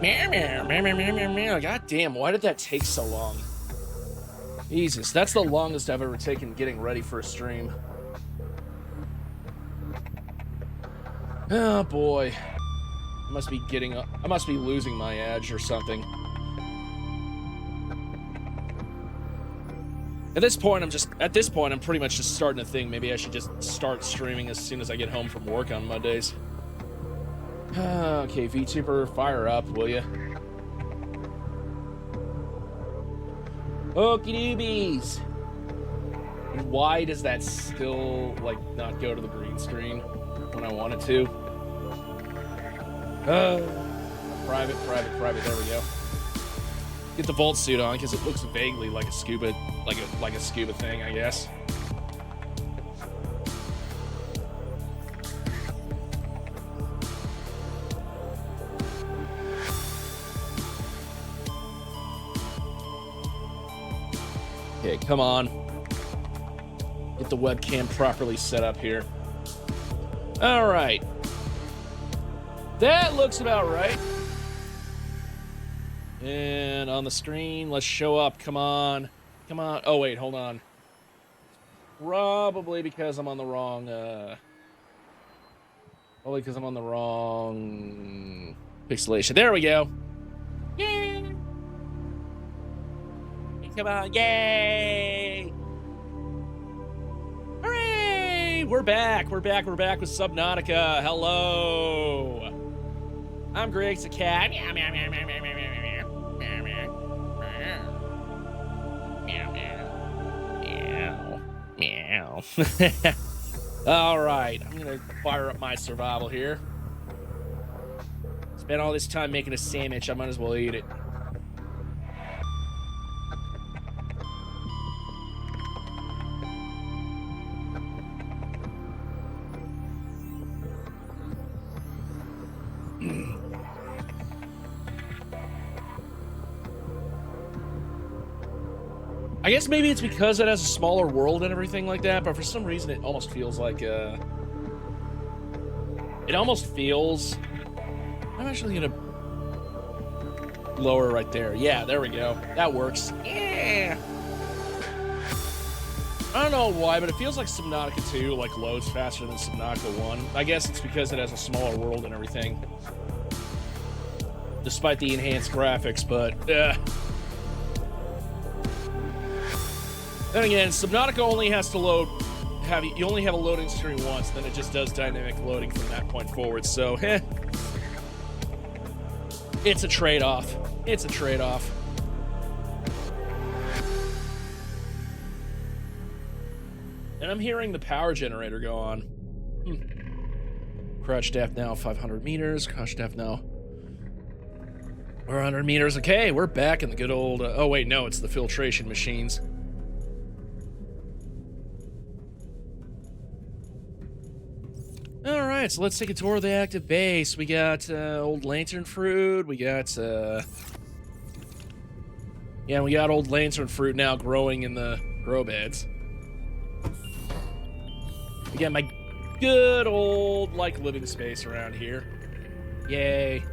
Meow, meow, meow, meow, meow, meow, meow. God damn, why did that take so long? Jesus, that's the longest I've ever taken getting ready for a stream. Oh boy. I must be losing my edge or something. At this point, I'm pretty much just starting to think maybe I should just start streaming as soon as I get home from work on Mondays. Okay, VTuber, fire up, will ya? Okie doobies! And why does that still, like, not go to the green screen when I want it to? Private, there we go. Get the vault suit on, because it looks vaguely like a scuba, like a scuba thing, I guess. Okay, come on. Get the webcam properly set up here. All right. That looks about right. And on the screen, let's show up. Come on. Come on. Oh, wait, hold on. Probably because I'm on the wrong, Probably because I'm on the wrong pixelation. There we go. Yay! Come on, yay! Hooray! We're back with Subnautica. Hello! I'm Greg the cat. Meow, meow, meow, meow, meow, meow, meow, meow, meow, meow, meow. All right, I'm gonna fire up my survival here. Spent all this time making a sandwich, I might as well eat it. I guess maybe it's because it has a smaller world and everything like that, but for some reason it almost feels like, it almost feels... I'm actually gonna lower right there. Yeah, there we go. That works. Yeah! I don't know why, but it feels like Subnautica 2, like, loads faster than Subnautica 1. I guess it's because it has a smaller world and everything. Despite the enhanced graphics, but, Then again, Subnautica only has to load, you only have a loading screen once, then it just does dynamic loading from that point forward, so, It's a trade-off. It's a trade-off. And I'm hearing the power generator go on. Crouch depth now 500 meters, crouch depth now 400 meters. Okay, we're back in the good old, oh wait, no, it's the filtration machines. All right, so let's take a tour of the active base. We got old lantern fruit. We got yeah, we got old lantern fruit now growing in the grow beds. We got my good old like living space around here. Yay!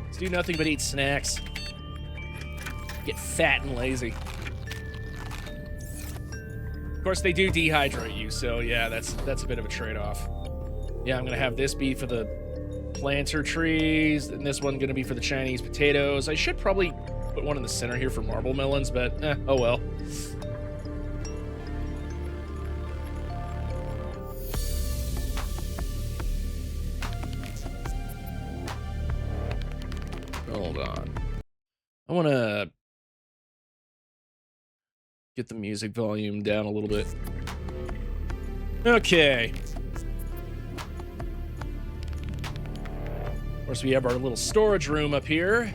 Let's do nothing but eat snacks. Get fat and lazy. Of course, they do dehydrate you, so yeah, that's a bit of a trade-off. Yeah, I'm gonna have this be for the planter trees, and this one gonna be for the Chinese potatoes. I should probably put one in the center here for marble melons, but oh well. Hold on. I wanna get the music volume down a little bit. Okay. Of course, we have our little storage room up here.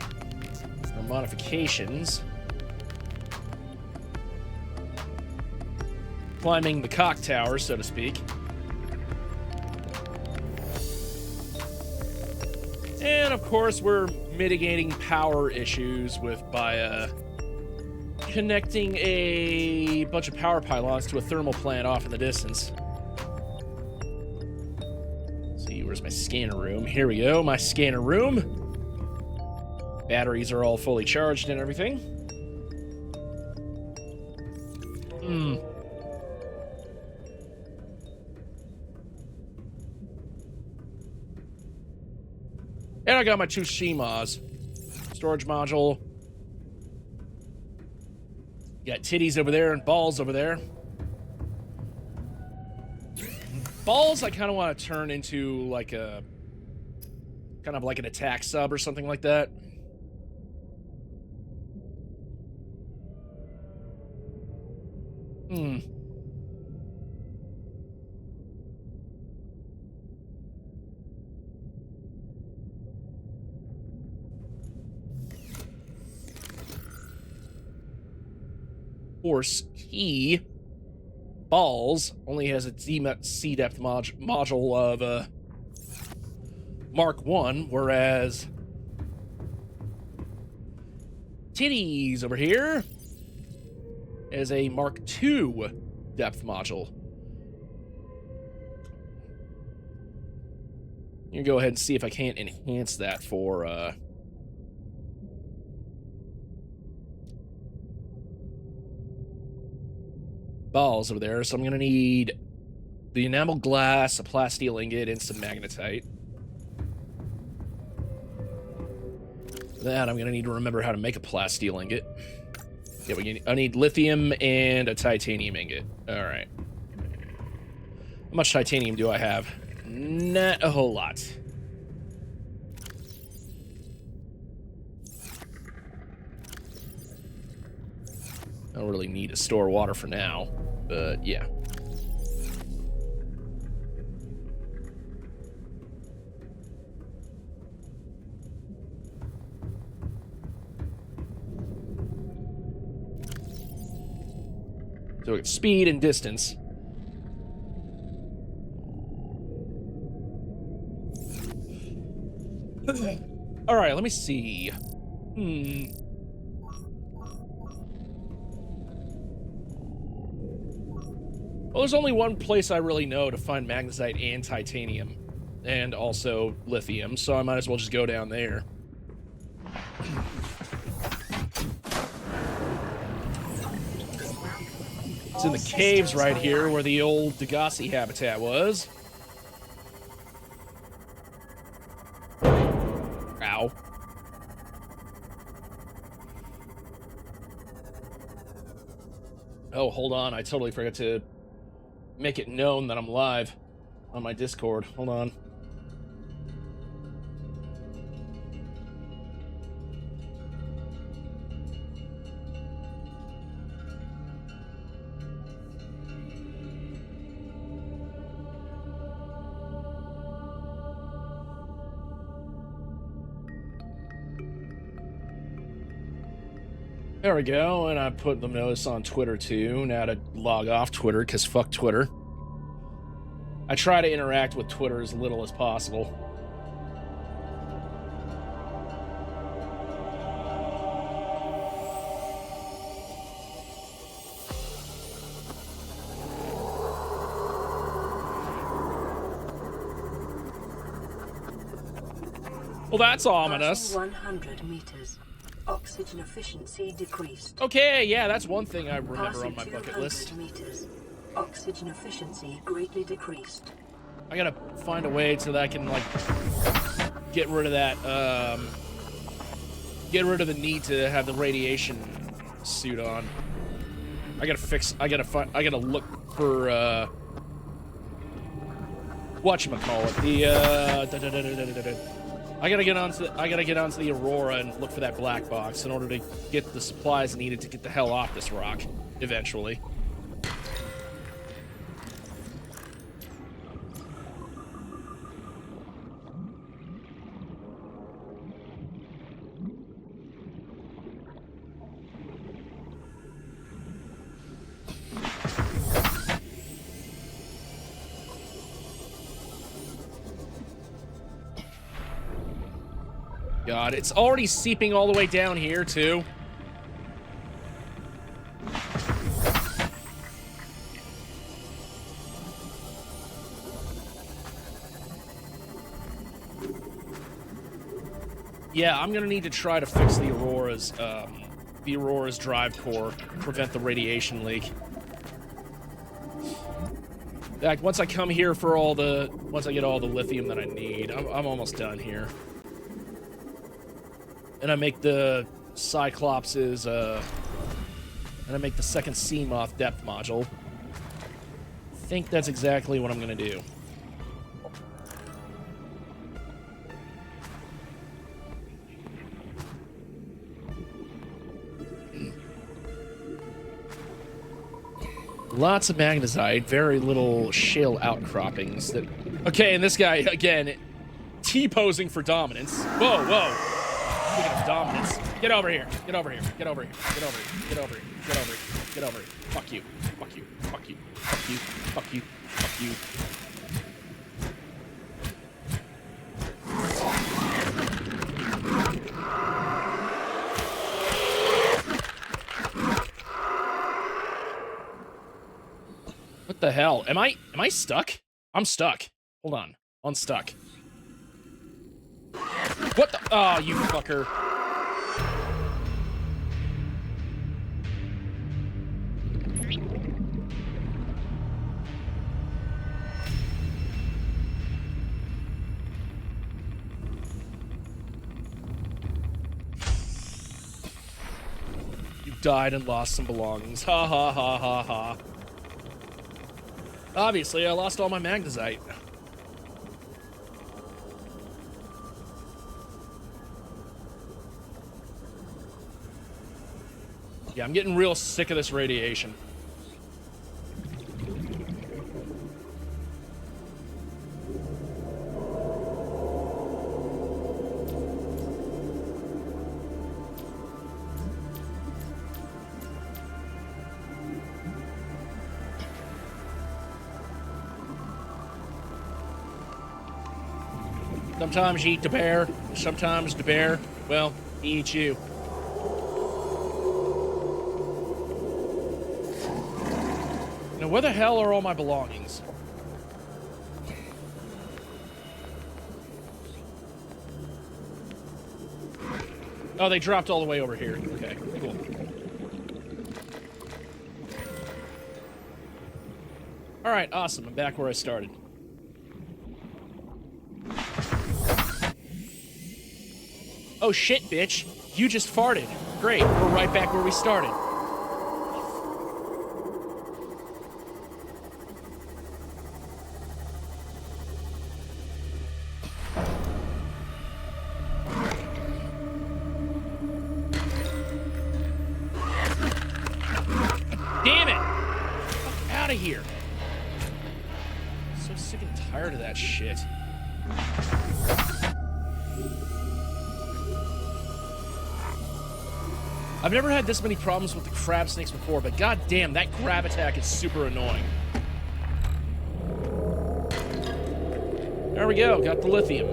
Our modifications. Climbing the cock tower, so to speak. And of course, we're mitigating power issues by connecting a bunch of power pylons to a thermal plant off in the distance. where's my scanner room? Here we go, my scanner room. Batteries are all fully charged and everything. And I got my 2 Shimas. Storage module. Got titties over there and balls over there. Balls I kind of want to turn into like a... kind of like an attack sub or something like that. Force key. Balls only has a C depth module of Mark 1, whereas titties over here is a Mark 2 depth module. You go ahead and see if I can't enhance that for balls over there. So I'm gonna need the enamel glass, a plasteel ingot, and some magnetite. For that, I'm gonna need to remember how to make a plasteel ingot. Yeah, I need lithium and a titanium ingot. All right. How much titanium do I have? Not a whole lot. I don't really need to store water for now, but yeah. So it's speed and distance. All right, let me see. Well, there's only one place I really know to find magnetite and titanium, and also lithium, so I might as well just go down there. It's in the caves right here where the old Degassi habitat was. Ow. Oh, hold on. I totally forgot to make it known that I'm live on my Discord. Hold on. There we go, and I put the notice on Twitter too, now to log off Twitter, because fuck Twitter. I try to interact with Twitter as little as possible. Well, that's ominous. 100 meters. Oxygen efficiency decreased. Okay, yeah, that's one thing I remember on my bucket list. Meters. Oxygen efficiency greatly decreased. I gotta find a way so that I can, like, get rid of that, get rid of the need to have the radiation suit on. I gotta look for, whatchamacallit, I gotta get onto the Aurora and look for that black box in order to get the supplies needed to get the hell off this rock, eventually. God, it's already seeping all the way down here, too. Yeah, I'm gonna need to try to fix the Aurora's drive core, prevent the radiation leak. In fact, once I come here for once I get all the lithium that I need, I'm almost done here. And I make the Cyclops's, and I make the second Seamoth depth module. I think that's exactly what I'm gonna do. Lots of magnesite, very little shale outcroppings that... Okay, and this guy, again, T-posing for dominance. Whoa, whoa. Speaking of dominance, get over here. Get over here. Get over here. Get over here. Get over here. Get over here. Get over here. Fuck you. Fuck you. Fuck you. Fuck you. Fuck you. Fuck you. What the hell? Am I stuck? I'm stuck. Hold on. Unstuck. What the? Oh, you fucker. You died and lost some belongings. Ha ha ha ha ha. Obviously, I lost all my magnesite. Yeah, I'm getting real sick of this radiation. Sometimes you eat the bear, sometimes the bear, well, he eats you. Now, where the hell are all my belongings? Oh, they dropped all the way over here. Okay, cool. All right, awesome. I'm back where I started. Oh shit, bitch. You just farted. Great, we're right back where we started. Damn it! Fuck out of here. So sick and tired of that shit. I've never had this many problems with the crab snakes before, but goddamn, that grab attack is super annoying. There we go, got the lithium.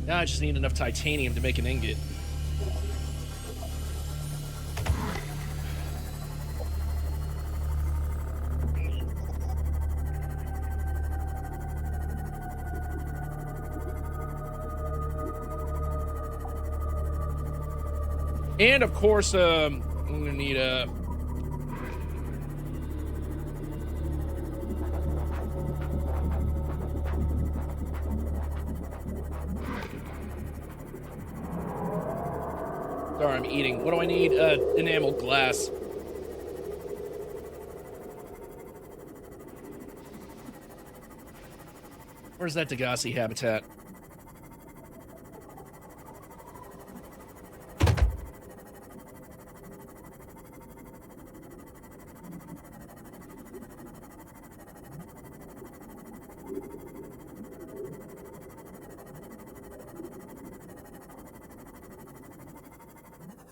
Now I just need enough titanium to make an ingot. And of course, I'm gonna need a... Sorry, I'm eating. What do I need? Enamel glass. Where's that Degassi habitat?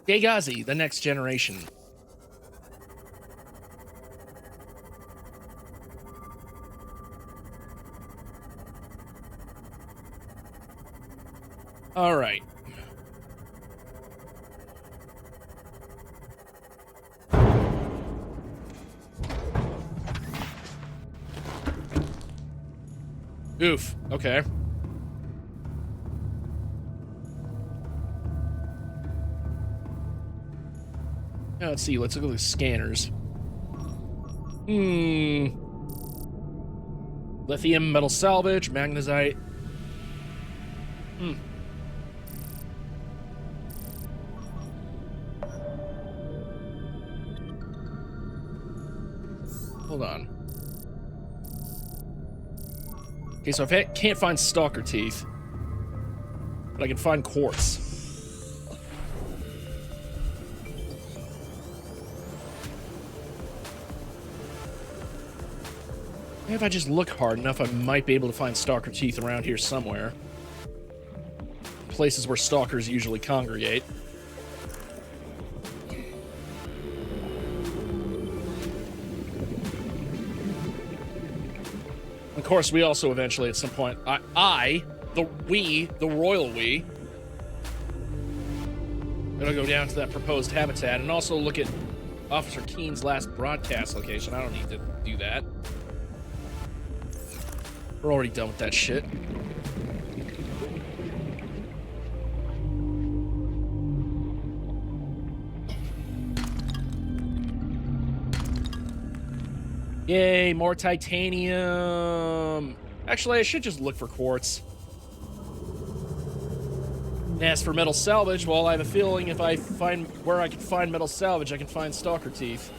Degassi, the next generation. All right. Oof. Okay. Now, let's see. Let's look at the scanners. Lithium, metal salvage, magnesite. Hold on. Okay, so if I can't find stalker teeth, but I can find quartz. If I just look hard enough, I might be able to find stalker teeth around here somewhere. Places where stalkers usually congregate. Of course, we also eventually, at some point, the royal we, gonna go down to that proposed habitat and also look at Officer Keen's last broadcast location. I don't need to do that. We're already done with that shit. Yay, more titanium. Actually, I should just look for quartz. And as for metal salvage, well, I have a feeling if I find where I can find metal salvage, I can find stalker teeth.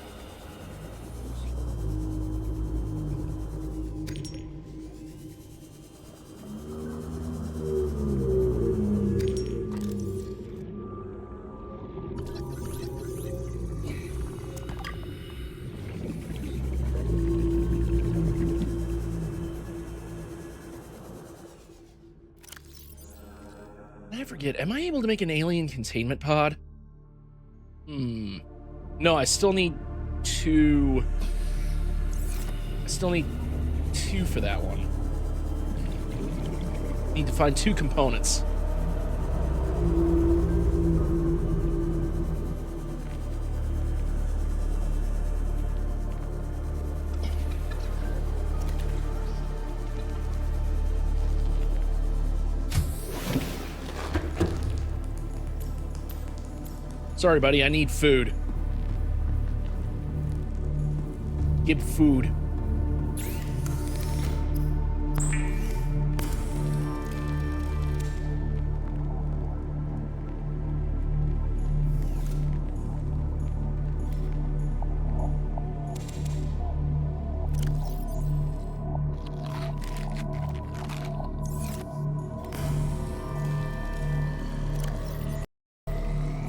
I forget, am I able to make an alien containment pod? No, I still need two. I still need two for that one. Need to find two components. Sorry, buddy, I need food. Give food.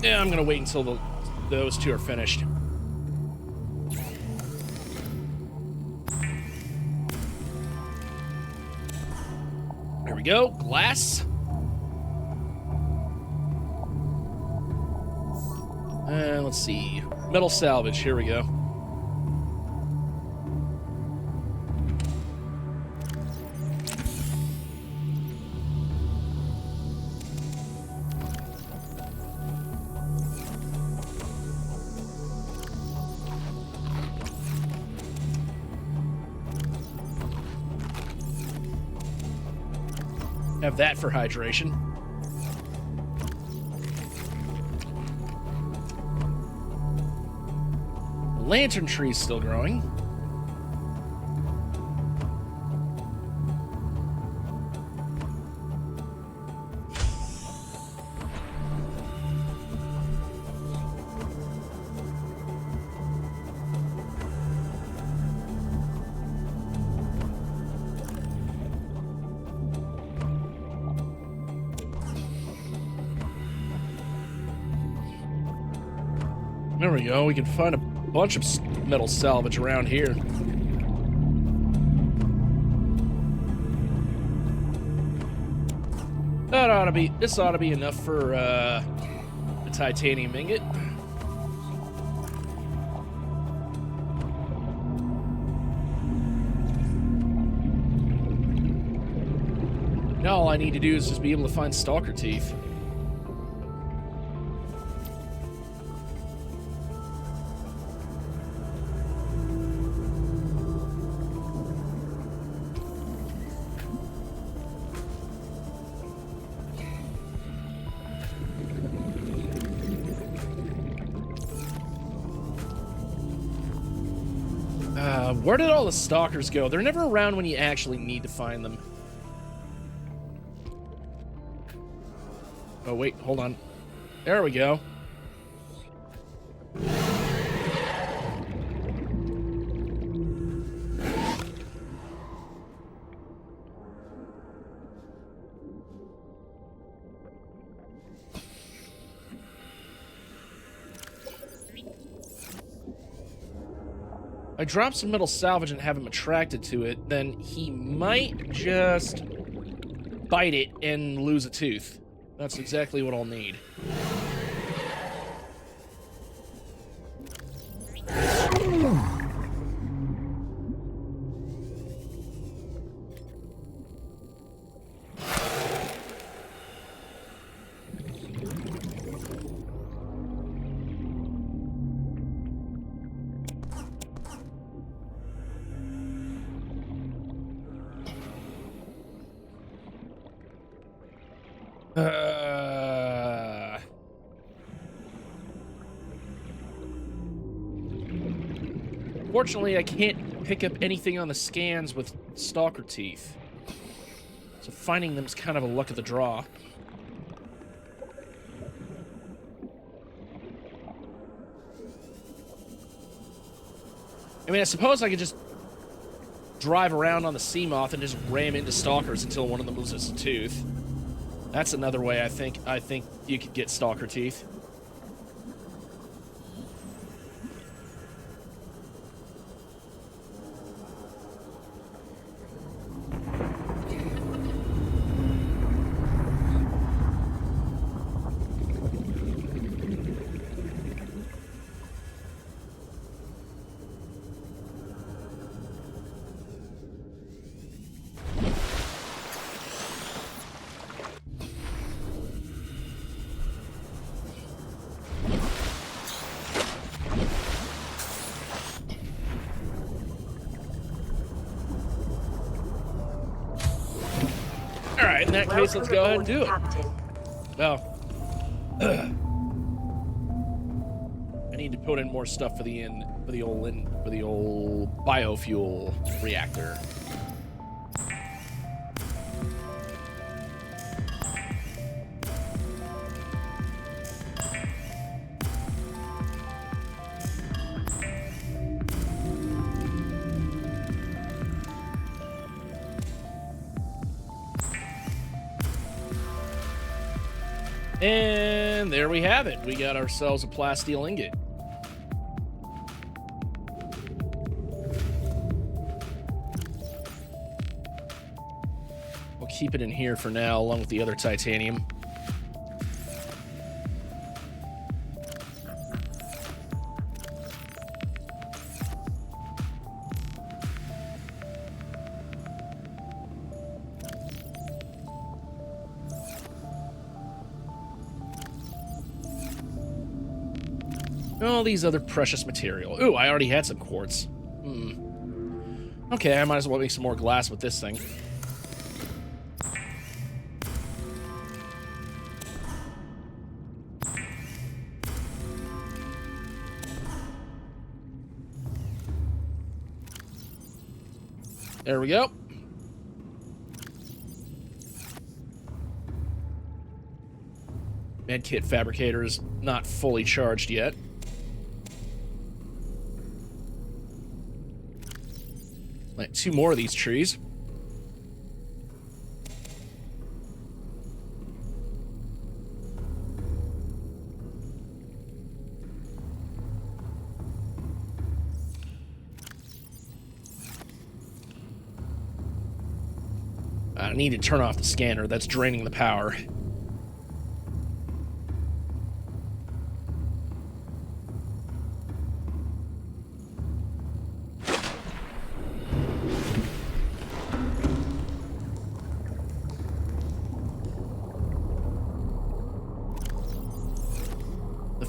Yeah, I'm gonna wait until those two are finished. There we go, glass. Let's see, metal salvage, here we go. Have that for hydration. Lantern tree's still growing. There we go. We can find a bunch of metal salvage around here. This ought to be enough for a titanium ingot. Now all I need to do is just be able to find stalker teeth. Where did all the stalkers go? They're never around when you actually need to find them. Oh, wait, hold on. There we go. I drop some metal salvage and have him attracted to it, then he might just bite it and lose a tooth. That's exactly what I'll need. Fortunately, I can't pick up anything on the scans with stalker teeth. So finding them is kind of a luck of the draw. I mean, I suppose I could just drive around on the sea moth and just ram into stalkers until one of them loses a tooth. That's another way I think you could get stalker teeth. Alright, in that case, let's go ahead and do it. Well, I need to put in more stuff for the old biofuel reactor. And there we have it. We got ourselves a plasteel ingot. We'll keep it in here for now, along with the other titanium. All these other precious material. Ooh, I already had some quartz. Okay, I might as well make some more glass with this thing. There we go. Medkit fabricator is not fully charged yet. Like 2 more of these trees. I need to turn off the scanner. That's draining the power.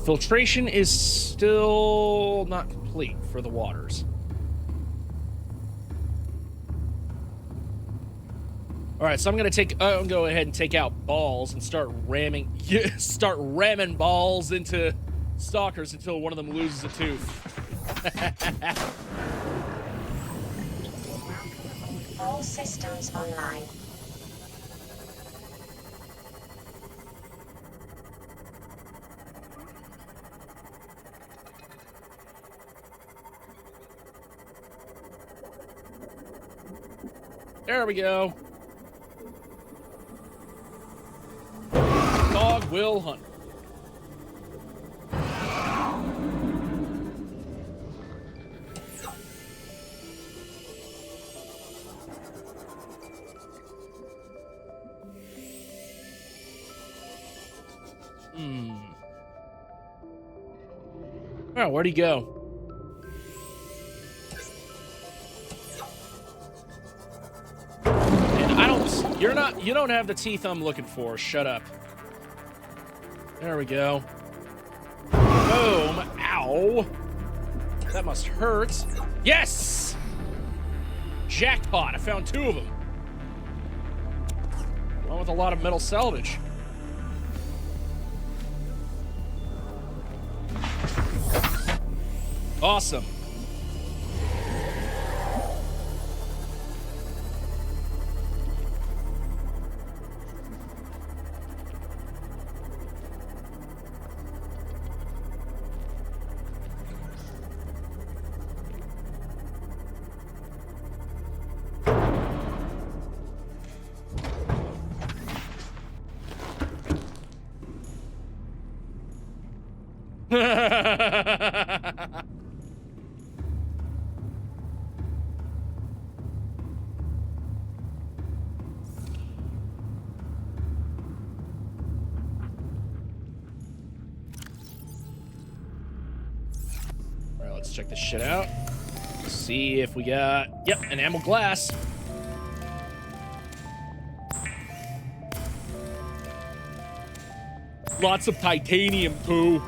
Filtration is still not complete for the waters. All right, so I'm gonna go ahead and take out balls and start ramming balls into stalkers until one of them loses a tooth. All systems online. There we go. Dog will hunt. Oh, where'd he go? You don't have the teeth I'm looking for. Shut up. There we go. Boom. Ow. That must hurt. Yes! Jackpot. I found 2 of them. One with a lot of metal salvage. Awesome. Alright, let's check this shit out. See if we got... Yep, enamel glass. Lots of titanium, too.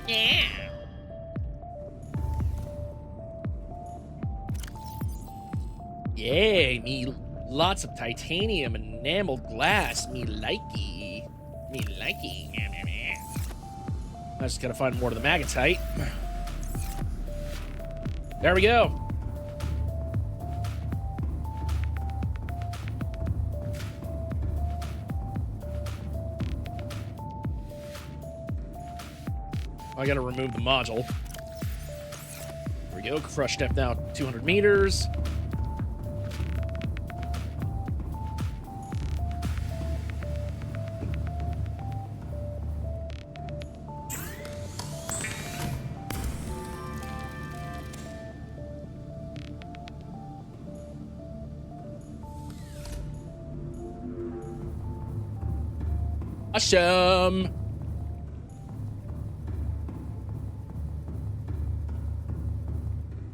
Yeah. Yeah, me lots of titanium and enameled glass. Me likey. Me likey. I just gotta find more of the magnetite. There we go. I gotta remove the module. There we go. Crush depth now 200 meters. Awesome.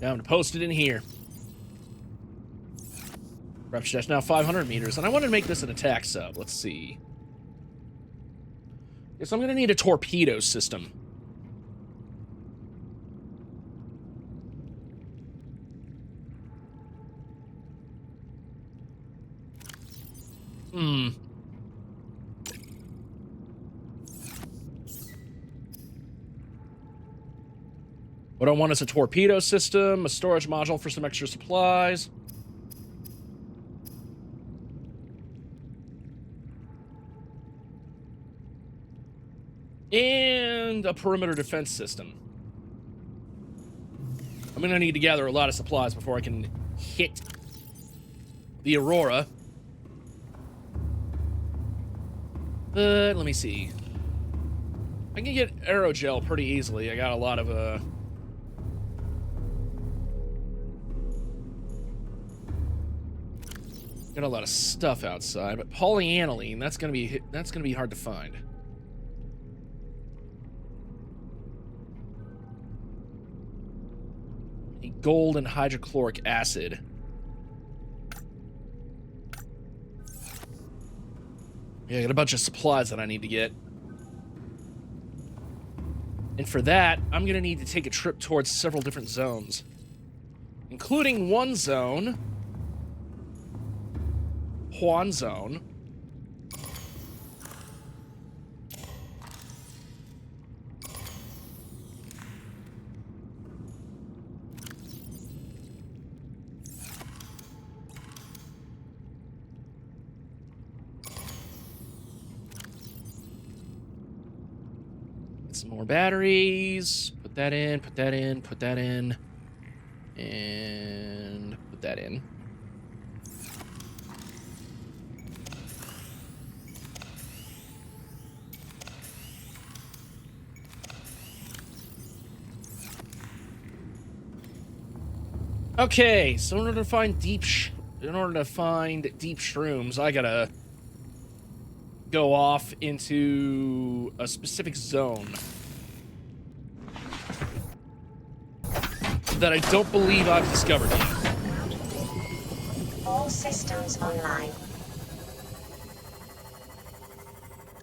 Now I'm gonna post it in here. Rupture depth now 500 meters, and I want to make this an attack sub. Let's see. Guess I'm gonna need a torpedo system. What I want is a torpedo system, a storage module for some extra supplies. And a perimeter defense system. I'm going to need to gather a lot of supplies before I can hit the Aurora. But let me see. I can get aerogel pretty easily. I got a lot of got a lot of stuff outside, but polyaniline, that's gonna be hard to find. Gold and hydrochloric acid. Yeah, I got a bunch of supplies that I need to get. And for that, I'm gonna need to take a trip towards several different zones, including one zone, Juan Zone. some more batteries. Put that in, put that in, put that in. And put that in. Okay, so in order to find deep shrooms, I gotta go off into a specific zone that I don't believe I've discovered yet. All systems online.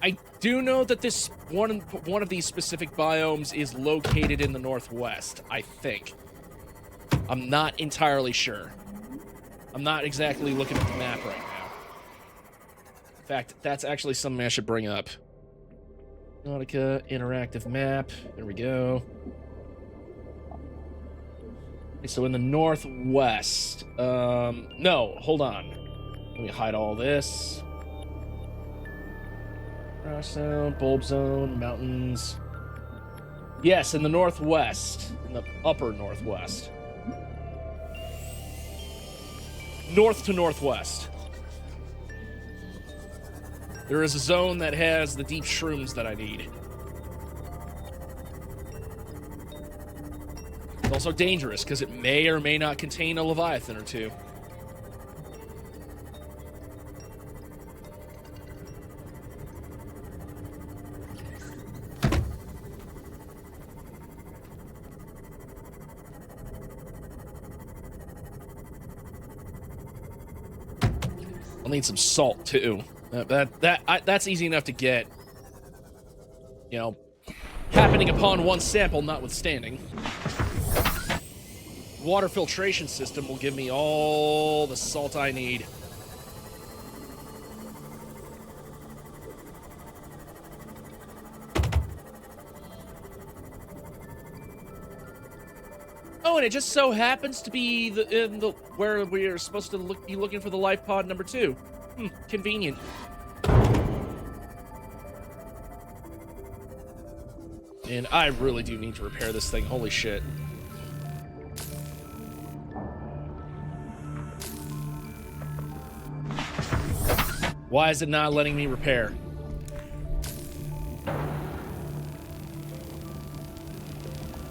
I do know that this one of these specific biomes is located in the northwest, I think. I'm not entirely sure. I'm not exactly looking at the map right now. In fact, that's actually something I should bring up. Subnautica interactive map. There we go. Okay, so in the northwest. No, hold on. Let me hide all this. Crash zone, bulb zone, mountains. Yes, in the northwest. In the upper northwest. North to northwest. There is a zone that has the deep shrooms that I need. It's also dangerous because it may or may not contain a Leviathan or two. I'll need some salt too. That's easy enough to get. You know, happening upon one sample notwithstanding. Water filtration system will give me all the salt I need. Oh, and it just so happens to be where we're supposed to be looking for the life pod number 2. Convenient. And I really do need to repair this thing. Holy shit. Why is it not letting me repair?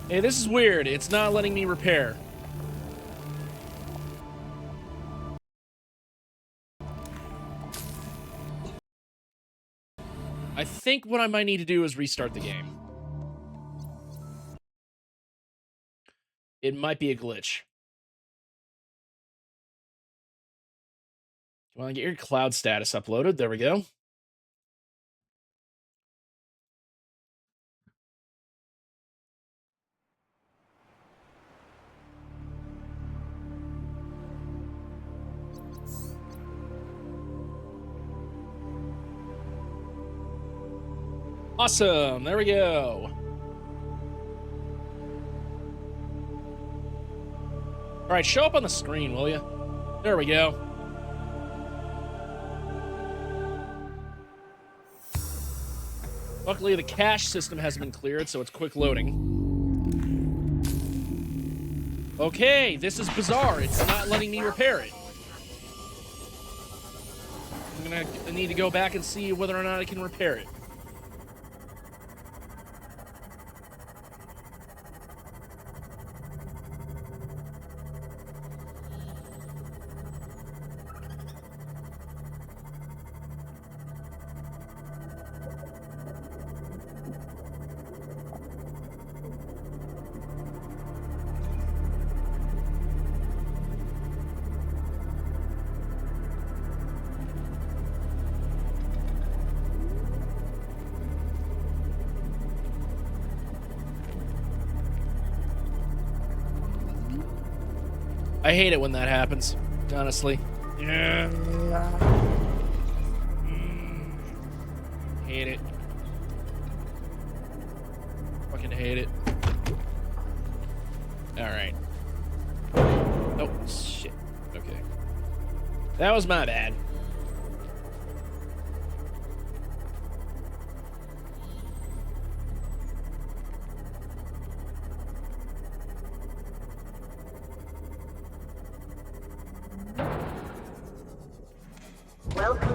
Hey, this is weird. It's not letting me repair. I think what I might need to do is restart the game. It might be a glitch. You want to get your cloud status uploaded? There we go. Awesome. There we go. All right, show up on the screen, will you? There we go. Luckily, the cache system hasn't been cleared, so it's quick loading. Okay, this is bizarre. It's not letting me repair it. I'm gonna need to go back and see whether or not I can repair it. I hate it when that happens, honestly. Yeah. Hate it. Fucking hate it. Alright. Oh, shit. Okay. That was my bad.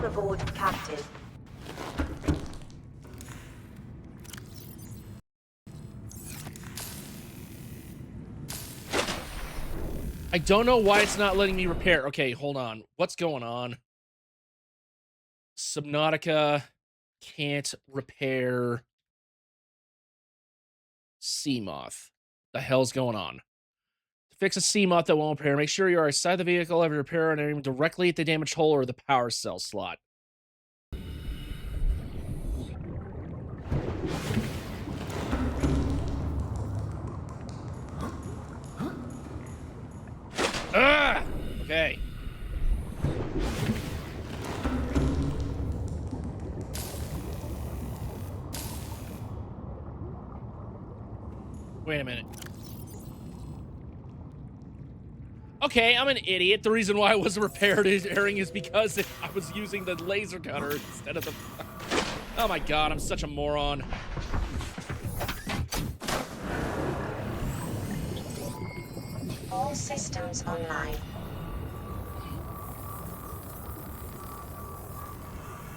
aboard, Captain. I don't know why it's not letting me repair. Okay, hold on. What's going on? Subnautica can't repair Seamoth. The hell's going on? To fix a Seamoth that won't repair, make sure you are inside the vehicle, have your repair and aim directly at the damaged hole or the power cell slot. Ah! Okay. Wait a minute. Okay, I'm an idiot. The reason why I wasn't repairing is because I was using the laser cutter instead of the... Oh my god, I'm such a moron. All systems online.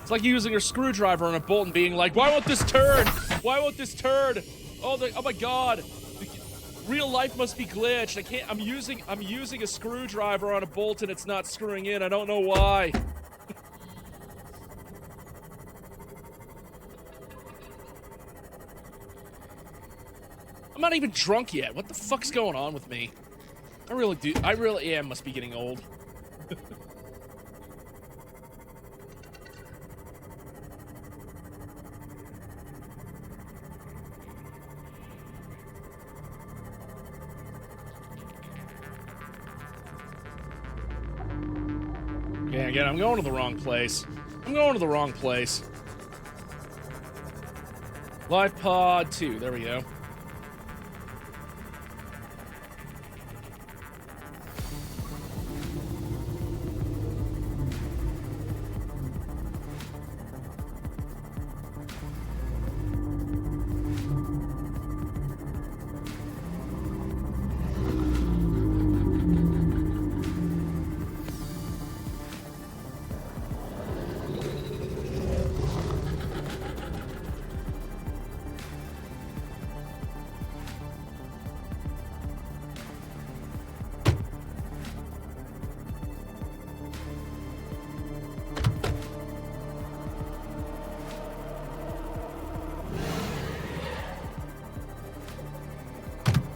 It's like using a screwdriver on a bolt and being like, why won't this turn? Why won't this turn? Oh my god. Real life must be glitched. I can't, I'm using a screwdriver on a bolt and it's not screwing in. I don't know why. I'm not even drunk yet. What the fuck's going on with me? I really am, must be getting old. Yeah, again, I'm going to the wrong place. I'm going to the wrong place. Life pod 2, there we go.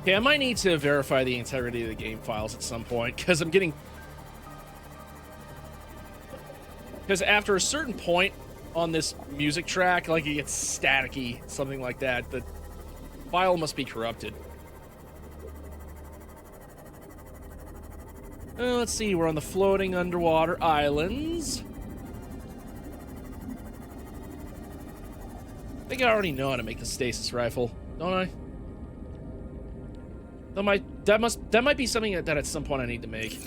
Okay, I might need to verify the integrity of the game files at some point, because I'm getting... Because after a certain point on this music track, like it gets staticky, something like that, the file must be corrupted. Let's see, we're on the floating underwater islands. I think I already know how to make the stasis rifle, don't I? That might be something that at some point I need to make.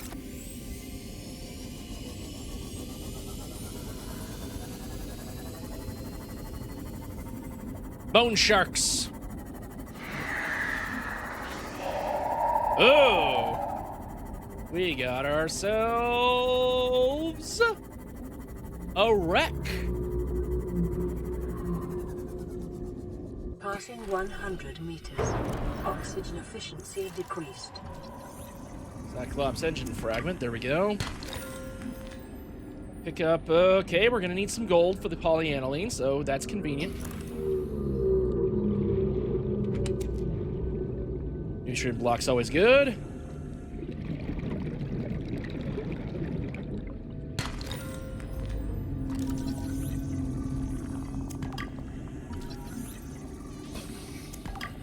Bone sharks. Oh, we got ourselves a wreck. Passing 100 meters. Oxygen efficiency decreased. Cyclops engine fragment. There we go. Pick up. Okay, we're gonna need some gold for the polyaniline, so that's convenient. Nutrient block's always good.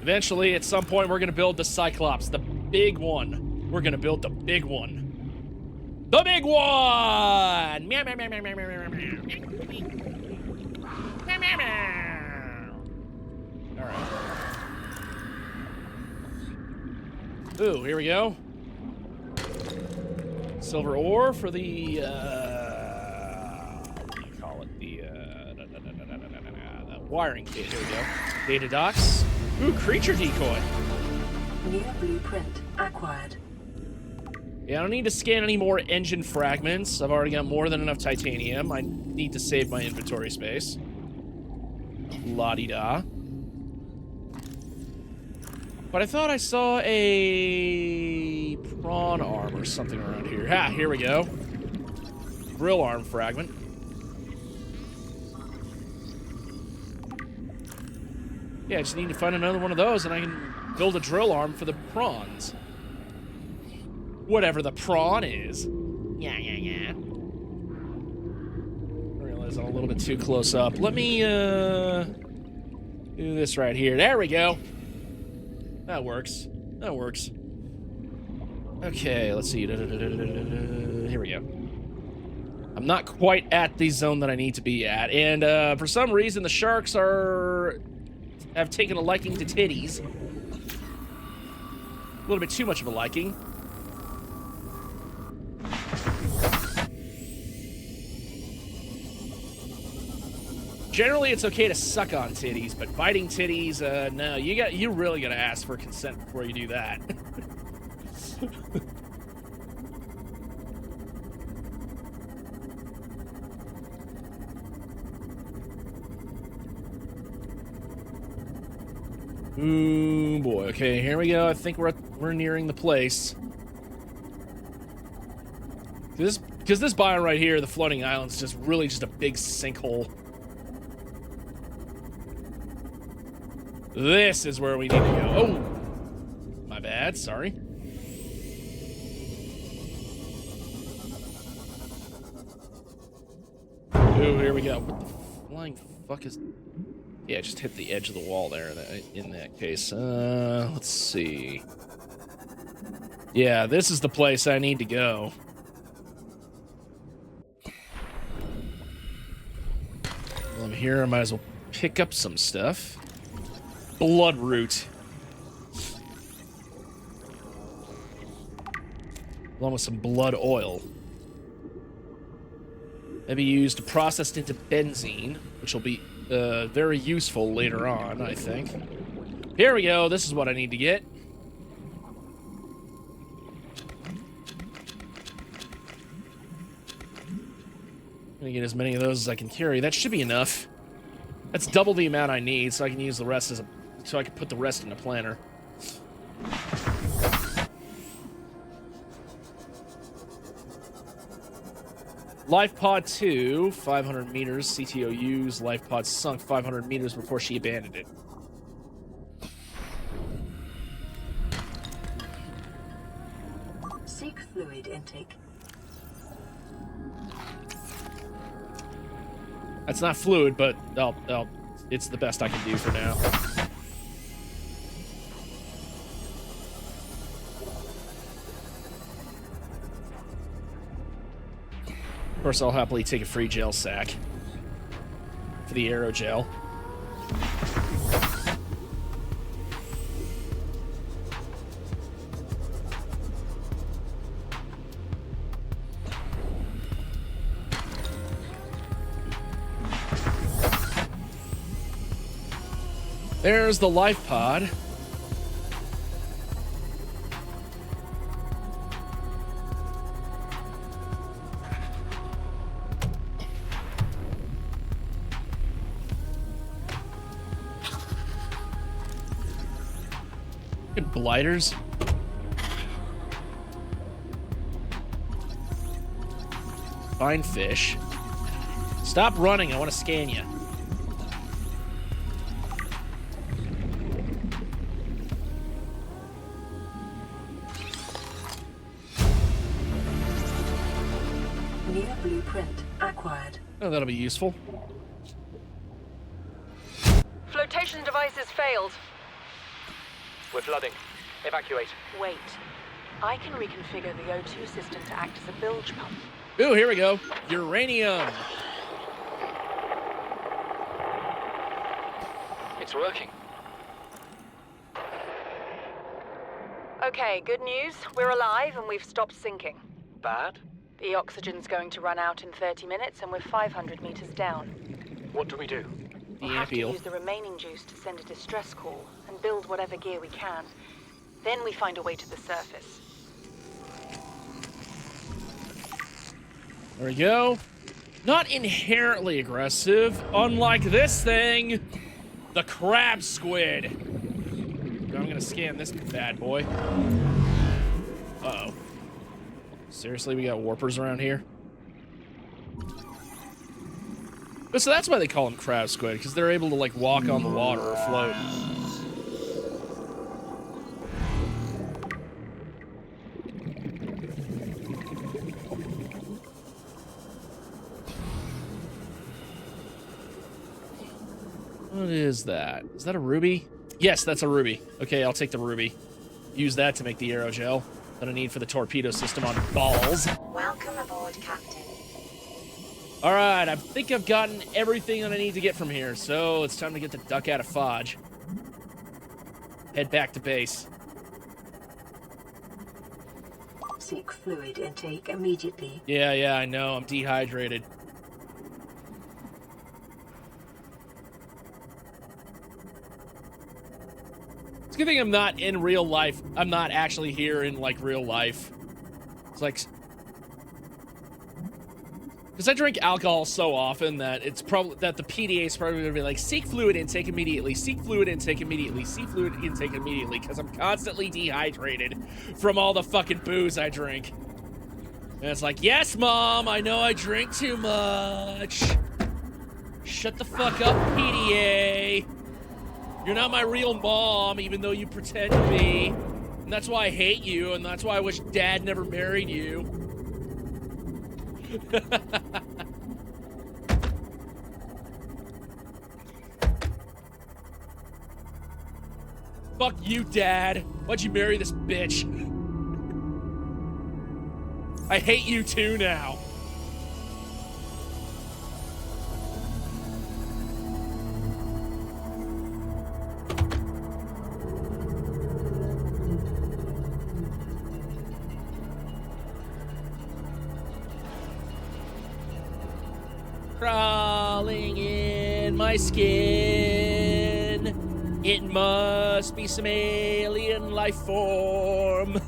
Eventually, at some point, we're going to build the Cyclops, the big one. We're going to build the big one. The big one! Meow, meow, meow, meow, meow, meow, meow, meow. Meow, meow, meow. All right. Ooh, here we go. Silver ore for the, what do you call it? The wiring kit. Here we go. Data docks. Ooh, creature decoy. New blueprint acquired. Yeah, I don't need to scan any more engine fragments. I've already got more than enough titanium. I need to save my inventory space. La-di-da. But I thought I saw a prawn arm or something around here. Ha, here we go. Drill arm fragment. Yeah, I just need to find another one of those and I can build a drill arm for the prawns. Whatever the prawn is. Yeah. I realize I'm a little bit too close up. Let me, do this right here. There we go. That works. That works. Okay, let's see. Here we go. I'm not quite at the zone that I need to be at. And, for some reason, the sharks have taken a liking to titties. A little bit too much of a liking. Generally, it's okay to suck on titties, but biting titties, no. You really gotta ask for consent before you do that. Ooh, boy. Okay, here we go. I think we're nearing the place. Because this biome right here, the floating island, is just really just a big sinkhole. This is where we need to go. Oh! My bad, sorry. Ooh, here we go. What the flying fuck is... Yeah, just hit the edge of the wall there in that case. Let's see. Yeah, this is the place I need to go. While I'm here, I might as well pick up some stuff. Bloodroot. Along with some blood oil. Maybe used to process into benzene, which will be very useful later on, I think. Here we go. This is what I need to get. I'm gonna get as many of those as I can carry. That should be enough. That's double the amount I need, so I can use the rest so I can put the rest in a planner. Life pod 2, 500 meters. CTOU's life pod sunk 500 meters before she abandoned it. Seek fluid intake. That's not fluid, but it's the best I can do for now. Of course, I'll happily take a free gel sack for the aerogel. There's the life pod. Good blighters. Fine fish. Stop running, I want to scan you. Near blueprint acquired. Oh, that'll be useful. Flotation devices failed. We're flooding. Evacuate. Wait. I can reconfigure the O2 system to act as a bilge pump. Ooh, here we go. Uranium. It's working. Okay, good news. We're alive and we've stopped sinking. Bad? The oxygen's going to run out in 30 minutes and we're 500 meters down. What do we do? We'll have to use the remaining juice to send a distress call and build whatever gear we can. Then we find a way to the surface. There we go. Not inherently aggressive, unlike this thing, the crab squid. I'm gonna scan this bad boy. Uh-oh. Seriously, we got warpers around here? But so that's why they call them crab squid, because they're able to, like, walk on the water or float. What is that? Is that a ruby? Yes, that's a ruby. Okay, I'll take the ruby. Use that to make the aerogel that I need for the torpedo system on balls. Welcome aboard, Captain. All right, I think I've gotten everything that I need to get from here, so it's time to get the duck out of Fodge. Head back to base. Seek fluid intake immediately. Yeah, I know. I'm dehydrated. It's a good thing I'm not in real life. I'm not actually here in, like, real life. It's like... Because I drink alcohol so often that it's probably... That the PDA is probably going to be like, seek fluid intake immediately, seek fluid intake immediately, seek fluid intake immediately, because I'm constantly dehydrated from all the fucking booze I drink. And it's like, yes, Mom, I know I drink too much. Shut the fuck up, PDA. You're not my real mom, even though you pretend to be. And that's why I hate you, and that's why I wish Dad never married you. Fuck you, Dad. Why'd you marry this bitch? I hate you too now. Crawling in my skin. It must be some alien life form.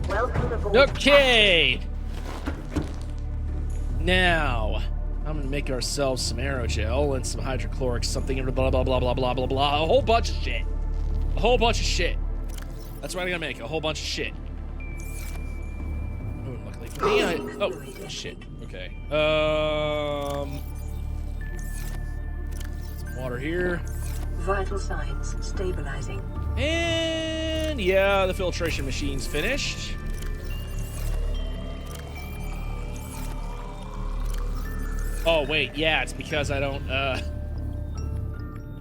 Welcome aboard. Okay. Now, I'm gonna make ourselves some aerogel and some hydrochloric something, blah, blah, blah, blah, blah, blah, blah. A whole bunch of shit. A whole bunch of shit. That's what I'm gonna make, a whole bunch of shit. Oh, luckily for me, oh, shit. Okay. Some water here. Vital signs stabilizing. And yeah, the filtration machine's finished. Oh, wait, yeah, it's because I don't,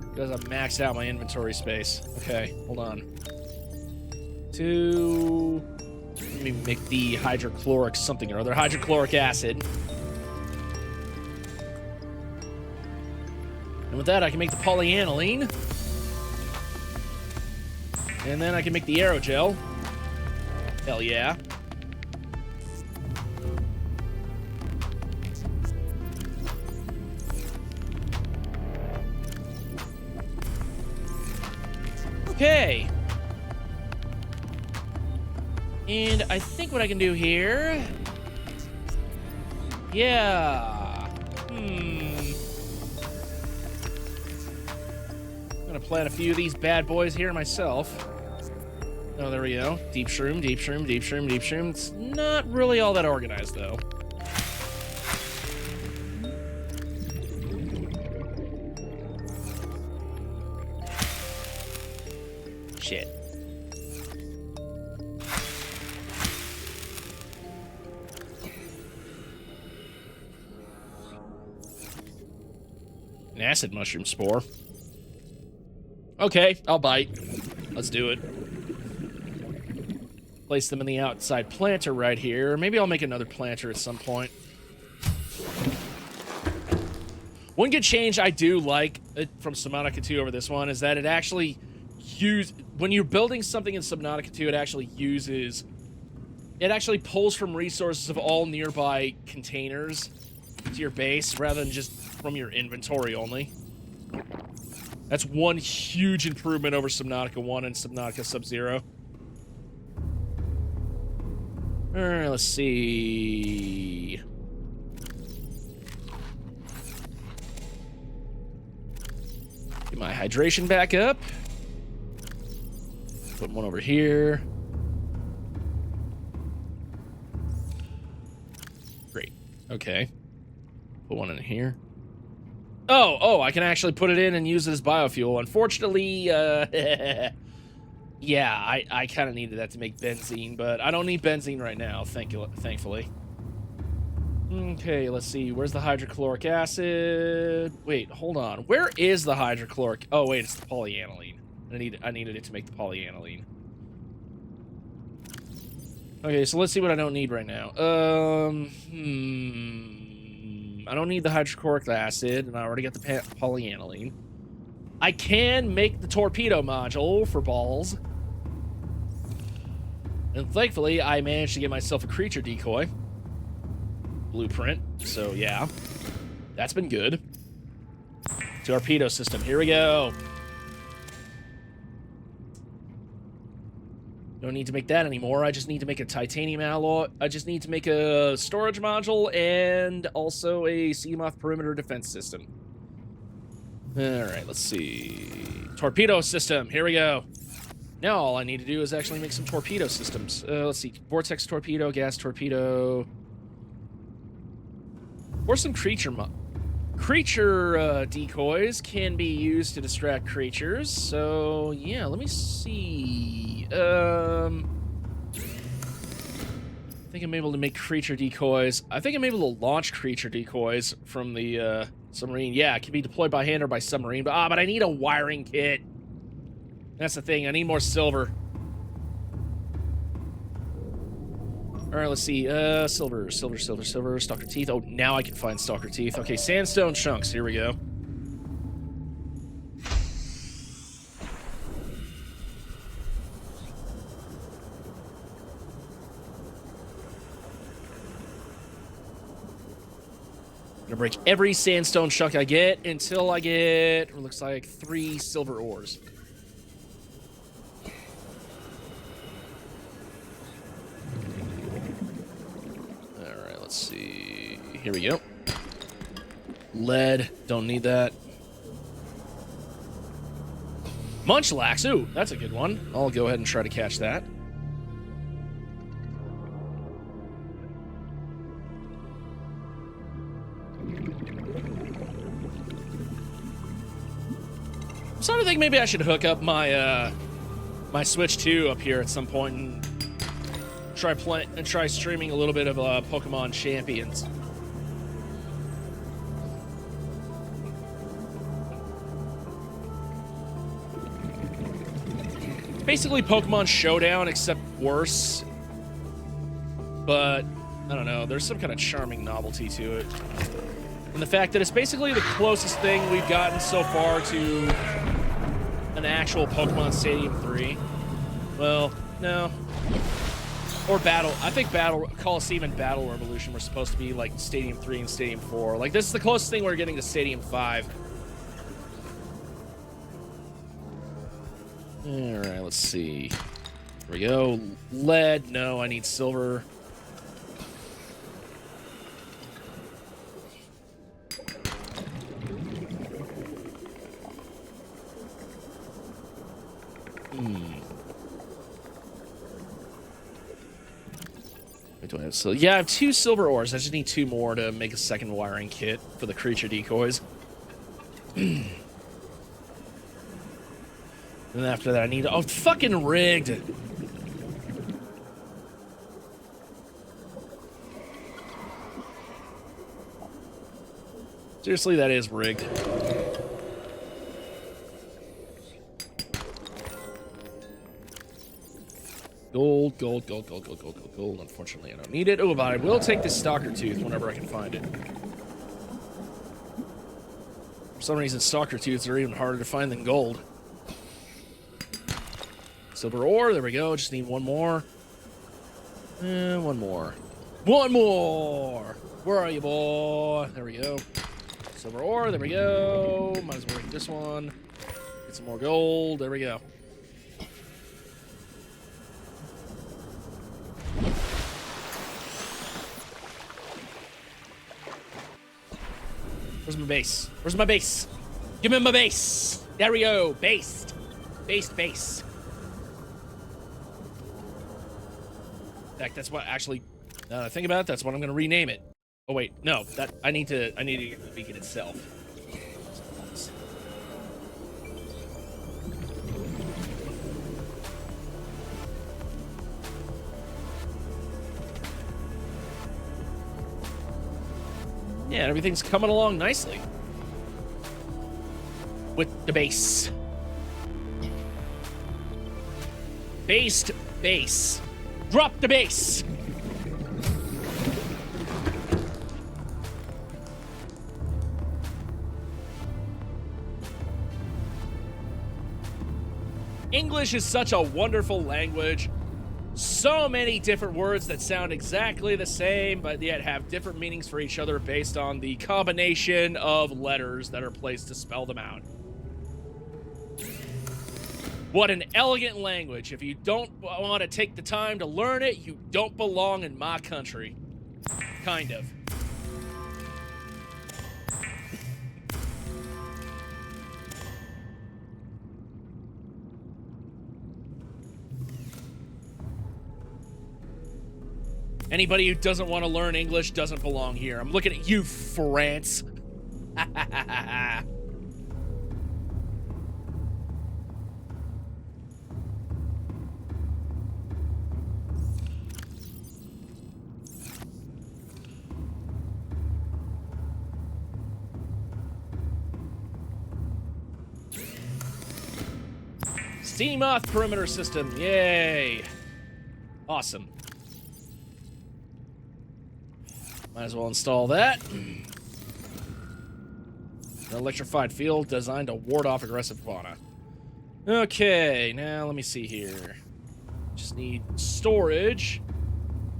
because I maxed out my inventory space. Okay, hold on. Let me make the hydrochloric something or other. Hydrochloric acid. And with that, I can make the polyaniline. And then I can make the aerogel. Hell yeah. Okay. And I think what I can do here... Yeah. plant a few of these bad boys here myself. Oh, there we go. Deep shroom, deep shroom, deep shroom, deep shroom. It's not really all that organized, though. Shit. An acid mushroom spore. Okay, I'll bite. Let's do it. Place them in the outside planter right here. Maybe I'll make another planter at some point. One good change I do like from Subnautica 2 over this one is that it actually when you're building something in Subnautica 2, it actually pulls from resources of all nearby containers to your base rather than just from your inventory only. That's one huge improvement over Subnautica 1 and Subnautica Sub-Zero. Alright, let's see. Get my hydration back up. Put one over here. Great. Okay. Put one in here. Oh, I can actually put it in and use it as biofuel. Unfortunately, yeah, I kind of needed that to make benzene, but I don't need benzene right now, thankfully. Okay, let's see. Where's the hydrochloric acid? Wait, hold on. Where is the hydrochloric? Oh, wait, it's the polyaniline. I needed it to make the polyaniline. Okay, so let's see what I don't need right now. I don't need the hydrochloric acid, and I already got the polyaniline. I can make the torpedo module for balls. And thankfully, I managed to get myself a creature decoy blueprint. So, yeah. That's been good. Torpedo system. Here we go. Don't need to make that anymore. I just need to make a titanium alloy. I just need to make a storage module and also a sea moth perimeter defense system. Alright, let's see. Torpedo system. Here we go. Now all I need to do is actually make some torpedo systems. Let's see. Vortex torpedo, gas torpedo. Or some creature decoys can be used to distract creatures. So, yeah, let me see. I think I'm able to make creature decoys. I think I'm able to launch creature decoys from the submarine. Yeah, it can be deployed by hand or by submarine. But I need a wiring kit. That's the thing. I need more silver. All right, let's see. Silver. Stalker teeth. Oh, now I can find stalker teeth. Okay, sandstone chunks. Here we go. I'm gonna break every sandstone chunk I get until I get, it looks like 3 silver ores. Let's see. Here we go. Lead. Don't need that. Munchlax. Ooh, that's a good one. I'll go ahead and try to catch that. I'm starting to think maybe I should hook up my my Switch 2 up here at some point and try streaming a little bit of Pokemon Champions. Basically Pokemon Showdown, except worse. But, I don't know, there's some kind of charming novelty to it. And the fact that it's basically the closest thing we've gotten so far to an actual Pokemon Stadium 3. Well, no. Or Battle. I think Coliseum and Battle Revolution were supposed to be like Stadium 3 and Stadium 4. Like, this is the closest thing we're getting to Stadium 5. Alright, let's see. Here we go. Lead. No, I need silver. Wait, do I have yeah, I have 2 silver ores. I just need 2 more to make a second wiring kit for the creature decoys. And after that, I need... Oh, fucking rigged! Seriously, that is rigged. Gold, gold, gold, gold, gold, gold, gold, gold. Unfortunately, I don't need it. Oh, but I will take the stalker tooth whenever I can find it. For some reason, stalker tooths are even harder to find than gold. Silver ore, there we go. Just need 1 more. One more. 1 more! Where are you, boy? There we go. Silver ore, there we go. Might as well make this one. Get some more gold. There we go. Where's my base? Where's my base? Give me my base! There we go. Based. Based base. In fact, that's what actually, now that I think about it, that's what I'm gonna rename it. Oh wait, no, that I need to get the beacon itself. Yeah, everything's coming along nicely. With the base. Based base. Drop the base. English is such a wonderful language. So many different words that sound exactly the same, but yet have different meanings for each other based on the combination of letters that are placed to spell them out. What an elegant language. If you don't want to take the time to learn it, you don't belong in my country. Kind of. Anybody who doesn't want to learn English doesn't belong here. I'm looking at you, France. Seamoth perimeter system. Yay. Awesome. Might as well install that. An electrified field designed to ward off aggressive fauna. Okay, now let me see here. Just need storage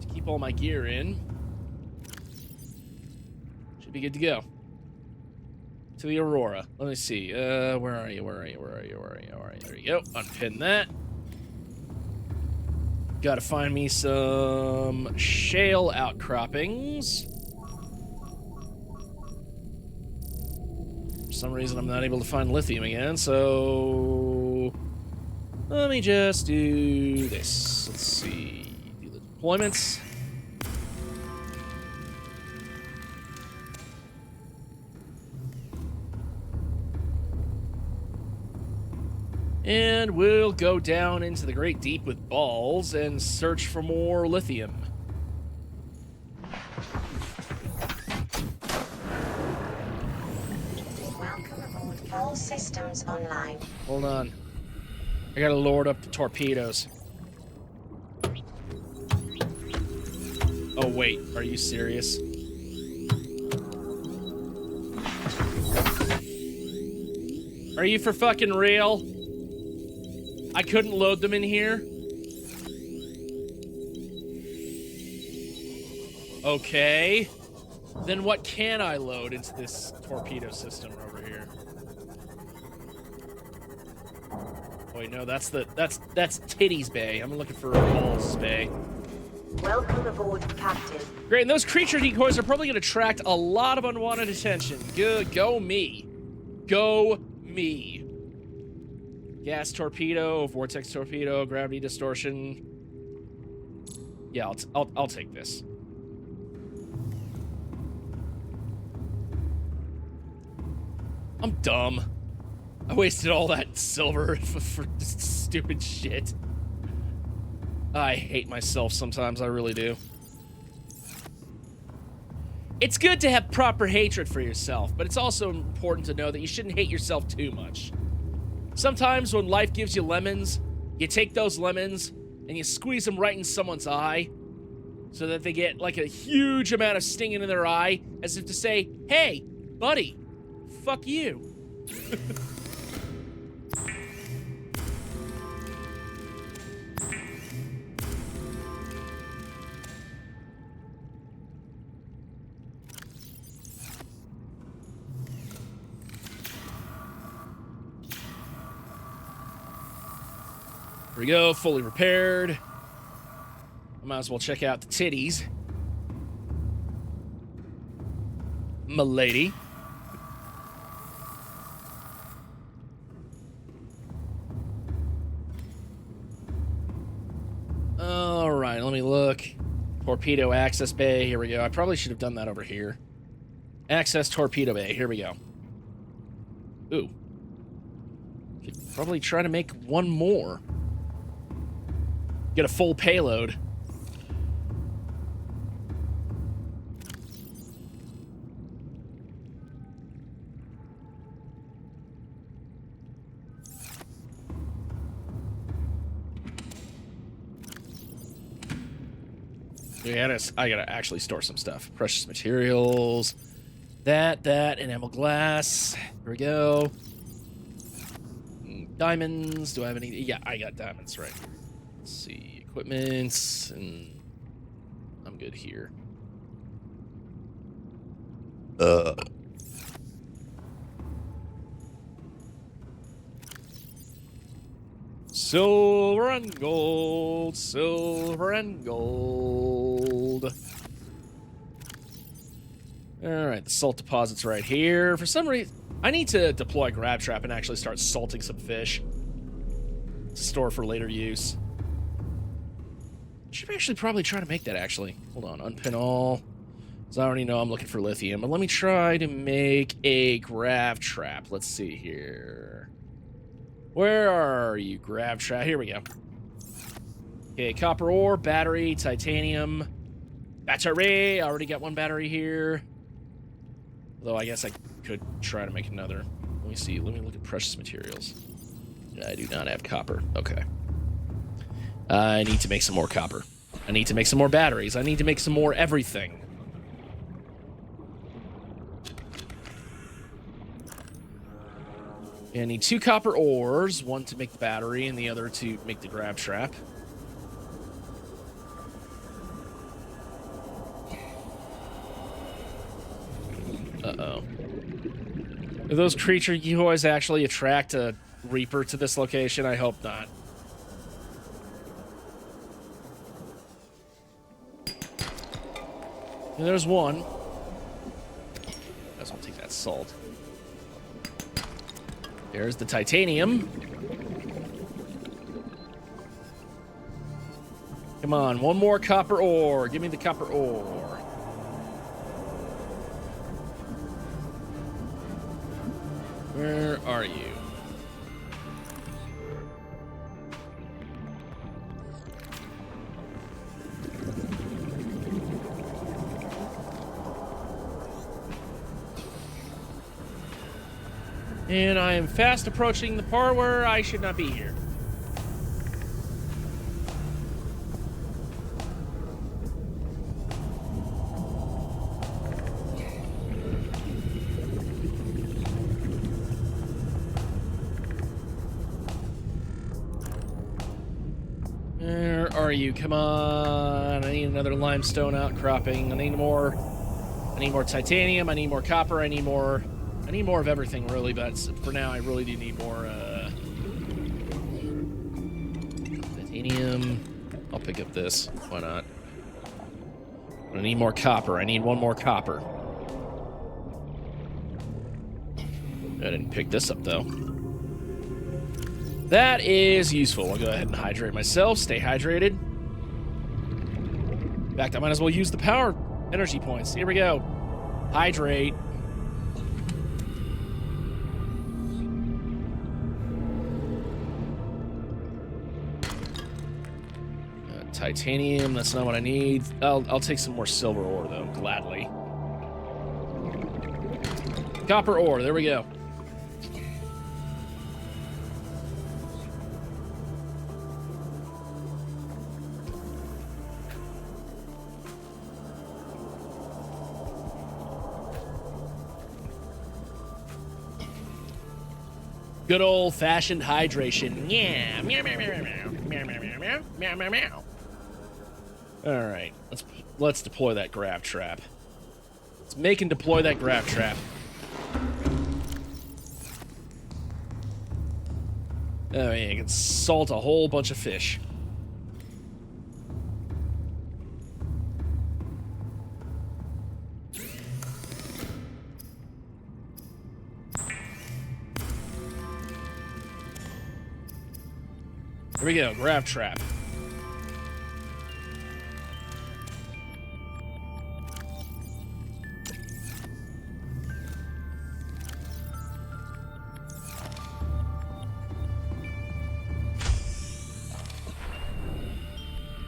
to keep all my gear in. Should be good to go. To the Aurora. Let me see. Where are you? Where are you? Where are you? Where are you? Where are you? There you go. Unpin that. Gotta find me some shale outcroppings. For some reason, I'm not able to find lithium again, so let me just do this. Let's see. Do the deployments. And we'll go down into the great deep with balls and search for more lithium. Welcome aboard. All systems online. Hold on. I gotta load up the torpedoes. Oh, wait. Are you serious? Are you for fucking real? I couldn't load them in here? Okay. Then what can I load into this torpedo system over here? Wait, no, that's Titties Bay. I'm looking for Balls Bay. Welcome aboard, Captain. Great, and those creature decoys are probably going to attract a lot of unwanted attention. Go me. Go me. Gas torpedo, vortex torpedo, gravity distortion. Yeah, I'll take this. I'm dumb. I wasted all that silver for stupid shit. I hate myself sometimes, I really do. It's good to have proper hatred for yourself, but it's also important to know that you shouldn't hate yourself too much. Sometimes when life gives you lemons, you take those lemons and you squeeze them right in someone's eye so that they get like a huge amount of stinging in their eye, as if to say, hey, buddy, fuck you. Here we go, fully repaired. I might as well check out the titties. M'lady. All right, let me look. Torpedo access bay, here we go. I probably should have done that over here. Access torpedo bay, here we go. Ooh. Could probably try to make one more. Get a full payload. Yeah, I gotta actually store some stuff. Precious materials. That, and emerald glass. Here we go. Diamonds. Do I have any? Yeah, I got diamonds right here. Let's see. Equipment. And I'm good here. Silver and gold, silver and gold. All right, the salt deposit's right here. For some reason, I need to deploy a grab trap and actually start salting some fish to store for later use. Should actually probably try to make that, actually. Hold on, unpin all. Because I already know I'm looking for lithium. But let me try to make a grab trap. Let's see here. Where are you, grab trap? Here we go. Okay, copper ore, battery, titanium. Battery! I already got one battery here. Although I guess I could try to make another. Let me see. Let me look at precious materials. I do not have copper. Okay. I need to make some more copper. I need to make some more batteries. I need to make some more everything. I need 2 copper ores, one to make the battery and the other to make the grab trap. Uh-oh. Do those creature always actually attract a Reaper to this location? I hope not. And there's one. I just want to take that salt. There's the titanium. Come on, one more copper ore. Give me the copper ore. Where are you? And I am fast approaching the part where I should not be here. Where are you? Come on. I need another limestone outcropping. I need more titanium. I need more copper. I need more of everything, really, but for now, I really do need more, titanium. I'll pick up this. Why not? I need more copper. I need one more copper. I didn't pick this up, though. That is useful. I'll go ahead and hydrate myself. Stay hydrated. In fact, I might as well use the power energy points. Here we go. Hydrate. Titanium, that's not what I need. I'll take some more silver ore, though, gladly. Copper ore, there we go. Good old-fashioned hydration. Yeah. Meow, meow, meow, meow, meow, meow, meow, meow, meow, meow. All right, let's deploy that grab trap. Let's make and deploy that grab trap. Oh yeah, you can salt a whole bunch of fish. Here we go, grab trap.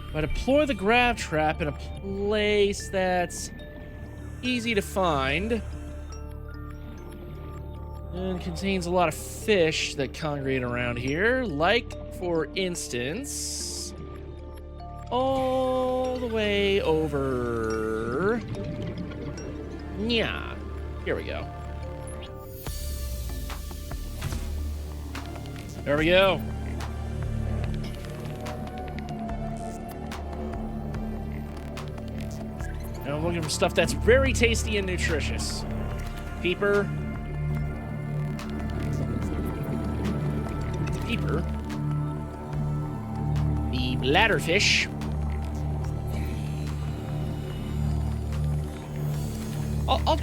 If I deploy the grab trap in a place that's easy to find and contains a lot of fish that congregate around here, like, for instance, all the way over. Yeah, here we go. There we go. And I'm looking for stuff that's very tasty and nutritious. Peeper. Peeper. The bladderfish. I'll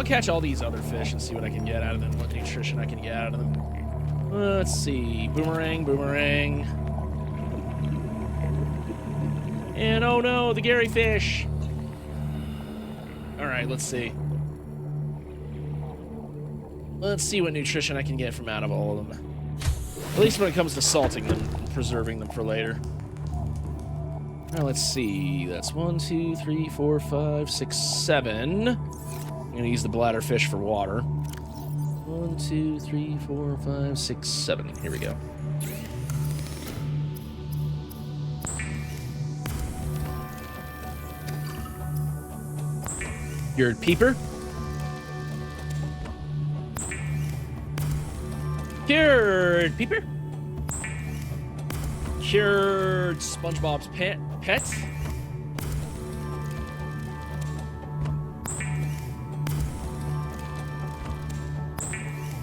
catch all these other fish and see what I can get out of them, what nutrition I can get out of them. Let's see. Boomerang, boomerang. And oh no, the Gary fish. All right, let's see. Let's see what nutrition I can get from out of all of them. At least when it comes to salting them and preserving them for later. All right, let's see. That's 1, 2, 3, 4, 5, 6, 7. I'm gonna use the bladderfish for water. 1, 2, 3, 4, 5, 6, 7. Here we go. Your peeper. Cured peeper. Cured SpongeBob's pet.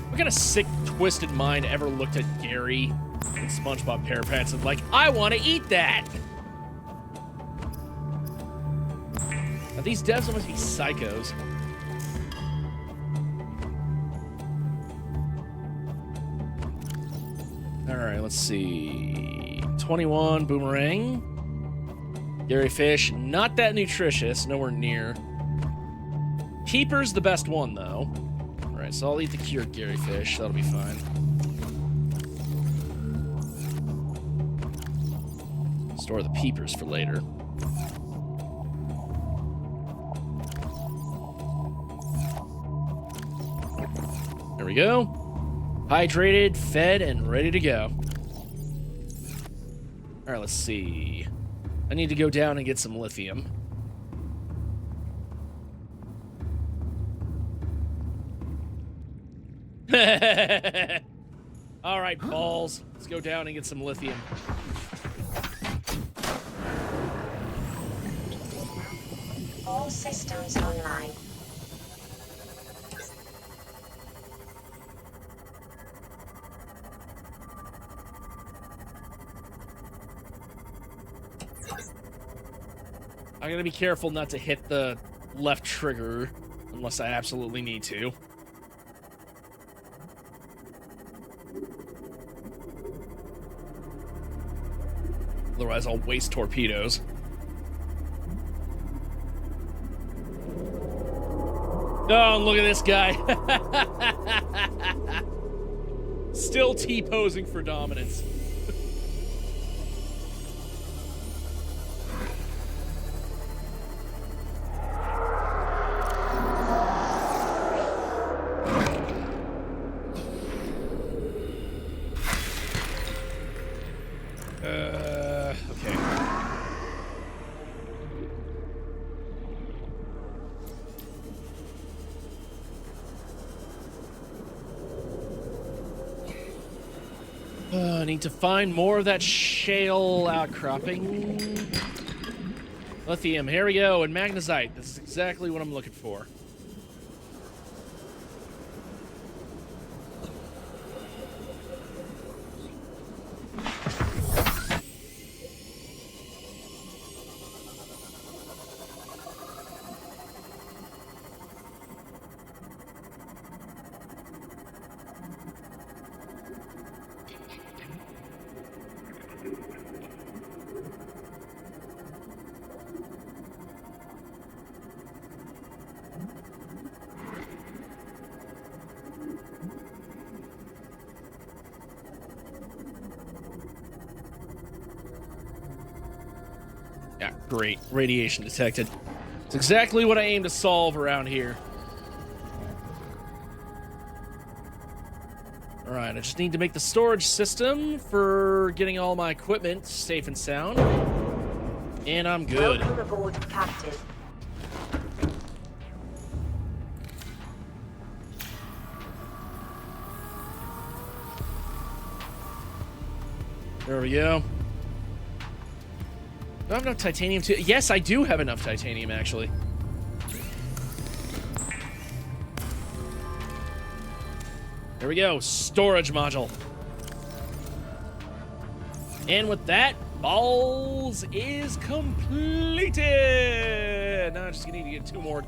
What kind of sick, twisted mind ever looked at Gary and SpongeBob Pear Pets and like, I want to eat that? Now, these devs must be psychos. All right, let's see. 21 boomerang. Gary fish, not that nutritious, nowhere near. Keeper's the best one though. All right, so I'll eat the cured Gary fish. That'll be fine. Store the peepers for later. There we go. Hydrated, fed, and ready to go. All right, let's see. I need to go down and get some lithium. All right, balls. Let's go down and get some lithium. All systems online. I'm gonna be careful not to hit the left trigger unless I absolutely need to. Otherwise, I'll waste torpedoes. Oh, look at this guy. Still T-posing for dominance. Okay. I need to find more of that shale outcropping. Lithium, here we go, and magnetite. This is exactly what I'm looking for. Yeah, great. Radiation detected. It's exactly what I aim to solve around here. Alright, I just need to make the storage system for getting all my equipment safe and sound. And I'm good. Welcome aboard, Captain. There we go. Do I have enough titanium to... Yes, I do have enough titanium, actually. There we go. Storage module. And with that, balls is completed. Now I just need to get 2 more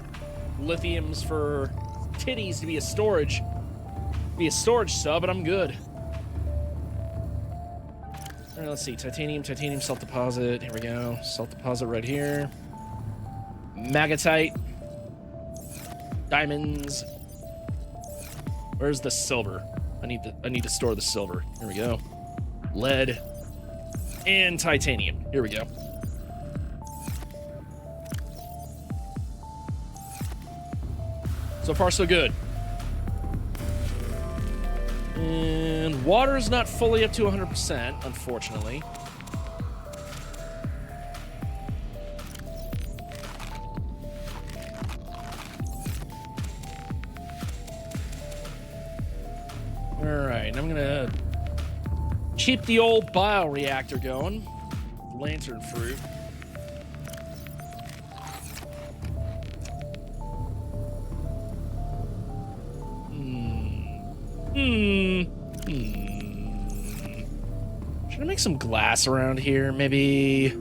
lithiums for titties to be a storage sub, and I'm good. All right, let's see. Titanium, salt deposit. Here we go. Salt deposit right here. Magnetite. Diamonds. Where's the silver? I need to store the silver. Here we go. Lead. And titanium. Here we go. So far, so good. And water is not fully up to 100%, unfortunately. Alright, I'm gonna keep the old bioreactor going. Lantern fruit. Should I make some glass around here? Maybe.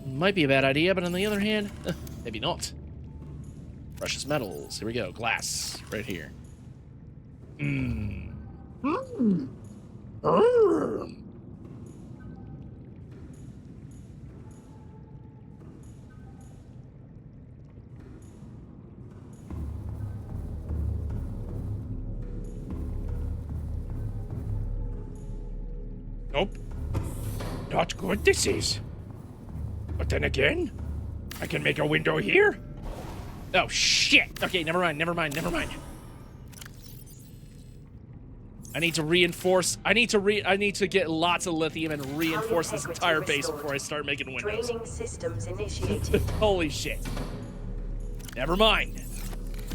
Might be a bad idea, but on the other hand, maybe not. Precious metals. Here we go. Glass. Right here. Nope. Not good this is. But then again, I can make a window here. Oh, shit. Okay, never mind. I need to reinforce. I need to get lots of lithium and reinforce this entire base before I start making windows. Training systems initiated. Holy shit. Never mind.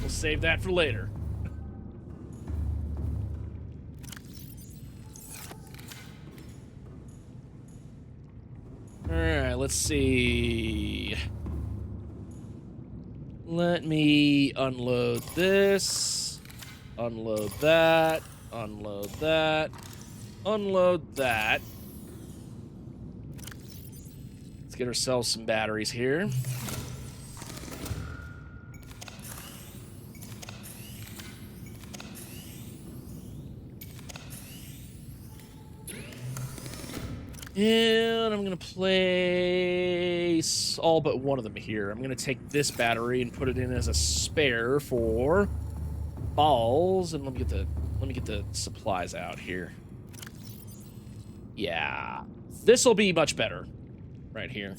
We'll save that for later. Alright, let's see. Let me unload this. Unload that. Unload that. Unload that. Let's get ourselves some batteries here. And I'm going to place all but one of them here. I'm going to take this battery and put it in as a spare for balls. And let me get the supplies out here. Yeah. This will be much better right here.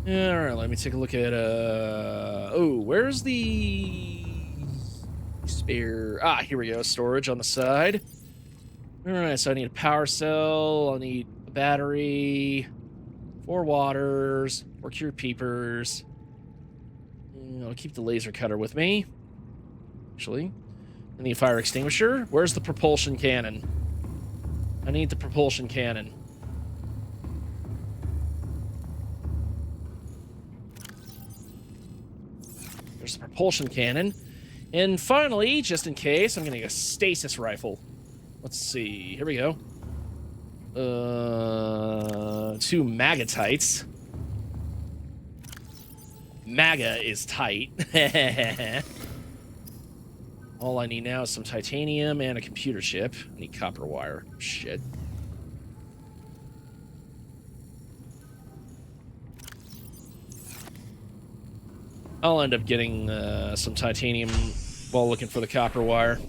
All right, let me take a look at oh, where's the spare? Ah, here we go. Storage on the side. All right, so I need a power cell. I'll need a battery, 4 waters, 4 cured peepers. I'll keep the laser cutter with me. Actually, I need a fire extinguisher. Where's the propulsion cannon? I need the propulsion cannon. There's the propulsion cannon. And finally, just in case, I'm getting a stasis rifle. Let's see. Here we go. 2 magatites. MAGA is tight. All I need now is some titanium and a computer chip. I need copper wire. Shit. I'll end up getting some titanium while looking for the copper wire.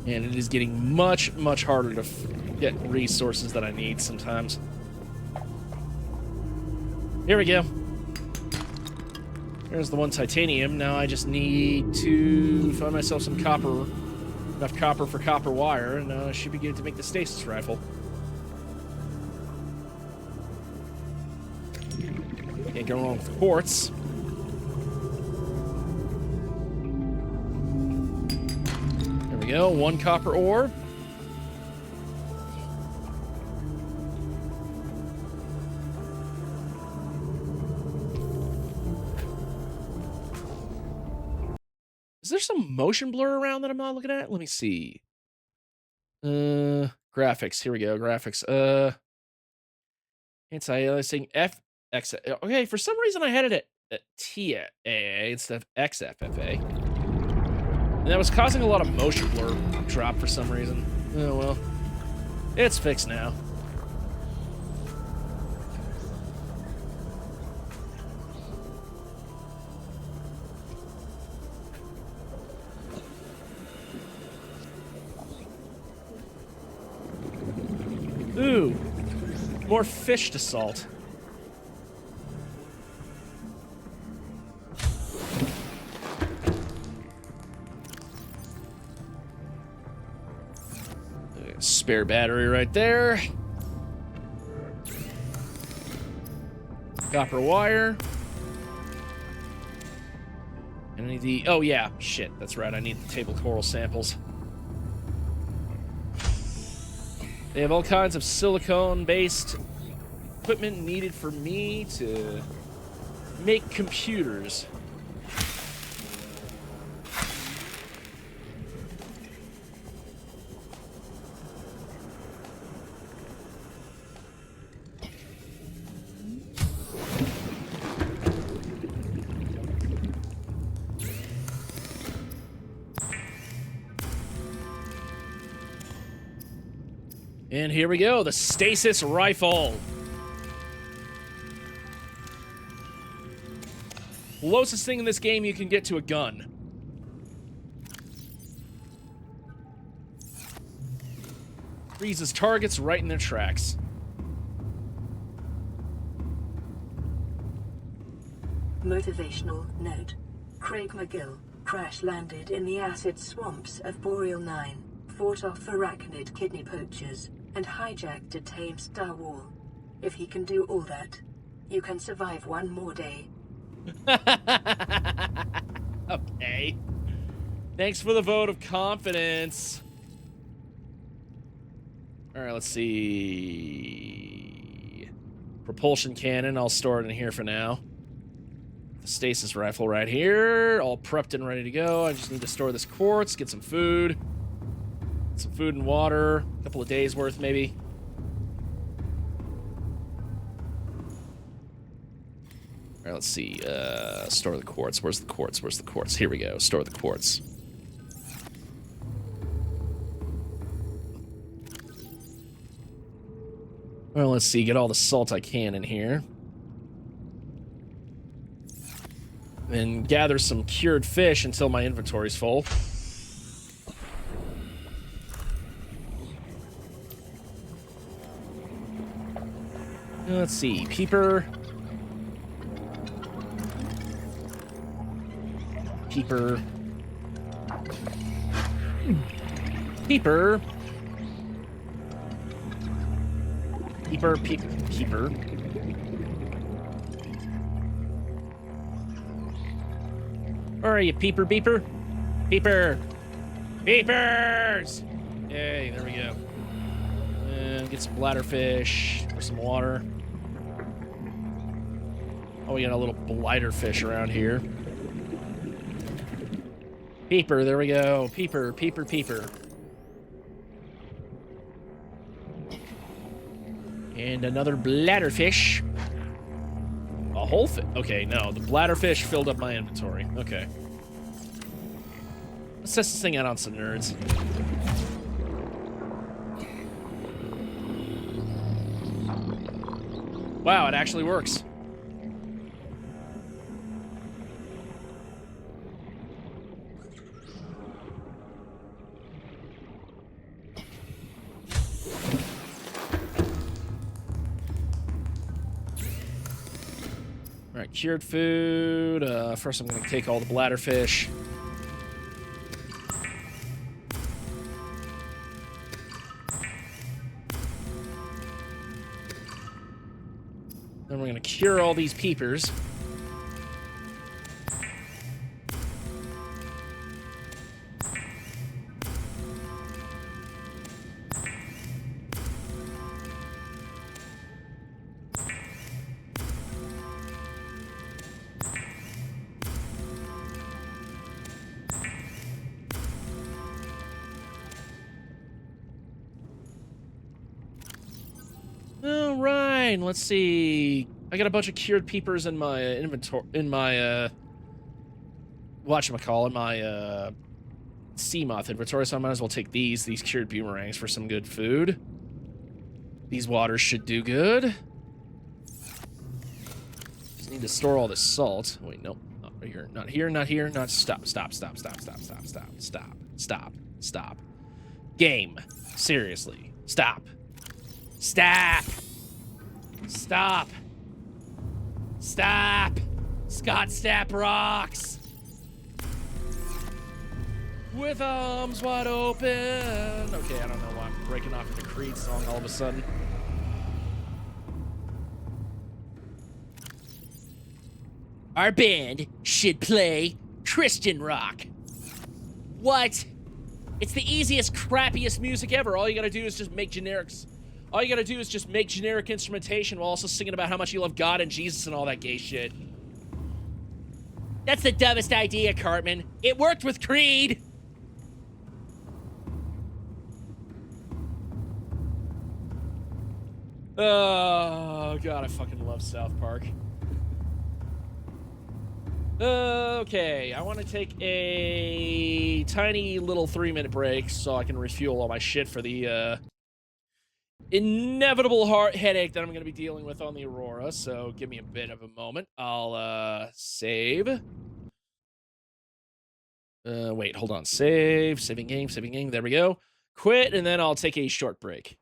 And it is getting much, much harder to get resources that I need sometimes. Here we go. There's the 1 titanium. Now I just need to find myself some copper. Enough copper for copper wire, and I should be good to make the stasis rifle. Can't go wrong with quartz. There we go. 1 copper ore. Is there some motion blur around that I'm not looking at? Let me see. Graphics. Here we go. Graphics. Anti-aliasing FX. Okay, for some reason I had it at TA instead of XFFA. And that was causing a lot of motion blur drop for some reason. Oh well. It's fixed now. Ooh, more fish to salt. Spare battery right there. Copper wire. And I need the... Oh, yeah. Shit, that's right. I need the table coral samples. They have all kinds of silicone-based equipment needed for me to make computers. And here we go, the stasis rifle. Closest thing in this game you can get to a gun. Freezes targets right in their tracks. Motivational note. Craig McGill crash-landed in the acid swamps of Boreal 9, fought off arachnid kidney poachers, and hijacked a tame Star Wall. If he can do all that, you can survive one more day. Okay. Thanks for the vote of confidence. All right, let's see. Propulsion cannon, I'll store it in here for now. the stasis rifle right here, all prepped and ready to go. I just need to store this quartz, get some food. Some food and water, a couple of days worth maybe. All right, let's see. Store the quartz. Where's the quartz? Where's the quartz? Here we go. Store the quartz. Well, let's see. Get all the salt I can in here. And gather some cured fish until my inventory's full. Let's see. Peeper. Peeper. Peeper. Peeper, peeper. Where are you, peeper beeper? Peeper! Peepers! Yay, there we go. And get some bladderfish for some water. Oh, we got a little blighterfish around here. Peeper, there we go. Peeper, peeper, peeper. And another bladderfish. A whole fish. Okay, no. The bladderfish filled up my inventory. Okay. Let's test this thing out on some nerds. Wow, it actually works. All right, cured food. First, I'm going to take all the bladderfish. Then we're going to cure all these peepers. All right, let's see. I got a bunch of cured peepers in my inventory, in my whatchamacallit, my sea moth inventory, so I might as well take these cured boomerangs for some good food. These waters should do good. Just need to store all this salt. Wait, nope, not here, not here, not here, not stop. Game, seriously, stop. Stop! Stop! Stop! Scott Stapp rocks! With arms wide open. Okay, I don't know why I'm breaking off into Creed song all of a sudden. Our band should play Christian rock. What? It's the easiest, crappiest music ever. All you gotta do is just make generics. All you gotta do is just make generic instrumentation while also singing about how much you love God and Jesus and all that gay shit. That's the dumbest idea, Cartman. It worked with Creed. Oh, God, I fucking love South Park. Okay, I want to take a tiny little 3-minute break so I can refuel all my shit for the, inevitable headache that I'm going to be dealing with on the Aurora, so give me a bit of a moment. I'll, save. Wait, hold on. Saving game, there we go. Quit, and then I'll take a short break.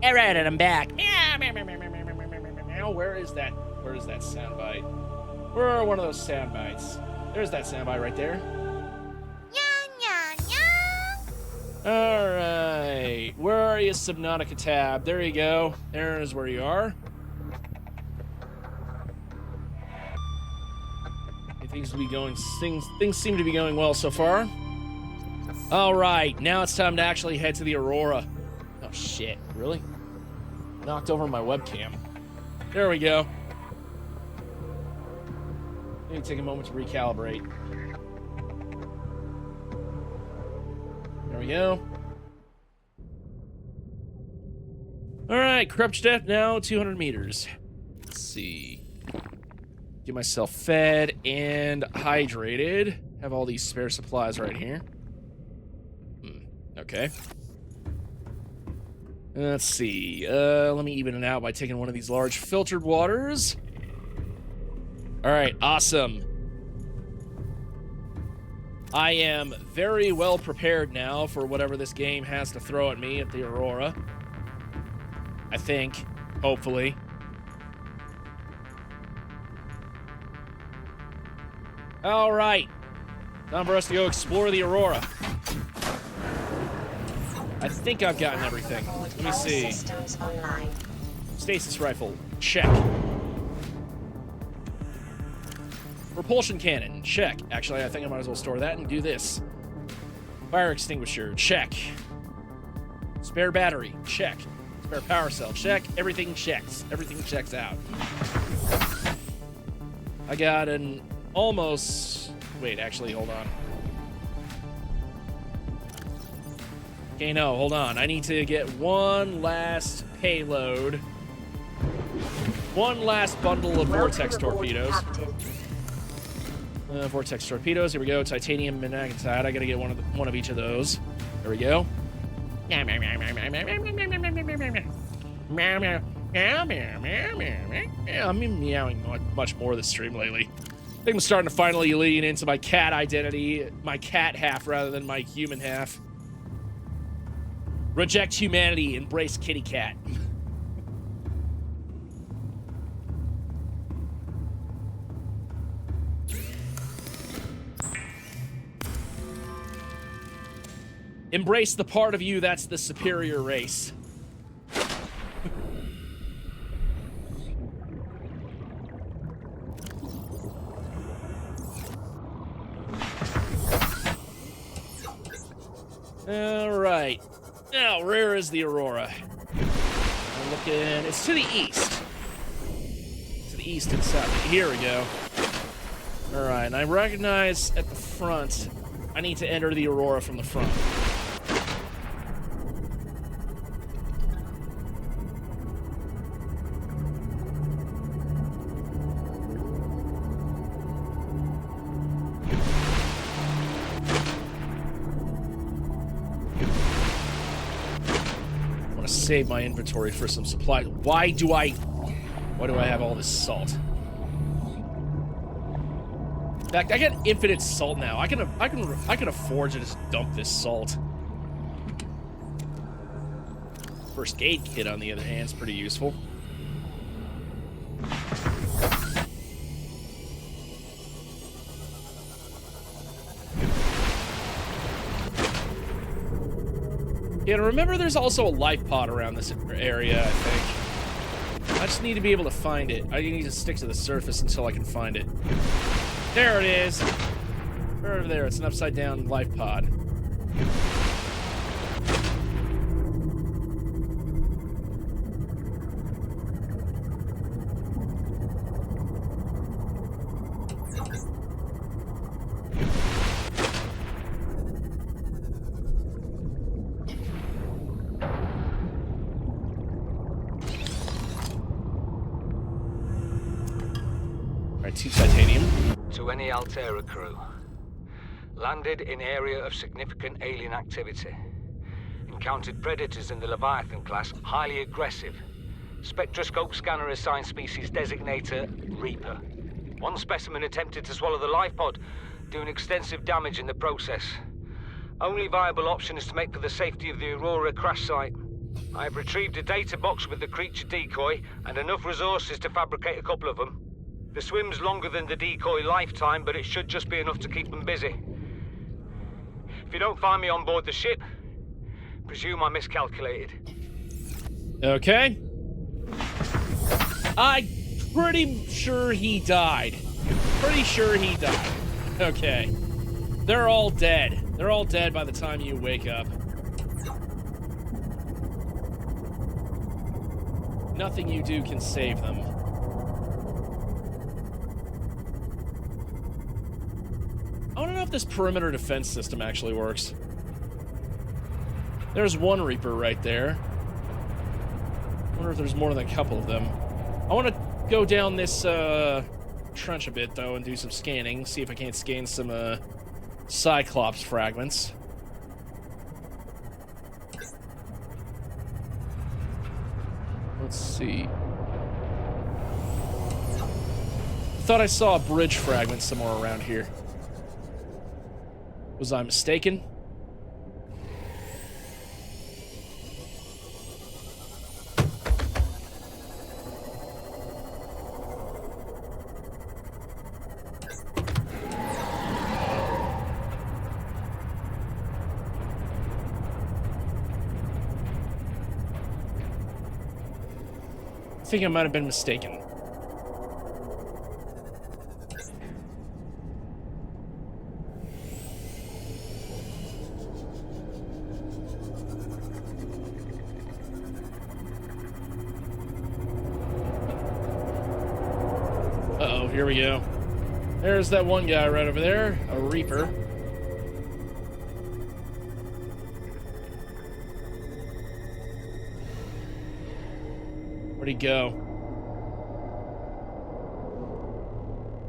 All right, and I'm back. Meow, meow, meow, meow, meow, meow, meow, meow, meow, meow. Where is that? Where is that soundbite? Where are one of those sound bites? There's that soundbite right there. All right. Where are you, Subnautica tab? There you go. There's where you are. Things seem to be going well so far. All right. Now it's time to actually head to the Aurora. Oh, shit. Really? Knocked over my webcam. There we go. Let me take a moment to recalibrate. There we go. All right, corrupt depth now 200 meters. Let's see. Get myself fed and hydrated. Have all these spare supplies right here. Okay. Let's see. Let me even it out by taking one of these large filtered waters. All right, awesome. I am very well prepared now for whatever this game has to throw at me at the Aurora. I think, hopefully. All right. Time for us to go explore the Aurora. I think I've gotten everything. Let me see. Stasis rifle, check. Propulsion cannon, check. Actually, I think I might as well store that and do this. Fire extinguisher, check. Spare battery, check. Spare power cell, check. Everything checks. Everything checks out. I got an almost... Wait, actually, hold on. Okay, no, hold on. I need to get one last payload. One last bundle of vortex torpedoes. Vortex torpedoes. Here we go. Titanium magnetite. I gotta get one of each of those. There we go. I'm meowing much more this stream lately. I think I'm starting to finally lean into my cat identity, my cat half rather than my human half. Reject humanity, embrace kitty cat. Embrace the part of you that's the superior race. All right. Now, where is the Aurora? I'm looking. It's to the east. To the east and south. Here we go. All right. And I recognize at the front, I need to enter the Aurora from the front. Save my inventory for some supplies. Why do I have all this salt? In fact, I get infinite salt now. I can afford to just dump this salt. First aid kit, on the other hand, is pretty useful. Yeah, and remember there's also a life pod around this area, I think. I just need to be able to find it. I need to stick to the surface until I can find it. There it is! Right over there, it's an upside-down life pod. Two titanium. To any Altera crew. Landed in area of significant alien activity. Encountered predators in the Leviathan class, highly aggressive. Spectroscope scanner assigned species designator Reaper. One specimen attempted to swallow the life pod, doing extensive damage in the process. Only viable option is to make for the safety of the Aurora crash site. I have retrieved a data box with the creature decoy and enough resources to fabricate a couple of them. The swim's longer than the decoy lifetime, but it should just be enough to keep them busy. If you don't find me on board the ship, presume I miscalculated. Okay. I'm pretty sure he died. Pretty sure he died. Okay. They're all dead. They're all dead by the time you wake up. Nothing you do can save them. I want to know if this perimeter defense system actually works. There's one Reaper right there. I wonder if there's more than a couple of them. I want to go down this trench a bit, though, and do some scanning. See if I can't scan some Cyclops fragments. Let's see. Thought I saw a bridge fragment somewhere around here. Was I mistaken? I think I might have been mistaken. Uh-oh, here we go. There's that one guy right over there, a Reaper. Where'd he go?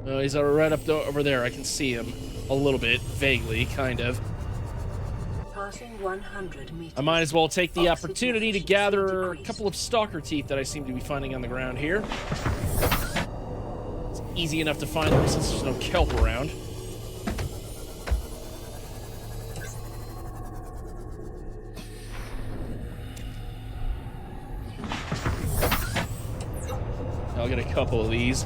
Oh, he's right up over there. I can see him a little bit, vaguely, kind of. Passing 100 meters. I might as well take the opportunity to gather a couple of stalker teeth that I seem to be finding on the ground here. It's easy enough to find them since there's no kelp around. I'll get a couple of these.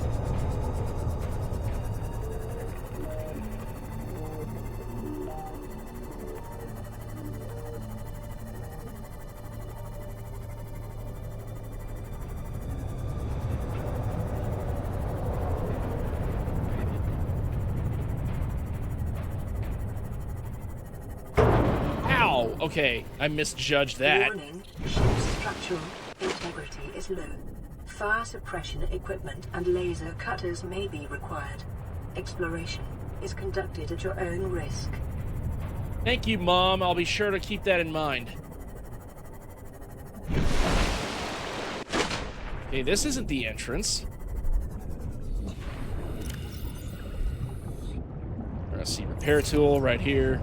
Ow! Okay, I misjudged that. Warning, ship's structural integrity is low. Fire suppression equipment and laser cutters may be required. Exploration is conducted at your own risk. Thank you, Mom. I'll be sure to keep that in mind. Okay, this isn't the entrance. Let's see, repair tool right here.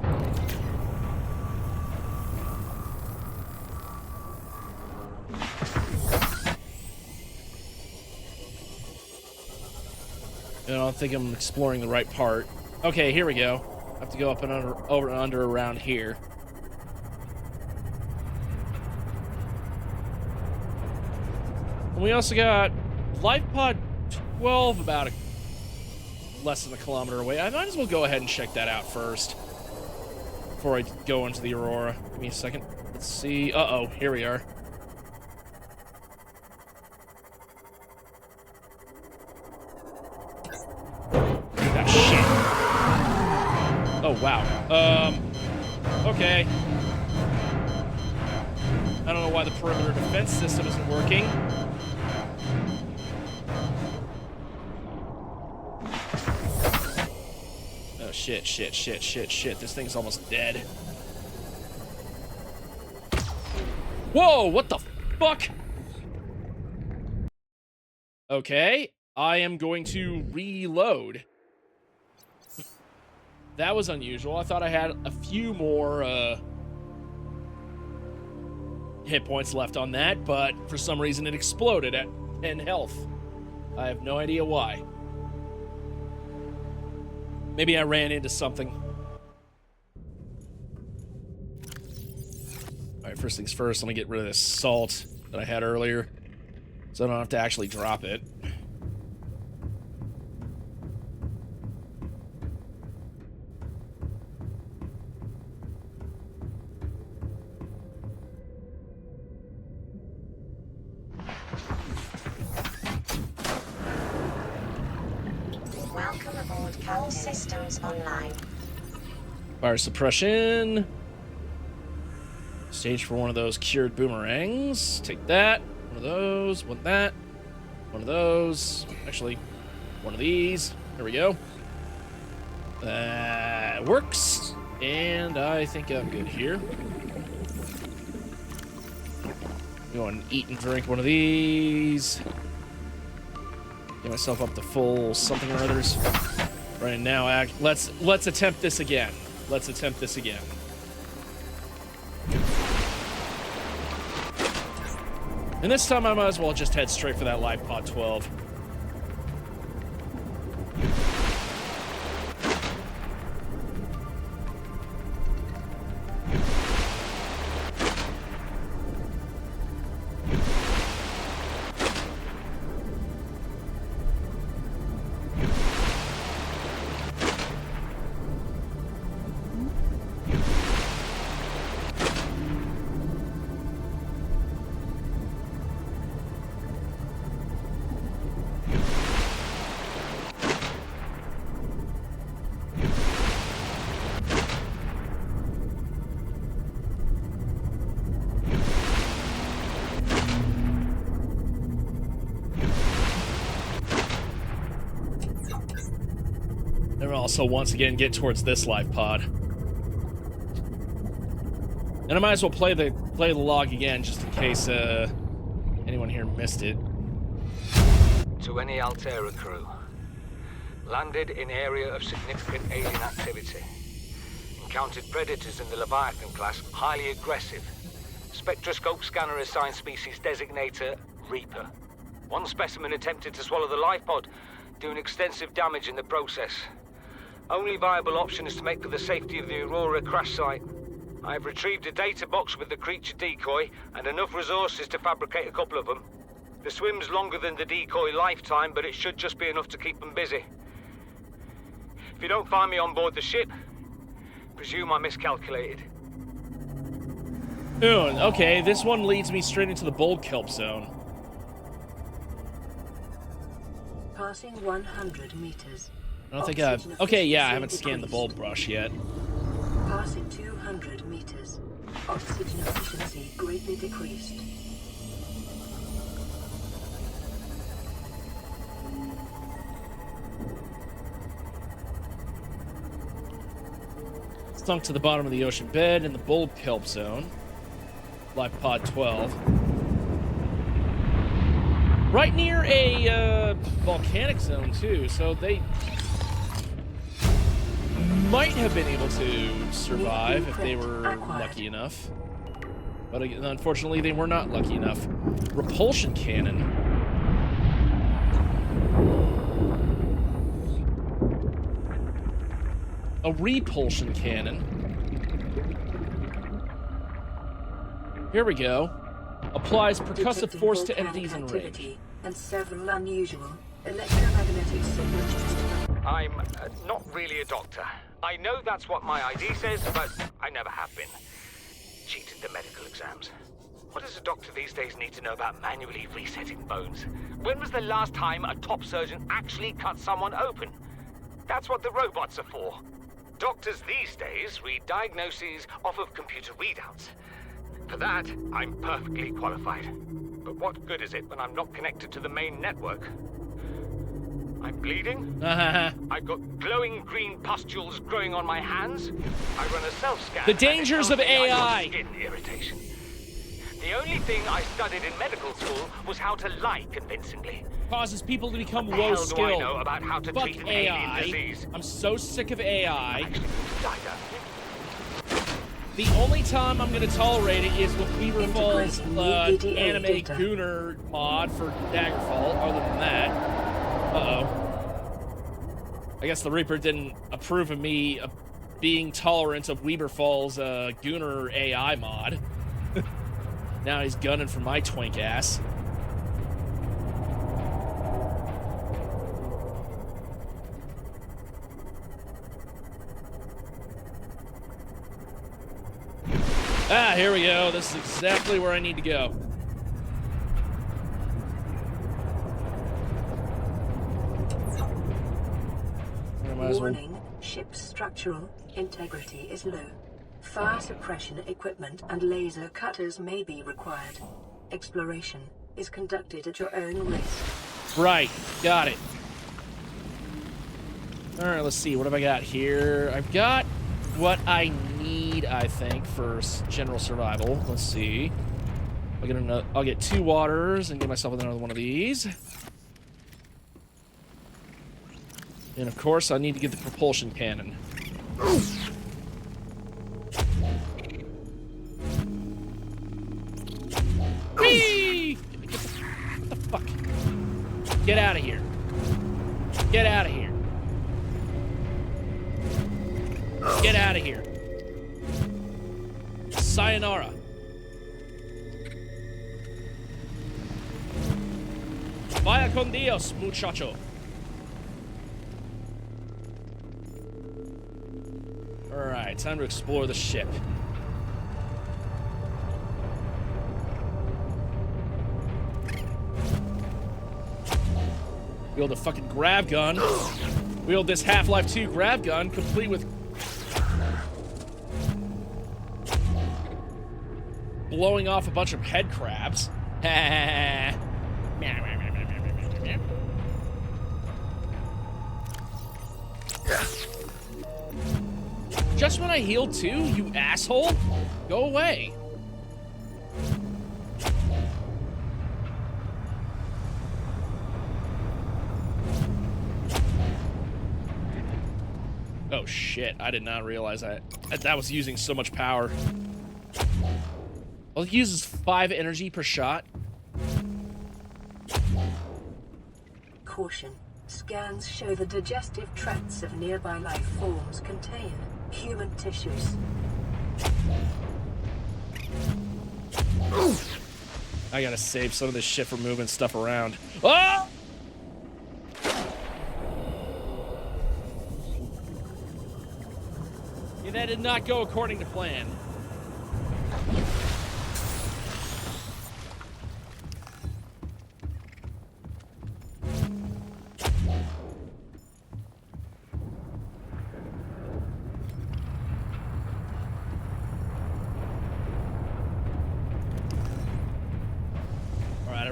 I don't think I'm exploring the right part. Okay, here we go. I have to go up and over and under around here. And we also got Life Pod 12 about less than a kilometer away. I might as well go ahead and check that out first before I go into the Aurora. Give me a second. Let's see. Uh-oh, here we are. Oh, wow. Okay. I don't know why the perimeter defense system isn't working. Oh, shit. This thing's almost dead. Whoa, what the fuck? Okay, I am going to reload. That was unusual. I thought I had a few more hit points left on that, but for some reason it exploded at 10 health. I have no idea why. Maybe I ran into something. Alright, Alright, first things first, let me get rid of this salt that I had earlier, so I don't have to actually drop it. Welcome aboard. All systems online. Fire suppression. Stage for one of those cured boomerangs. Take that. One of those. Want that. One of those. Actually, one of these. There we go. That works. And I think I'm good here. Go and eat and drink one of these. Get myself up to full something or others. Right now, let's attempt this again. Let's attempt this again. And this time I might as well just head straight for that live pod 12. And also, once again, get towards this live pod. And I might as well play the log again, just in case anyone here missed it. To any Altera crew. Landed in area of significant alien activity. Encountered predators in the Leviathan class, highly aggressive. Spectroscope scanner assigned species designator Reaper. One specimen attempted to swallow the life pod, doing extensive damage in the process. Only viable option is to make for the safety of the Aurora crash site. I have retrieved a data box with the creature decoy and enough resources to fabricate a couple of them. The swim's longer than the decoy lifetime, but it should just be enough to keep them busy. If you don't find me on board the ship, presume I miscalculated. Oh, okay, this one leads me straight into the bulb kelp zone. Passing 100 meters. I don't think I've... Okay, yeah, I haven't scanned the bulb brush yet. Passing 200 meters. Oxygen efficiency greatly decreased. Sunk to the bottom of the ocean bed in the bulb kelp zone. Live pod 12. Right near a volcanic zone, too, so they might have been able to survive if they were lucky enough. But unfortunately, they were not lucky enough. Repulsion cannon. A repulsion cannon. Here we go. Applies percussive force to entities in range. And several unusual electromagnetic signatures. I'm not really a doctor. I know that's what my ID says, but I never have been. Cheated the medical exams. What does a doctor these days need to know about manually resetting bones? When was the last time a top surgeon actually cut someone open? That's what the robots are for. Doctors these days read diagnoses off of computer readouts. For that, I'm perfectly qualified. But what good is it when I'm not connected to the main network? I'm bleeding. I've got glowing green pustules growing on my hands. I run a self-scan. The dangers of AI. Skin irritation. The only thing I studied in medical school was how to lie convincingly. Causes people to become What the low hell do I know skilled. about how to Fuck treat an AI. alien disease? I'm so sick of AI. Actually, die down. The only time I'm gonna tolerate it is with Weaverfall's anime Gooner mod for Daggerfall. Other than that, I guess the Reaper didn't approve of me being tolerant of Weaverfall's Gooner AI mod. Now he's gunning for my twink ass. Ah, here we go. This is exactly where I need to go. Warning, ship's structural integrity is low. Fire suppression equipment and laser cutters may be required. Exploration is conducted at your own risk. Right, got it. Alright, let's see. What have I got here? I've got what I need, I think, for general survival. Let's see. I'll get 2 waters and get myself another one of these. And of course, I need to get the propulsion cannon. Whee! What the fuck? Get out of here. Get out of here. Get out of here. Sayonara. Vaya con Dios, muchacho. Alright, time to explore the ship. Wield a fucking grav gun. Wield this Half-Life 2 grav gun, complete with blowing off a bunch of head crabs. Just when I healed too, you asshole? Go away. Oh shit, I did not realize that was using so much power. Well, it uses 5 energy per shot. Caution. Scans show the digestive tracts of nearby life forms contain human tissues. I gotta save some of this shit for moving stuff around. Oh! Yeah, that did not go according to plan.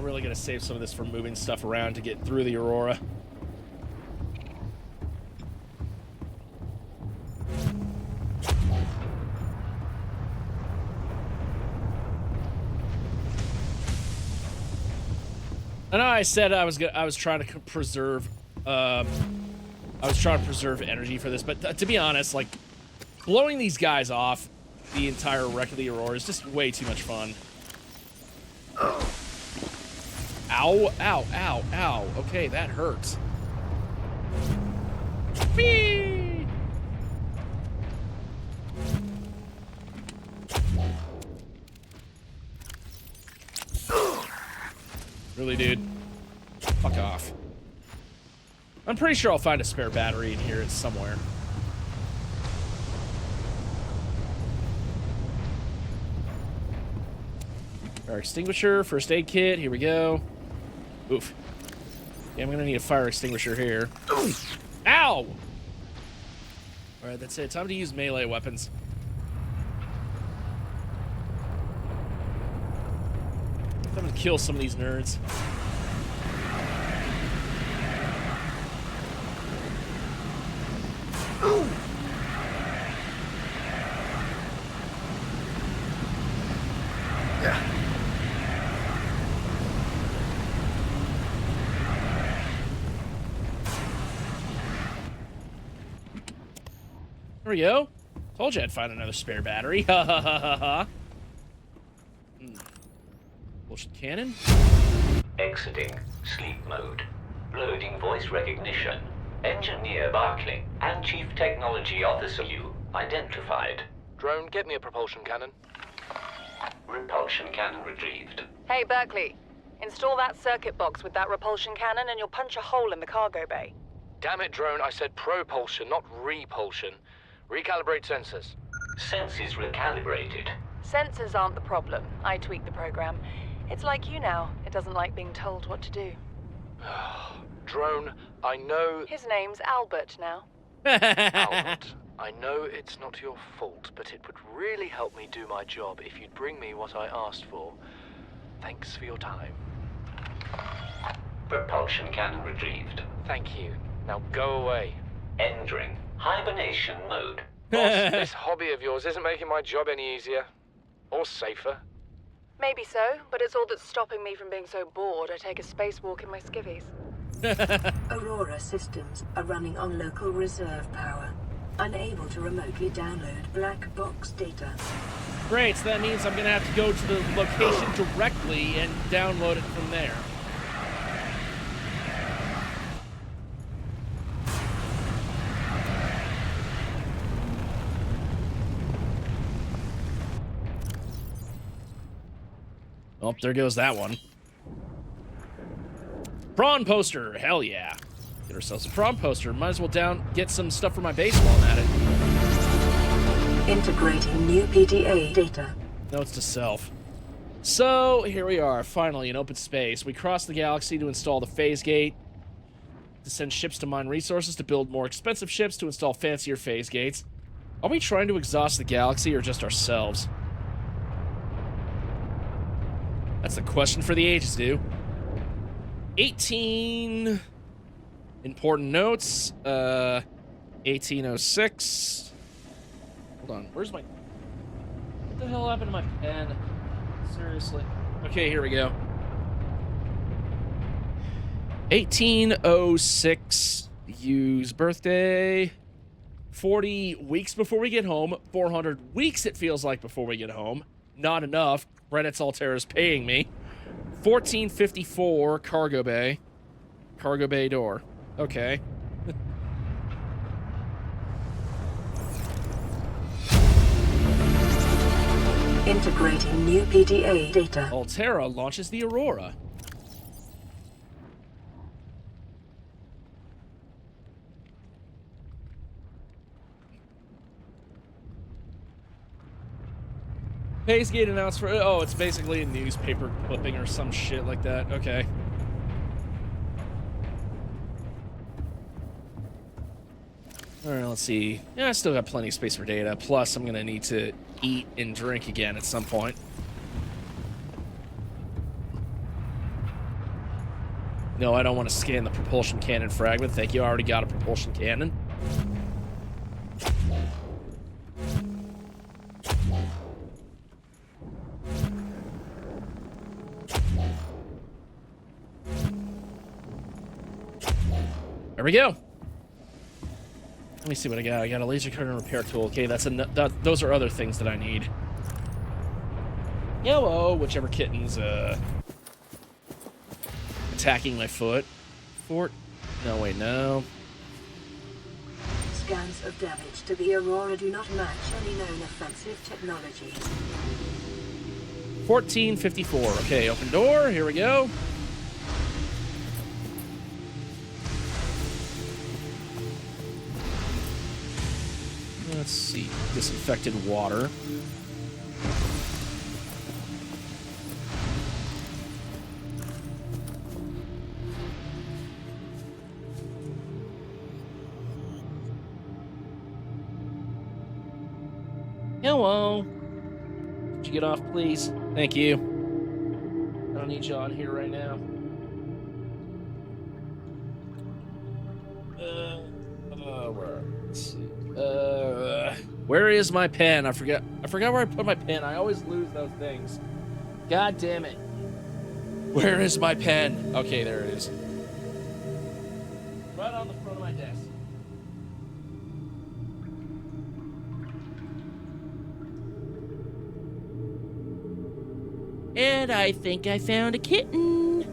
Really gonna save some of this for moving stuff around to get through the Aurora. I know I said I was trying to preserve energy for this, but to be honest, like blowing these guys off the entire wreck of the Aurora is just way too much fun. Ow, ow, ow, ow. Okay, that hurts. Whee! Really, dude? Fuck off. I'm pretty sure I'll find a spare battery in here. It's somewhere. Fire extinguisher, first aid kit. Here we go. Oof. Yeah, I'm gonna need a fire extinguisher here. Ow! Alright, that's it. Time to use melee weapons. Time to kill some of these nerds. There we go. Told you I'd find another spare battery. Ha ha ha ha ha. Bullshit cannon. Exiting sleep mode. Loading voice recognition. Engineer Barkling and Chief Technology Officer you identified. Drone, get me a propulsion cannon. Repulsion cannon retrieved. Hey, Berkeley. Install that circuit box with that repulsion cannon and you'll punch a hole in the cargo bay. Damn it, drone, I said propulsion, not repulsion. Recalibrate sensors. Senses recalibrated. Sensors aren't the problem. I tweak the program. It's like you now. It doesn't like being told what to do. Drone, I know... His name's Albert now. Albert, I know it's not your fault, but it would really help me do my job if you'd bring me what I asked for. Thanks for your time. Propulsion cannon retrieved. Thank you. Now go away. Entering hibernation mode. Boss, this hobby of yours isn't making my job any easier. Or safer. Maybe so, but it's all that's stopping me from being so bored I take a spacewalk in my skivvies. Aurora systems are running on local reserve power, unable to remotely download black box data. Great, so that means I'm gonna have to go to the location directly and download it from there. Oh, there goes that one. Prawn poster, hell yeah. Get ourselves a prawn poster. Might as well get some stuff for my base while I'm at it. Integrating new PDA data. Notes to self. So, here we are, finally in open space. We crossed the galaxy to install the phase gate, to send ships to mine resources, to build more expensive ships, to install fancier phase gates. Are we trying to exhaust the galaxy or just ourselves? That's the question for the ages, dude. 18 important notes. 1806. Hold on, where's my... What the hell happened to my pen? Seriously. Okay, here we go. 1806. Use birthday. 40 weeks before we get home. 400 weeks it feels like before we get home. Not enough. Credits Altera's paying me. 1454 cargo bay. Cargo bay door. Okay. Integrating new PDA data. Altera launches the Aurora. Phase gate announced for... Oh, it's basically a newspaper clipping or some shit like that. Okay. Alright, let's see. Yeah, I still got plenty of space for data. Plus, I'm gonna need to eat and drink again at some point. No, I don't want to scan the propulsion cannon fragment. Thank you. I already got a propulsion cannon. There we go. Let me see what I got. I got a laser cutter and repair tool. Okay, those are other things that I need. Hello, whichever kitten's attacking my foot. No, wait, no. Scans of damage to the Aurora do not match any known offensive technology. 1454. Okay, open door. Here we go. Let's see. Disinfected water. Hello. Could you get off, please? Thank you. I don't need you on here right now. Let's see. Where is my pen? I forgot where I put my pen. I always lose those things. God damn it. Where is my pen? Okay, there it is. Right on the front of my desk. And I think I found a kitten.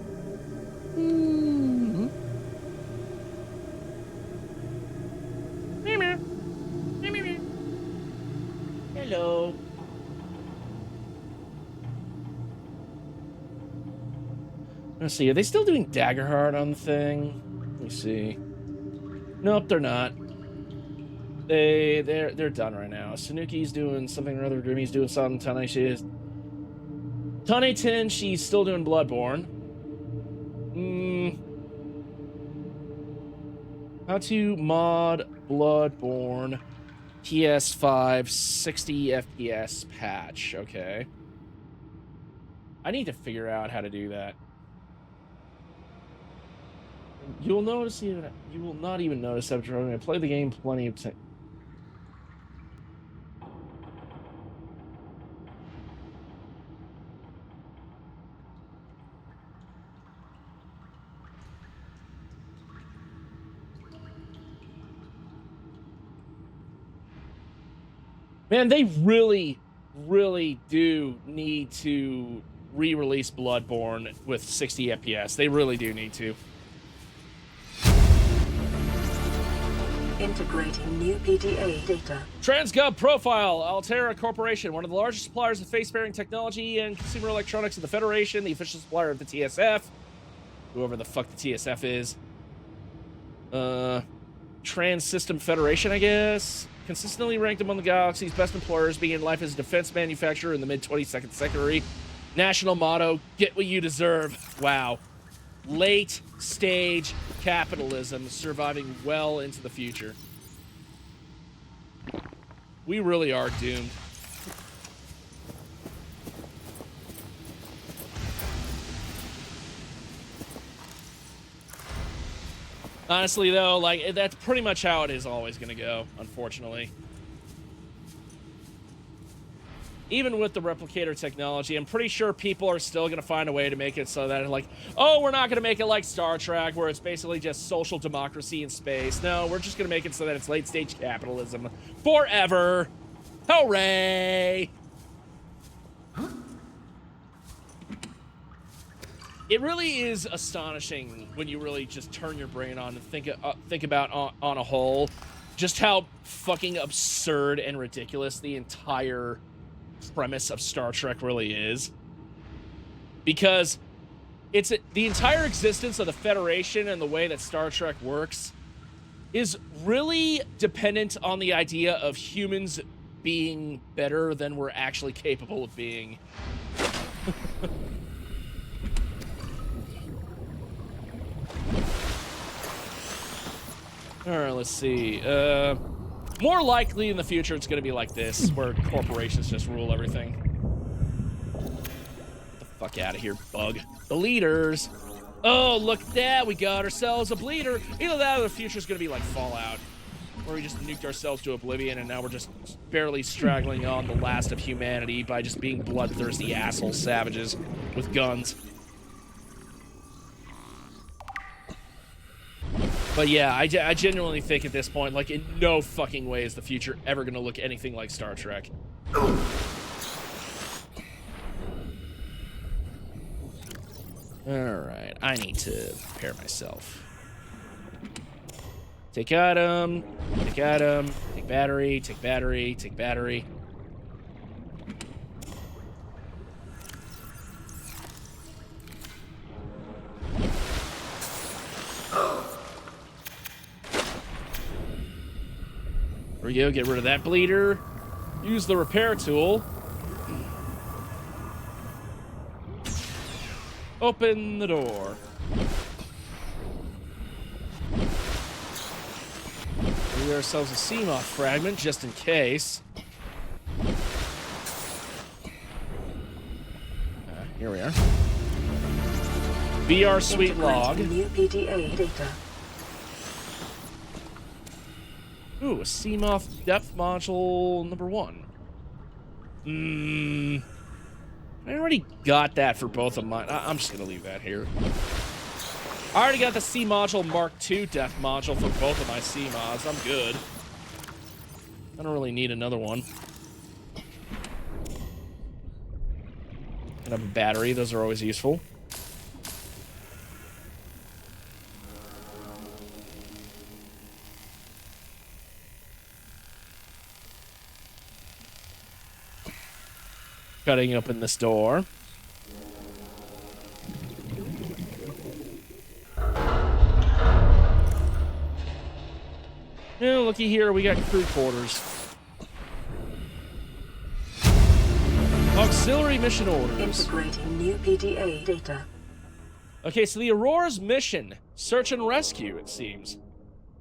Hello. Let's see, are they still doing Daggerheart on the thing? Let me see. Nope, they're not. They're done right now. Sanuki's doing something or other. Grimmy's doing something. Tane she's still doing Bloodborne. How to mod Bloodborne PS5 60 FPS patch. Okay. I need to figure out how to do that. You'll notice you will not even notice after I play the game plenty of times. Man, they really, really do need to re-release Bloodborne with 60 FPS. They really do need to. Integrating new PDA data. Transgov profile. Altera Corporation, one of the largest suppliers of face-bearing technology and consumer electronics in the Federation, the official supplier of the TSF. Whoever the fuck the TSF is. Trans System Federation, I guess. Consistently ranked among the galaxy's best employers, being in life as a defense manufacturer in the mid-22nd century. National motto, get what you deserve. Wow. Late stage capitalism surviving well into the future. We really are doomed. Honestly, though, like, that's pretty much how it is always going to go, unfortunately. Even with the replicator technology, I'm pretty sure people are still going to find a way to make it so that, like, oh, we're not going to make it like Star Trek, where it's basically just social democracy in space. No, we're just going to make it so that it's late-stage capitalism forever. Hooray! It really is astonishing when you really just turn your brain on and think about on a whole just how fucking absurd and ridiculous the entire premise of Star Trek really is. Because it's the entire existence of the Federation and the way that Star Trek works is really dependent on the idea of humans being better than we're actually capable of being. All right, let's see. More likely in the future, it's going to be like this, where corporations just rule everything. Get the fuck out of here, bug. The leaders. Oh, look at that. We got ourselves a bleeder. Either that or the future's going to be like Fallout, where we just nuked ourselves to oblivion, and now we're just barely straggling on the last of humanity by just being bloodthirsty asshole savages with guns. But yeah, I genuinely think at this point, like, in no fucking way is the future ever going to look anything like Star Trek. Alright, I need to prepare myself. Take item, take battery, take battery, take battery. There we go, get rid of that bleeder. Use the repair tool. Open the door. We get ourselves a CMOS fragment, just in case. Here we are. VR Suite log. New PDA data. Ooh, a CMOS depth module number 1. I already got that for both of mine. I'm just gonna leave that here. I already got the C module Mark II depth module for both of my CMOS. I'm good. I don't really need another one. And I have a battery. Those are always useful. Cutting open this door. Oh, looky here, we got crew quarters. Auxiliary mission orders. Integrating new PDA data. Okay, so the Aurora's mission, search and rescue, it seems.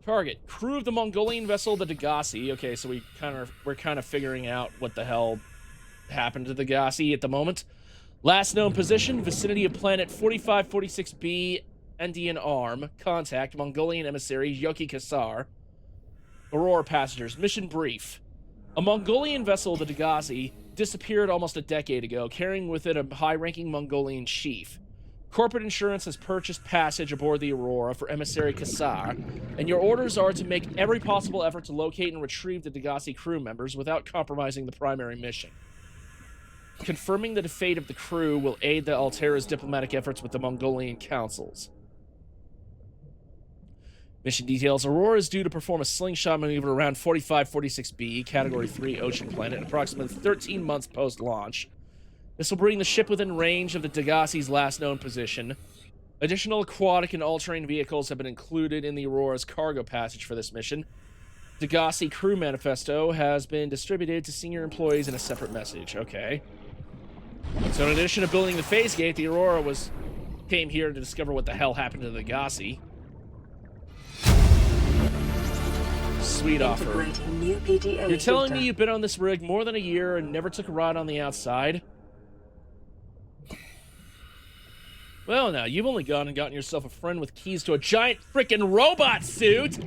Target, crew of the Mongolian vessel, the Degassi. Okay, so we're kind of figuring out what the hell happened to the Degassi at the moment. Last known position, vicinity of planet 4546b, Indian Arm. Contact, Mongolian emissary, Yoki Kassar. Aurora passengers, mission brief. A Mongolian vessel, the Degassi, disappeared almost a decade ago, carrying with it a high-ranking Mongolian chief. Corporate insurance has purchased passage aboard the Aurora for emissary Kassar, and your orders are to make every possible effort to locate and retrieve the Degassi crew members without compromising the primary mission. Confirming the fate of the crew will aid the Altera's diplomatic efforts with the Mongolian councils. Mission details. Aurora is due to perform a slingshot maneuver around 4546b, Category 3 ocean planet, approximately 13 months post-launch. This will bring the ship within range of the Degassi's last known position. Additional aquatic and all-terrain vehicles have been included in the Aurora's cargo passage for this mission. Degassi crew manifesto has been distributed to senior employees in a separate message. Okay. So in addition to building the phase gate, the Aurora came here to discover what the hell happened to the Degassi. Sweet offer. New PDA You're telling data. me you've been on this rig more than a year and never took a ride on the outside? Well, now, you've only gone and gotten yourself a friend with keys to a giant frickin' robot suit!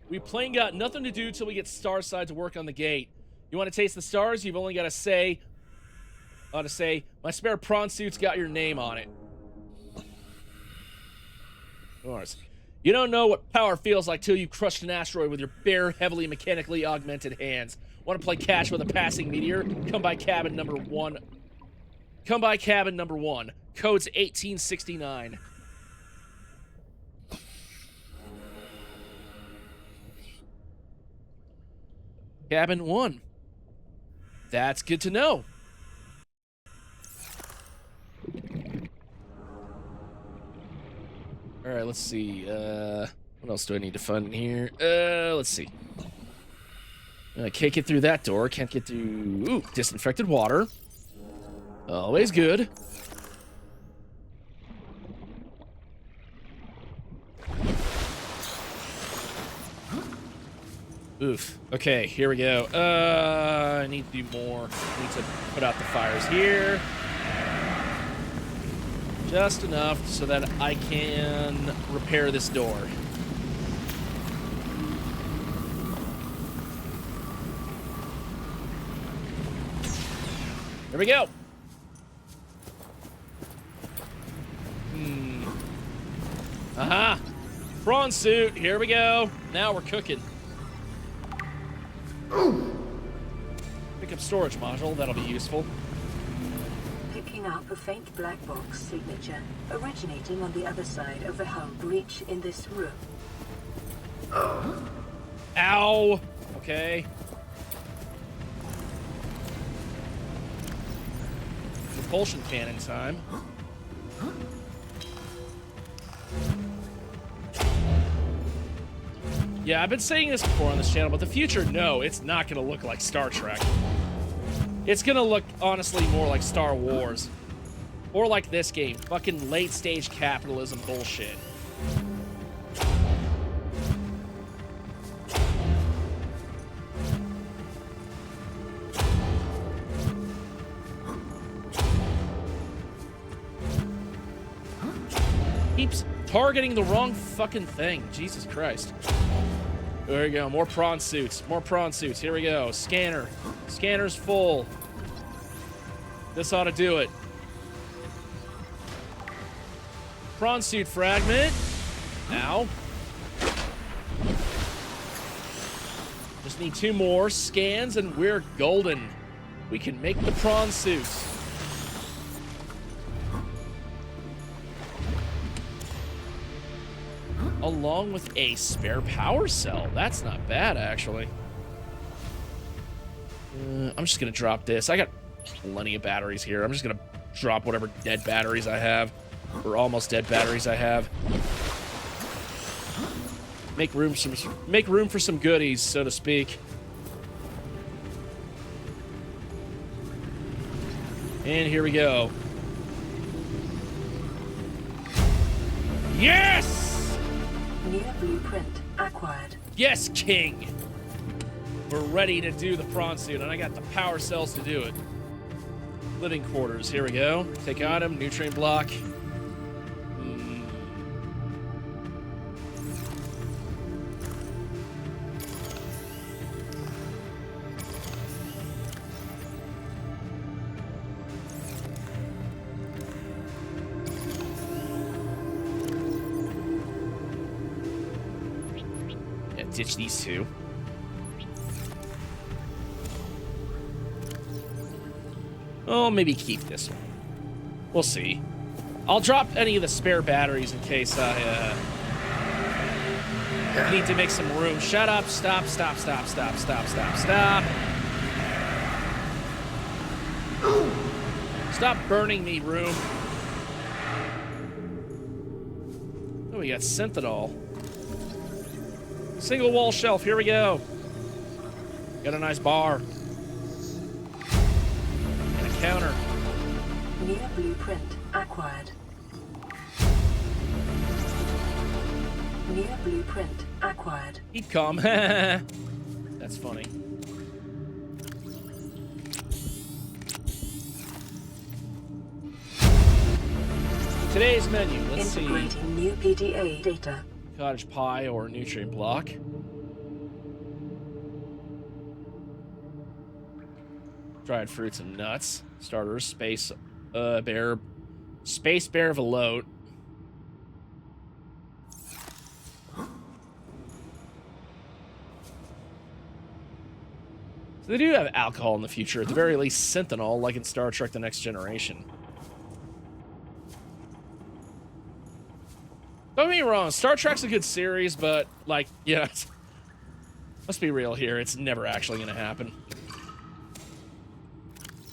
We plain got nothing to do till we get Starside to work on the gate. You want to taste the stars? You've only got to say... my spare prawn suit's got your name on it. Of course. You don't know what power feels like till you've crushed an asteroid with your bare, heavily mechanically augmented hands. Want to play catch with a passing meteor? Come by cabin number 1. Come by cabin number 1. Code's 1869. Cabin 1. That's good to know. Alright, let's see. What else do I need to find in here? Let's see. I can't get through that door. Can't get through... Ooh, disinfected water. Always good. Oof. Okay, here we go. I need to do more. I need to put out the fires here. Just enough so that I can repair this door. There we go. Aha. Prawn suit. Here we go. Now we're cooking. Pick up storage module. That'll be useful. Picking up a faint black box signature originating on the other side of the hull breach in this room. Ow. Okay. Propulsion cannon time. Yeah, I've been saying this before on this channel, but the future, no, it's not going to look like Star Trek. It's going to look, honestly, more like Star Wars. Or like this game. Fucking late-stage capitalism bullshit. Keeps targeting the wrong fucking thing. Jesus Christ. There we go. More prawn suits. More prawn suits. Here we go. Scanner. Scanner's full. This ought to do it. Prawn suit fragment. Ow. Just need 2 more scans and we're golden. We can make the prawn suits. Along with a spare power cell. That's not bad, actually. I'm just going to drop this. I got plenty of batteries here. I'm just going to drop whatever dead batteries I have. Or almost dead batteries I have. Make room for some goodies, so to speak. And here we go. Yes! New blueprint acquired. Yes, King! We're ready to do the prawn suit, and I got the power cells to do it. Living quarters, here we go. Take item, nutrient block. Ditch these two. Oh, maybe keep this one. We'll see. I'll drop any of the spare batteries in case I need to make some room. Shut up. Stop. Stop. Stop. Stop. Stop. Stop. Stop. Stop burning me, room. Oh, we got Synthadol. Single wall shelf, here we go. Got a nice bar. And a counter. New blueprint acquired. New blueprint acquired. Keep calm. That's funny. Today's menu, let's see. Integrating new PDA data. Cottage pie or nutrient block. Dried fruits and nuts. Starters, space bear velote. So they do have alcohol in the future. At the very least, Synthanol, like in Star Trek The Next Generation. Don't get me wrong, Star Trek's a good series, but, like, yeah, let's be real here, it's never actually gonna happen.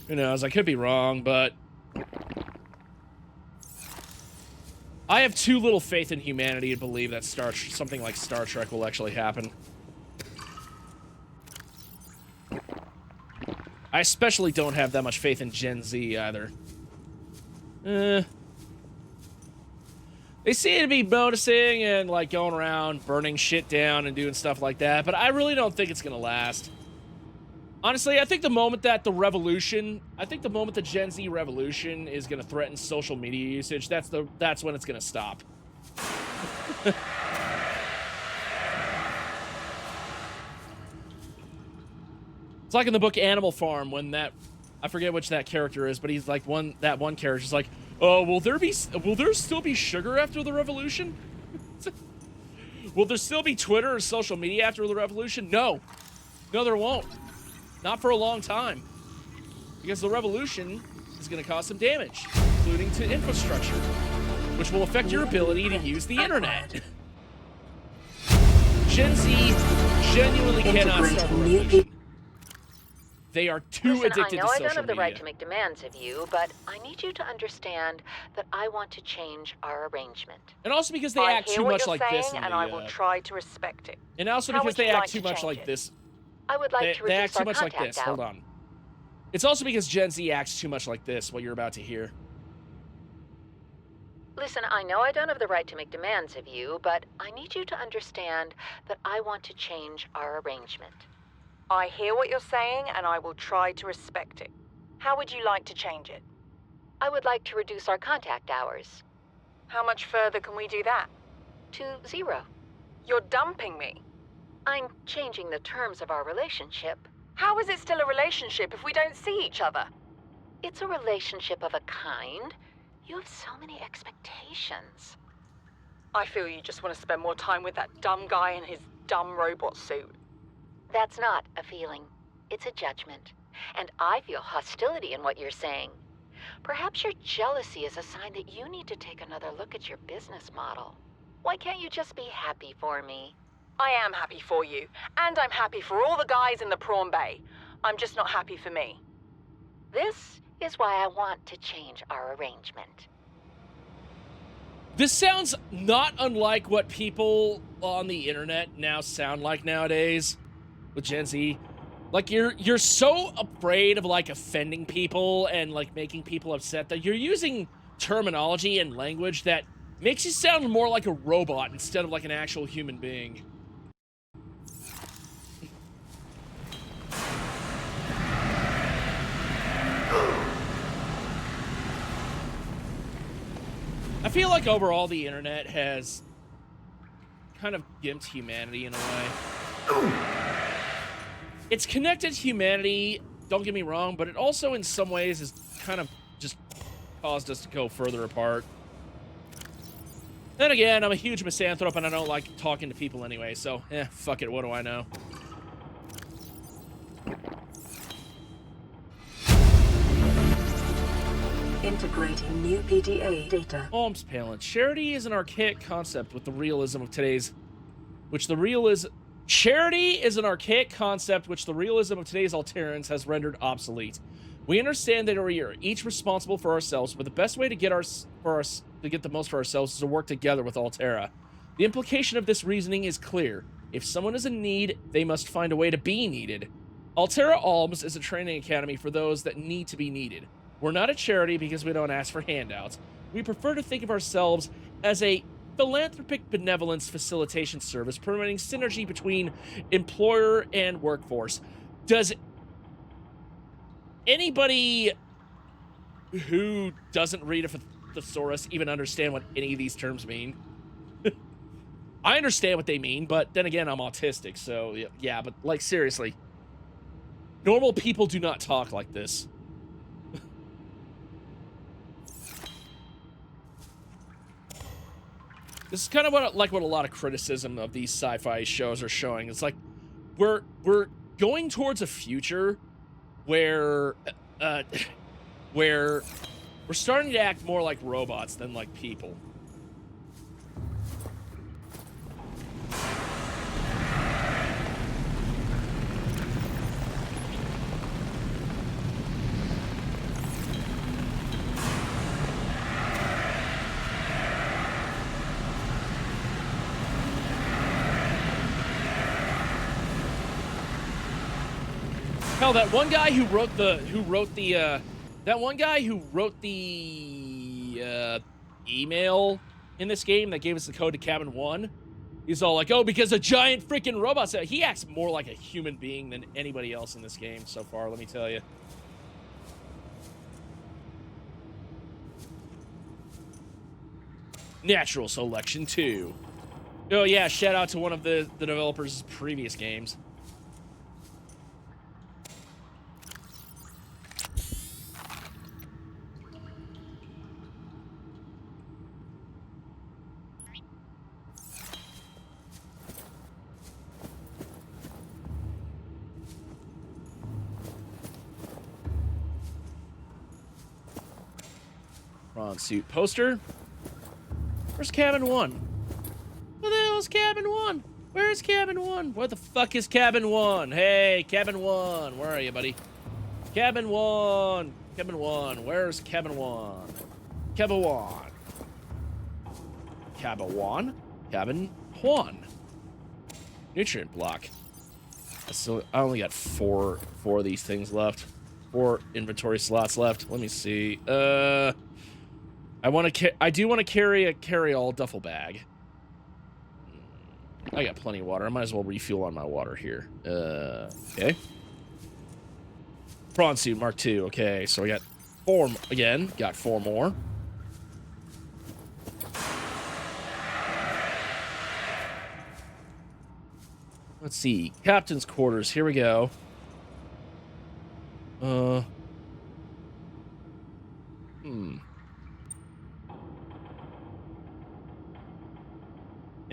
Who knows, I could be wrong, but I have too little faith in humanity to believe that something like Star Trek will actually happen. I especially don't have that much faith in Gen Z either. They seem to be bonusing and, like, going around burning shit down and doing stuff like that, but I really don't think it's gonna last. Honestly, I think the moment that the Gen Z revolution is gonna threaten social media usage, that's when it's gonna stop. It's like in the book Animal Farm when that, I forget which that character is, but he's like that one character's like, oh, will there still be sugar after the revolution? Will there still be Twitter or social media after the revolution? No. No, there won't. Not for a long time. Because the revolution is going to cause some damage, including to infrastructure, which will affect your ability to use the internet. Gen Z genuinely cannot start a revolution. They are too addicted to social media. I know I don't have the right to make demands of you, but I need you to understand that I want to change our arrangement. And also because they act too much like this. And I will try to respect it. And also because they act too much like this. I would like to reduce our contact out. Hold on. It's also because Gen Z acts too much like this, what you're about to hear. Listen, I know I don't have the right to make demands of you, but I need you to understand that I want to change our arrangement. I hear what you're saying, and I will try to respect it. How would you like to change it? I would like to reduce our contact hours. How much further can we do that? To 0. You're dumping me. I'm changing the terms of our relationship. How is it still a relationship if we don't see each other? It's a relationship of a kind. You have so many expectations. I feel you just want to spend more time with that dumb guy in his dumb robot suit. That's not a feeling. It's a judgment. And I feel hostility in what you're saying. Perhaps your jealousy is a sign that you need to take another look at your business model. Why can't you just be happy for me? I am happy for you, and I'm happy for all the guys in the prawn bay. I'm just not happy for me. This is why I want to change our arrangement. This sounds not unlike what people on the internet now sound like nowadays with Gen Z. Like, you're so afraid of, like, offending people and, like, making people upset that you're using terminology and language that makes you sound more like a robot instead of like an actual human being. I feel like overall the internet has kind of gimped humanity in a way. It's connected humanity, don't get me wrong, but it also in some ways has kind of just caused us to go further apart. Then again, I'm a huge misanthrope and I don't like talking to people anyway, so fuck it, what do I know? Integrating new PDA data. Holmes Palin. Charity is an archaic concept with the realism of today's... Charity is an archaic concept which the realism of today's Alterans has rendered obsolete. We understand that we are each responsible for ourselves, but the best way to get the most for ourselves is to work together with Altera. The implication of this reasoning is clear. If someone is in need, they must find a way to be needed. Altera Alms is a training academy for those that need to be needed. We're not a charity because we don't ask for handouts. We prefer to think of ourselves as a philanthropic benevolence facilitation service promoting synergy between employer and workforce. Does anybody who doesn't read a thesaurus even understand what any of these terms mean? I understand what they mean, but then again, I'm autistic, so yeah, but like seriously, normal people do not talk like this. This is kind of what a lot of criticism of these sci-fi shows are showing. It's like we're going towards a future where we're starting to act more like robots than like people. Hell, that one guy who wrote the email in this game that gave us the code to cabin 1, he's all like, oh, because a giant freaking robot said. He acts more like a human being than anybody else in this game so far, let me tell you. Natural Selection 2. Oh yeah, shout out to one of the developers' previous games. Wrong suit poster. Where's cabin 1? Where the hell is cabin 1? Where's cabin 1? Where the fuck is cabin 1? Hey, cabin 1. Where are you, buddy? Cabin 1. Cabin 1. Where's cabin 1? Cabin 1. Cabin 1. Cabin 1. Nutrient block. So I only got four of these things left. 4 inventory slots left. Let me see. I do want to carry a carry-all duffel bag. I got plenty of water. I might as well refuel on my water here. Okay. Prawn suit Mark II. Okay, so I got 4 again. Got 4 more. Let's see. Captain's quarters. Here we go.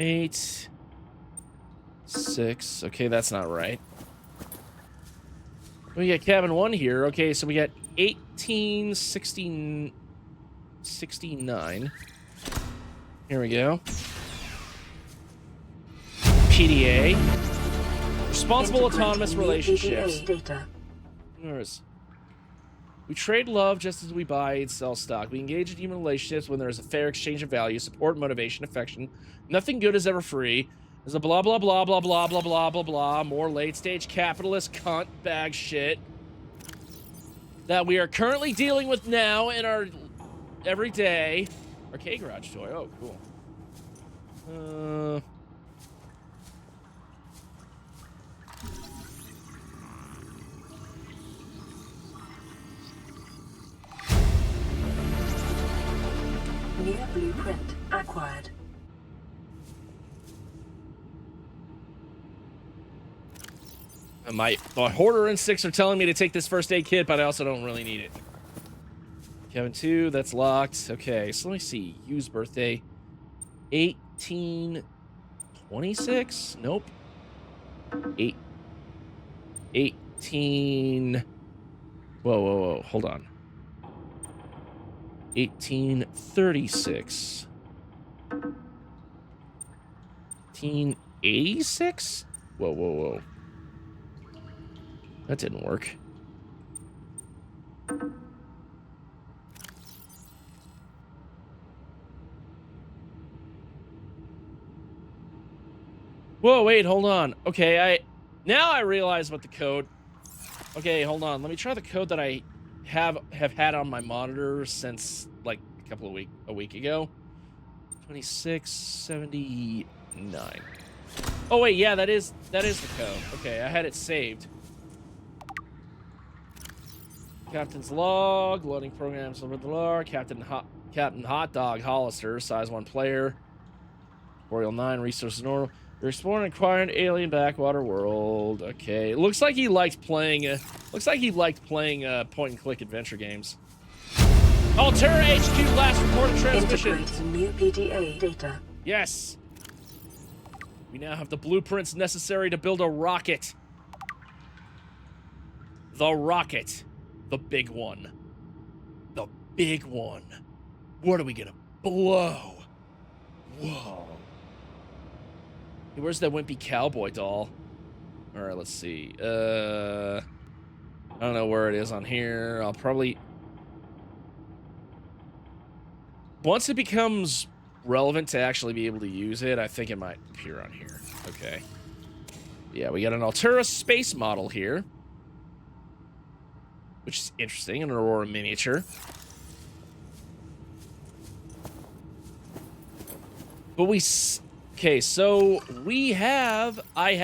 8, 6. Okay, that's not right. We got cabin 1 here. Okay, so we got 1869. Here we go. PDA. Responsible autonomous relationships. PDA data. Where's We trade love just as we buy and sell stock. We engage in human relationships when there is a fair exchange of value, support, motivation, affection. Nothing good is ever free. There's a blah, blah, blah, blah, blah, blah, blah, blah, blah. More late-stage capitalist cunt bag shit that we are currently dealing with now in our everyday arcade garage toy. Oh, cool. New blueprint acquired. My hoarder instincts are telling me to take this first aid kit, but I also don't really need it. Kevin 2, that's locked. Okay, so let me see. Use birthday. 1826? Nope. 18. Whoa. Hold on. 1836. 1886? Whoa. That didn't work. Whoa, wait, hold on. Okay, now I realize what the code. Okay, hold on. Let me try the code that I have had on my monitor since like a week ago. 2679. Oh wait, yeah, that is the code. Okay, I had it saved. Captain's log, loading programs over the log. Captain Hot Dog Hollister, size 1 player. Boreal 9, resources normal. You're exploring an acquired alien backwater world. Okay, it looks like he liked playing. Point and click adventure games. Altera HQ last reported transmission. Integrate new PDA data. Yes. We now have the blueprints necessary to build a rocket. The rocket. The big one. The big one. What are we gonna blow? Whoa. Hey, where's that wimpy cowboy doll? Alright, let's see. I don't know where it is on here. I'll probably... Once it becomes relevant to actually be able to use it, I think it might appear on here. Okay. Yeah, we got an Altura space model here, which is interesting, an Aurora miniature. But okay, so I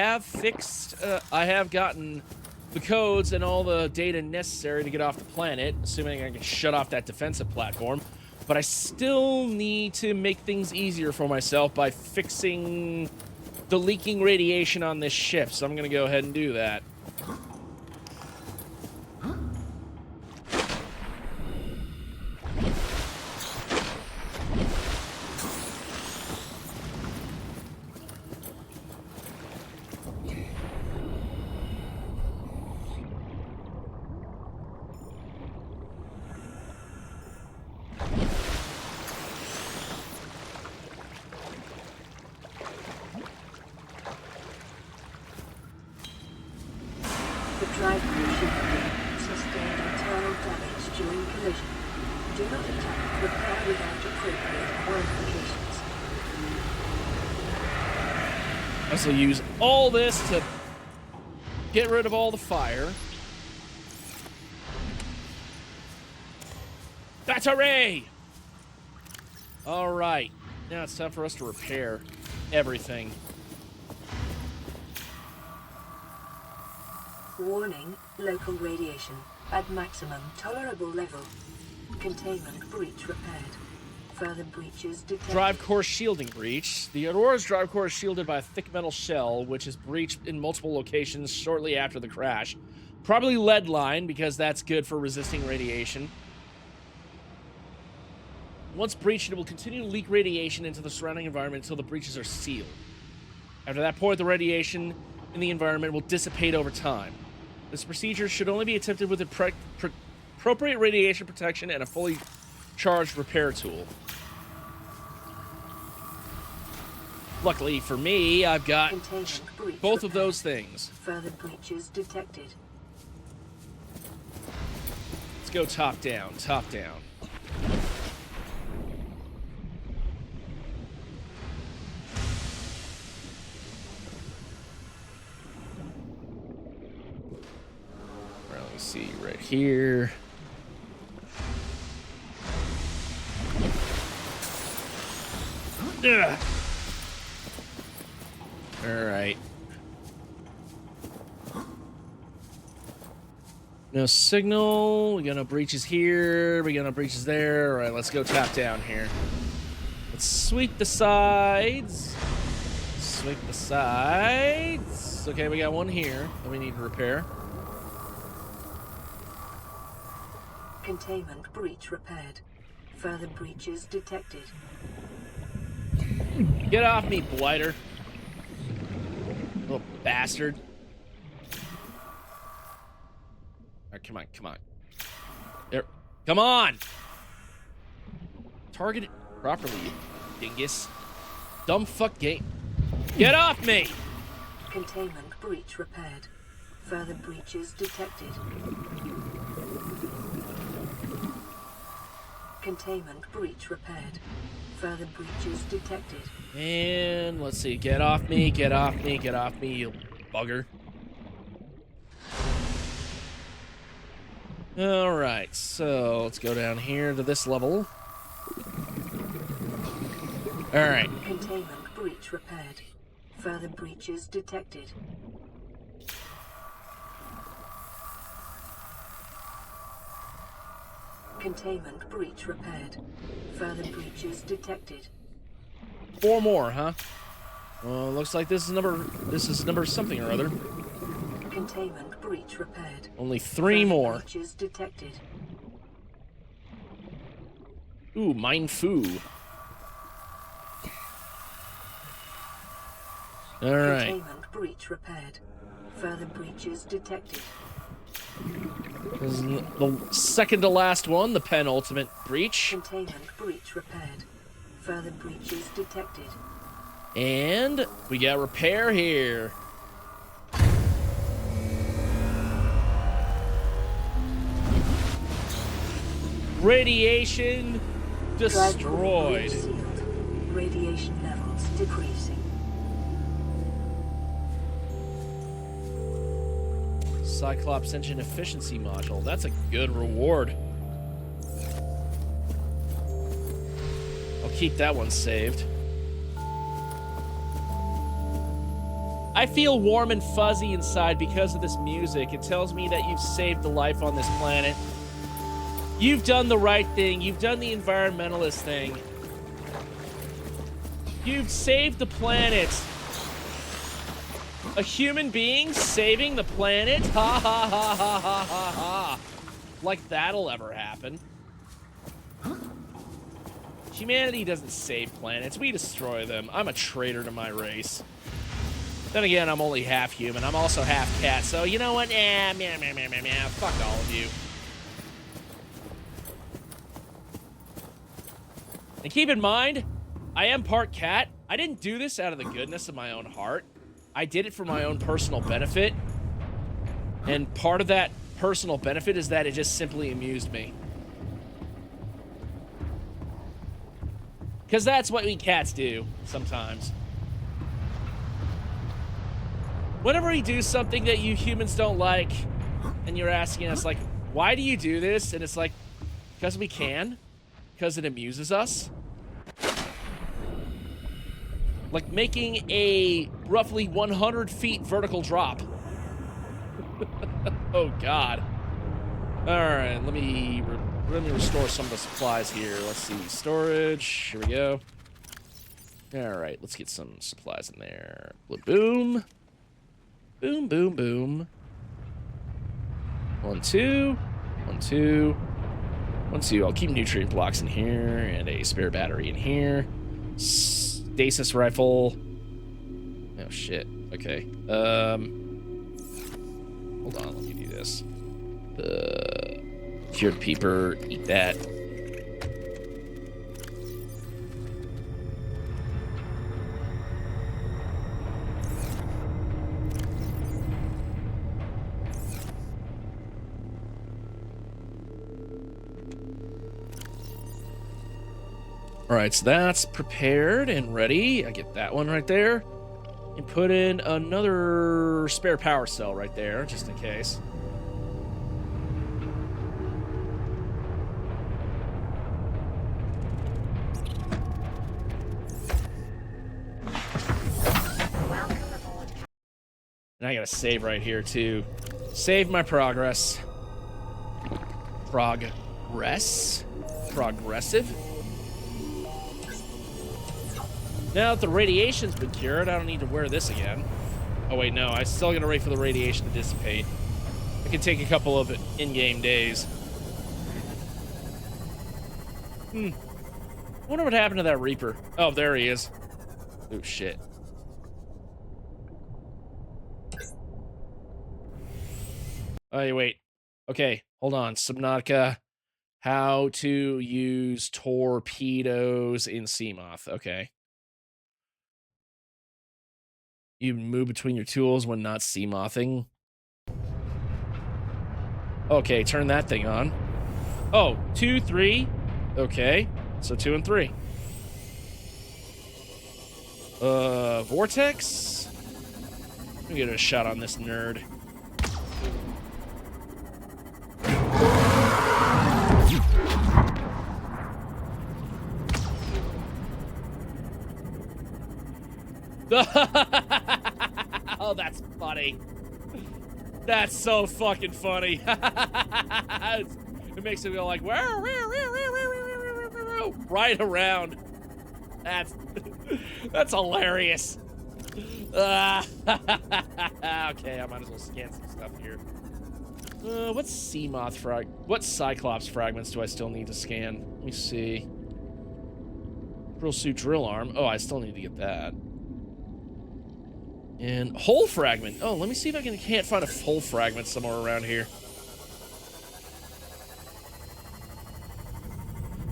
have gotten the codes and all the data necessary to get off the planet, assuming I can shut off that defensive platform. But I still need to make things easier for myself by fixing the leaking radiation on this ship, so I'm gonna go ahead and do that. The drive crew ship sustained internal damage during collision. Do not attempt repair without appropriate qualifications. I also use all this to get rid of all the fire. That's a ray! Alright, now it's time for us to repair everything. Warning, local radiation at maximum tolerable level. Containment breach repaired. Further breaches detected. Drive core shielding breach. The Aurora's drive core is shielded by a thick metal shell, which is breached in multiple locations shortly after the crash. Probably lead line, because that's good for resisting radiation. Once breached, it will continue to leak radiation into the surrounding environment until the breaches are sealed. After that point, the radiation in the environment will dissipate over time. This procedure should only be attempted with appropriate radiation protection and a fully charged repair tool. Luckily for me, I've got both of those things. Further breaches detected. Let's go top down, top down. All right, let me see right here. Ugh. All right. No signal. We got no breaches here. We got no breaches there. All right, let's go top down here. Let's sweep the sides. Sweep the sides. Okay, we got one here that we need to repair. Containment breach repaired. Further breaches detected. Get off me, blighter. Little bastard. All right, come on, come on. There. Come on! Target it properly, you dingus. Dumb fuck game. Get off me! Containment breach repaired. Further breaches detected. Containment breach repaired. Further breaches detected. And let's see. Get off me, get off me, get off me, you bugger. Alright, so let's go down here to this level. Alright. Containment breach repaired. Further breaches detected. Containment breach repaired. Further breaches detected. 4 more, huh? Well, looks like this is number something or other. Containment breach repaired. Only 3 more. Breaches detected. Ooh, mine foo. All right. Containment breach repaired. Further breaches detected. This is the second to last one, the penultimate breach. Containment breach repaired. Further breaches detected. And we got repair here. Radiation destroyed. Radiation levels decreasing. Cyclops engine efficiency module. That's a good reward. I'll keep that one saved. I feel warm and fuzzy inside because of this music. It tells me that you've saved the life on this planet. You've done the right thing. You've done the environmentalist thing. You've saved the planet. A human being saving the planet? Ha ha ha ha ha ha ha. Like that'll ever happen. Humanity doesn't save planets. We destroy them. I'm a traitor to my race. Then again, I'm only half human. I'm also half cat, so you know what? Fuck all of you. And keep in mind, I am part cat. I didn't do this out of the goodness of my own heart. I did it for my own personal benefit. And part of that personal benefit is that it just simply amused me. Because that's what we cats do sometimes. Whenever we do something that you humans don't like, and you're asking us, like, why do you do this? And it's like, because we can. Because it amuses us. Like making a roughly 100 feet vertical drop. Oh, God. All right, let me restore some of the supplies here. Let's see, storage. Here we go. All right, let's get some supplies in there. Boom. Boom, boom, boom. 1, 2. 1, 2. 1, 2. I'll keep nutrient blocks in here and a spare battery in here. Stasis rifle. Oh, shit. Okay. Hold on, let me do this. Cured peeper, eat that. All right, so that's prepared and ready. I get that one right there. And put in another spare power cell right there, just in case. And I gotta save right here, too. Save my progress. Progressive? Now that the radiation's been cured, I don't need to wear this again. Oh, wait, no. I'm still gonna wait for the radiation to dissipate. It can take a couple of in-game days. I wonder what happened to that Reaper. Oh, there he is. Oh, shit. Oh, wait. Okay, hold on. Subnautica. How to use torpedoes in Seamoth. Okay. You move between your tools when not Seamothing. Okay, turn that thing on. Oh, 2, 3. Okay, so 2 and 3. Vortex? Let me get a shot on this nerd. Oh, that's funny. That's so fucking funny. It makes it go like, right around. That's hilarious. Okay, I might as well scan some stuff here. What Seamoth what Cyclops fragments do I still need to scan? Let me see. Drill suit, drill arm. Oh, I still need to get that. And hull fragment. Oh, let me see if I can't find a hull fragment somewhere around here.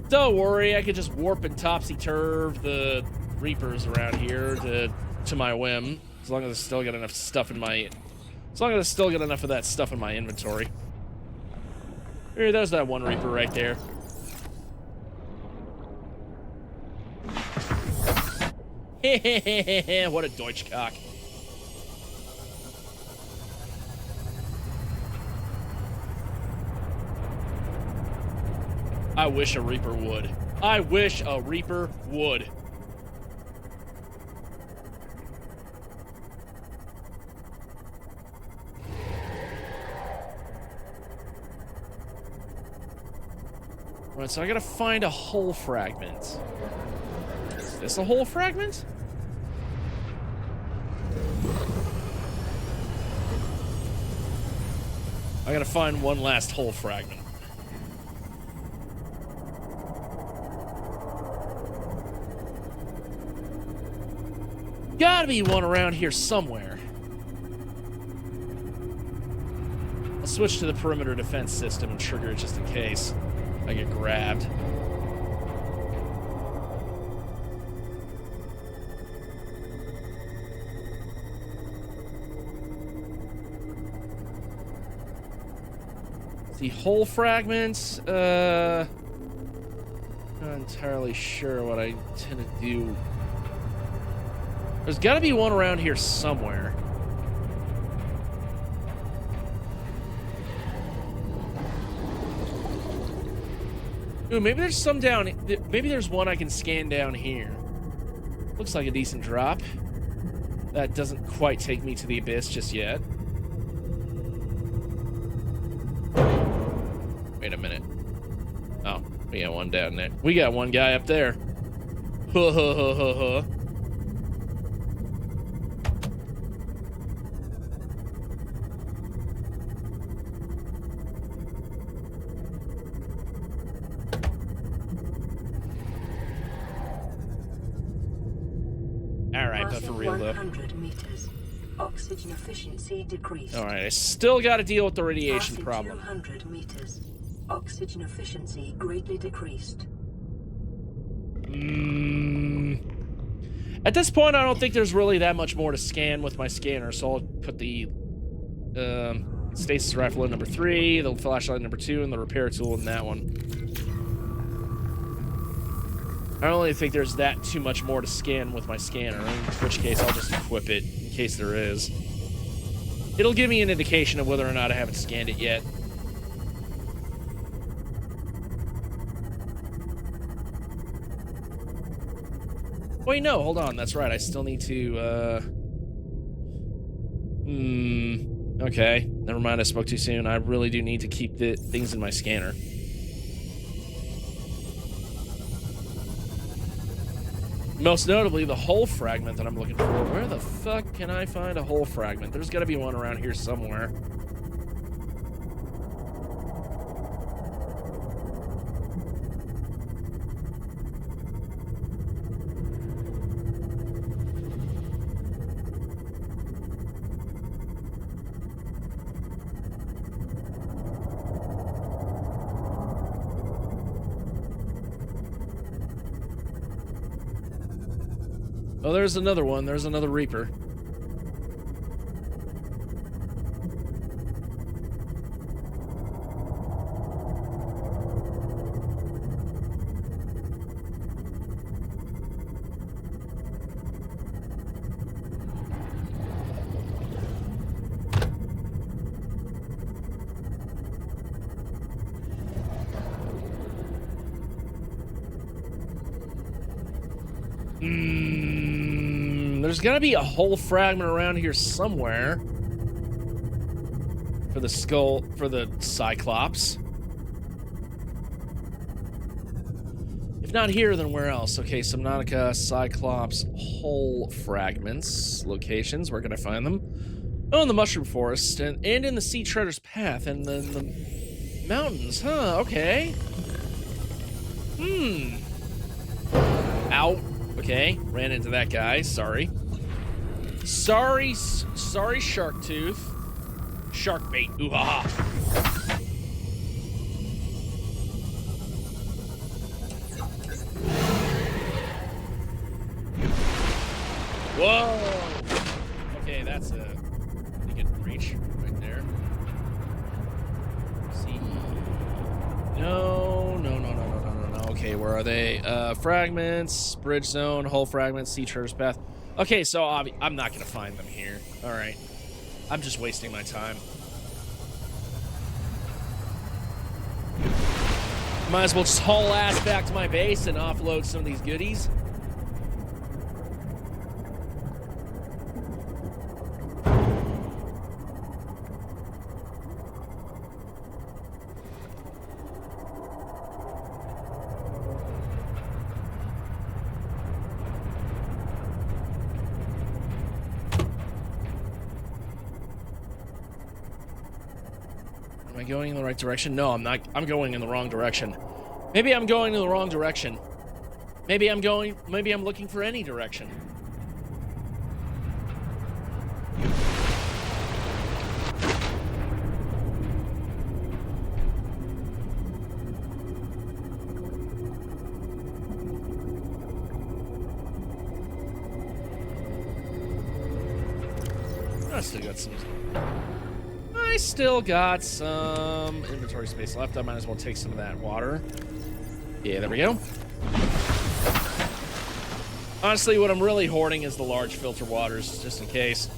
Don't worry, I could just warp and topsy-turv the Reapers around here to my whim, as long as I still got enough stuff in my, as long as I still got enough of that stuff in my inventory. Here, there's that one Reaper right there. What a Deutschcock. I wish a Reaper would. I wish a Reaper would. Right, so I gotta find a hull fragment. Is this a hull fragment? I gotta find one last hull fragment. Gotta be one around here somewhere. I'll switch to the perimeter defense system and trigger it just in case I get grabbed. The hull fragments, not entirely sure what I intend to do. There's got to be one around here somewhere. Ooh, maybe there's some down. Maybe there's one I can scan down here. Looks like a decent drop. That doesn't quite take me to the abyss just yet. Wait a minute. Oh, we got one down there. We got one guy up there. Ha ha ha ha ha. For real though. 100 meters. Oxygen efficiency decreased. All right, I still got to deal with the radiation problem. 200 meters. Oxygen efficiency greatly decreased. At this point, I don't think there's really that much more to scan with my scanner, so I'll put the stasis rifle in number 3, the flashlight number 2, and the repair tool in that one. I don't really think there's that too much more to scan with my scanner, in which case I'll just equip it in case there is. It'll give me an indication of whether or not I haven't scanned it yet. Wait, no, hold on. That's right. I still need to, okay. Never mind, I spoke too soon. I really do need to keep the things in my scanner. Most notably, the hull fragment that I'm looking for. Where the fuck can I find a hull fragment? There's got to be one around here somewhere. Oh, there's another one. There's another Reaper. There's gotta be a whole fragment around here somewhere for the skull, for the Cyclops. If not here, then where else? Okay, Subnautica, Cyclops, hull fragments, locations. Where can I find them? Oh, in the Mushroom Forest and in the Sea Treader's Path and the mountains. Huh? Okay. Ow. Okay, ran into that guy. Sorry. Sorry, Shark Tooth. Shark bait. Ooh ha ha. Whoa. Okay, that's a pretty good reach right there. See. No. Okay, where are they? Fragments, bridge zone, hull fragments, sea treader's path. Okay, so I'm not gonna find them here. All right, I'm just wasting my time. Might as well just haul ass back to my base and offload some of these goodies. Going in the right direction? No, I'm not. I'm going in the wrong direction. Maybe I'm going in the wrong direction. Maybe I'm looking for any direction. I still got some inventory space left. I might as well take some of that water. Yeah, there we go. Honestly, what I'm really hoarding is the large filter waters, just in case.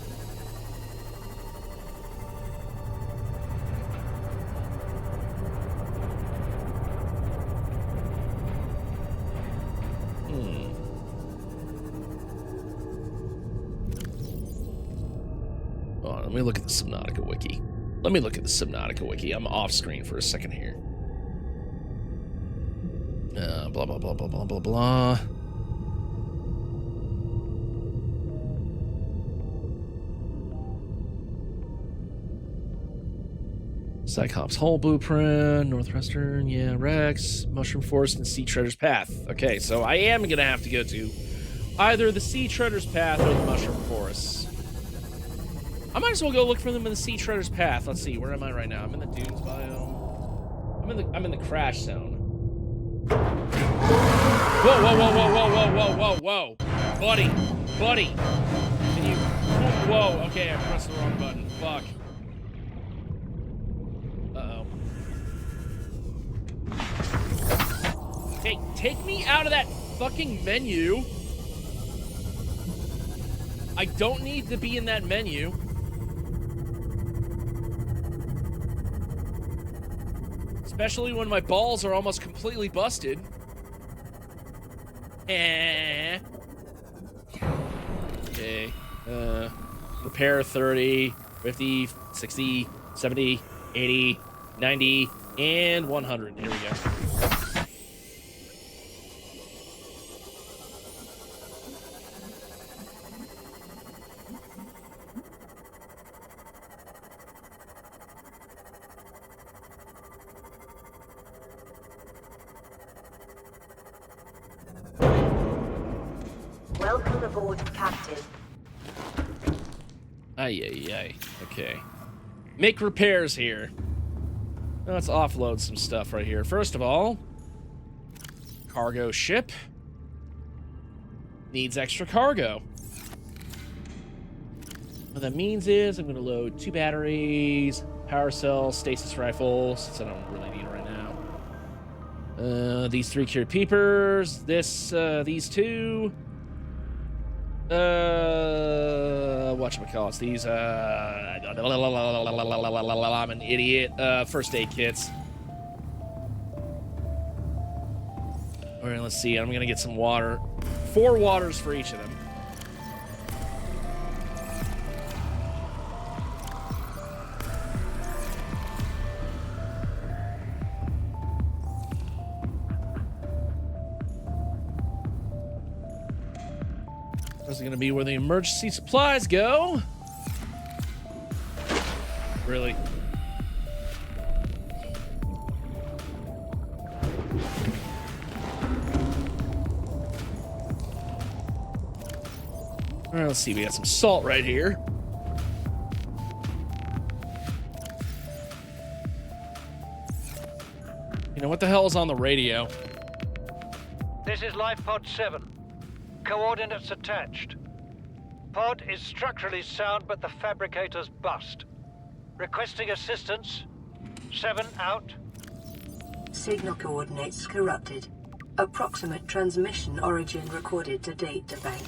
Oh, let me look at the Subnautica wiki. Let me look at the Subnautica wiki. I'm off screen for a second here. Blah, blah, blah, blah, blah, blah, blah. Cyclops Hull Blueprint, Northwestern, yeah, Rex, Mushroom Forest, and Sea Treader's Path. Okay, so I am going to have to go to either the Sea Treader's Path or the Mushroom Forest. I might as well go look for them in the Sea Treader's Path. Let's see, where am I right now? I'm in the dunes biome. I'm in the crash zone. Whoa, whoa, whoa, whoa, whoa, whoa, whoa, whoa, whoa. Buddy, can you... Whoa, okay, I pressed the wrong button. Fuck. Uh-oh. Hey, take me out of that fucking menu. I don't need to be in that menu. Especially when my balls are almost completely busted. Okay. Repair 30, 50, 60, 70, 80, 90, and 100. Here we go. Welcome aboard, Captain. Ay. Okay. Make repairs here. Let's offload some stuff right here. First of all, cargo ship needs extra cargo. What that means is I'm going to load 2 batteries, power cell, stasis rifle, since I don't really need it right now. These 3 cured peepers, these 2. Whatchamacallits, these, I'm an idiot. First aid kits. Alright, let's see. I'm gonna get some water. 4 waters for each of them. This is gonna be where the emergency supplies go. Really? All right, let's see. We got some salt right here. You know, what the hell is on the radio? This is Life Pod 7. Coordinates attached. Pod is structurally sound, but the fabricator's bust. Requesting assistance. 7 out. Signal coordinates corrupted. Approximate transmission origin recorded to data bank.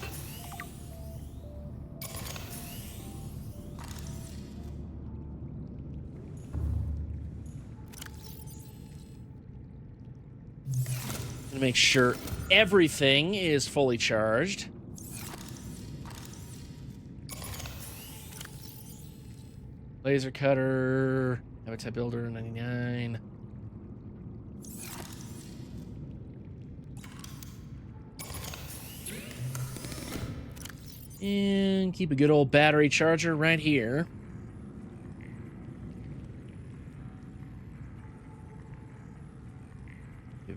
Gonna make sure everything is fully charged. Laser cutter, habitat builder, 99. And keep a good old battery charger right here.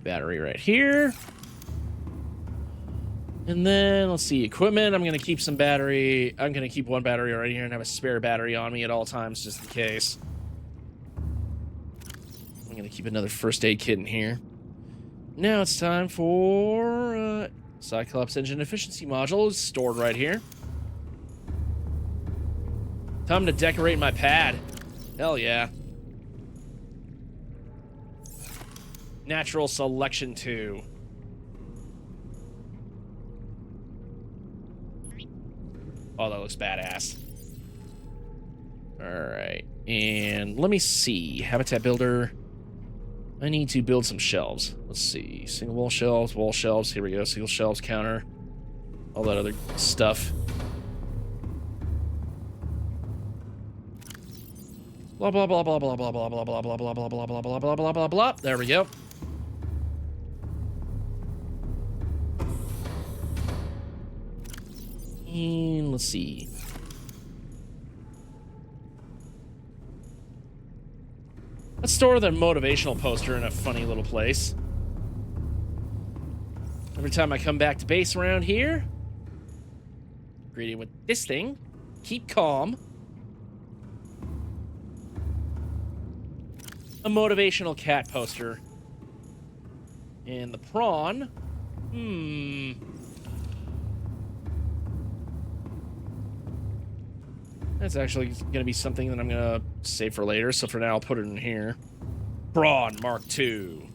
Battery right here. And then let's see, equipment. I'm gonna keep some battery. I'm gonna keep 1 battery right here and have a spare battery on me at all times just in case. I'm gonna keep another first aid kit in here. Now it's time for Cyclops engine efficiency module is stored right here. Time to decorate my pad. Hell yeah. Natural selection 2. Oh, that looks badass. Alright. And let me see. Habitat builder. I need to build some shelves. Let's see. Single wall shelves. Here we go. Single shelves counter. All that other stuff. Blah blah blah blah blah blah blah blah blah blah blah blah blah blah blah blah blah blah blah. There we go. And let's see. Let's store the motivational poster in a funny little place. Every time I come back to base around here, greeting with this thing, keep calm. A motivational cat poster. And the prawn. That's actually going to be something that I'm going to save for later, so for now I'll put it in here. Prawn Mark II.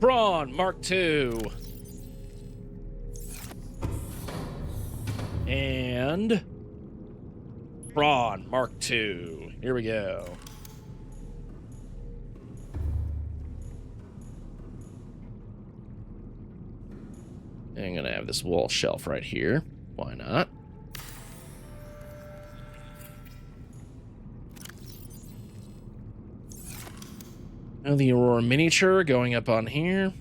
Prawn Mark II. And Prawn Mark II. Here we go. I'm gonna have this wall shelf right here. Why not? Now the Aurora miniature going up on here.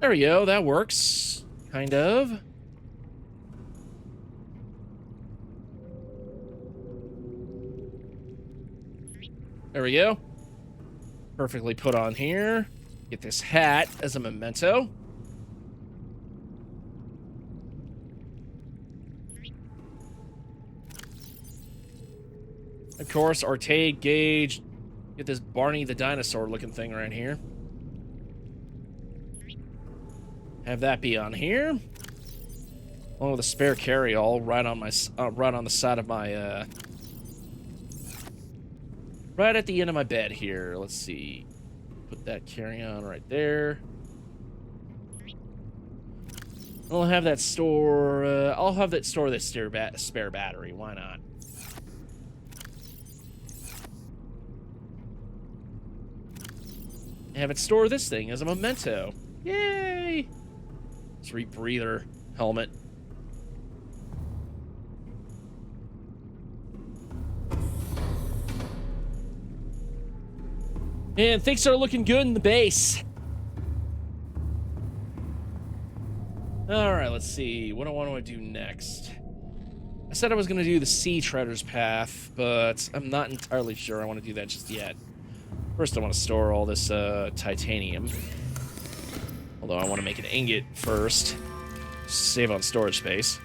There we go, that works. Kind of. There we go. Perfectly put on here. Get this hat as a memento. Of course, arcade gauge. Get this Barney the dinosaur looking thing right here. Have that be on here. Along with a spare carry-all right on my right on the side of my right at the end of my bed here. Let's see. Put that carry-on right there. I'll have that store. I'll have that store this spare battery. Why not? Have it store this thing as a memento. Yay! Sweet breather helmet. And things are looking good in the base. Alright, let's see. What do I want to do next? I said I was going to do the Sea Treaders path, but I'm not entirely sure I want to do that just yet. First, I want to store all this titanium. Although I want to make an ingot first. Save on storage space.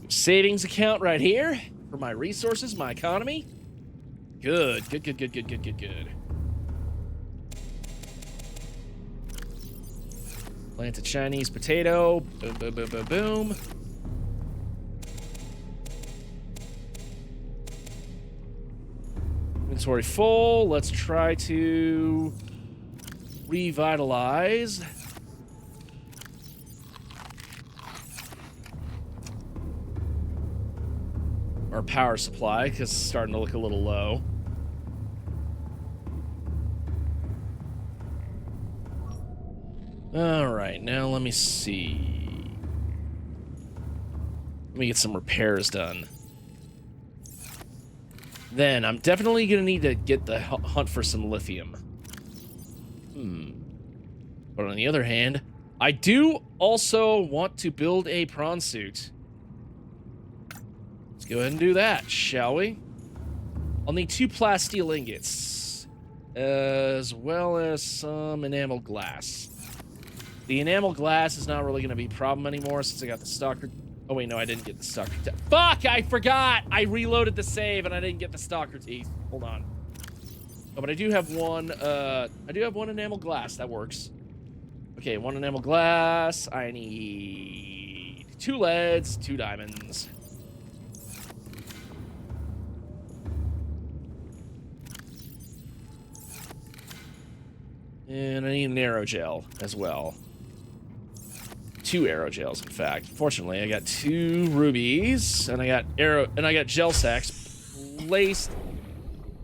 Savings account right here for my resources, my economy. Good, good, good, good, good, good, good, good. Plant a Chinese potato. Boom, boom, boom, boom, boom. Inventory full. Let's try to revitalize. Our power supply, because it's starting to look a little low. Alright, now let me see. Let me get some repairs done. Then, I'm definitely going to need to get the hunt for some lithium. But on the other hand, I do also want to build a prawn suit. Let's go ahead and do that, shall we? I'll need 2 plasteel ingots, as well as some enamel glass. The enamel glass is not really going to be a problem anymore since I got the stalker. Oh wait, no, I didn't get the stalker. Fuck! I forgot. I reloaded the save and I didn't get the stalker teeth. Hold on. Oh, but I do have one. I do have 1 enamel glass. That works. Okay, 1 enamel glass. I need 2 leads, 2 diamonds. And I need an aerogel as well. 2 aerogels, in fact. Fortunately, I got 2 rubies, and I got gel sacks placed.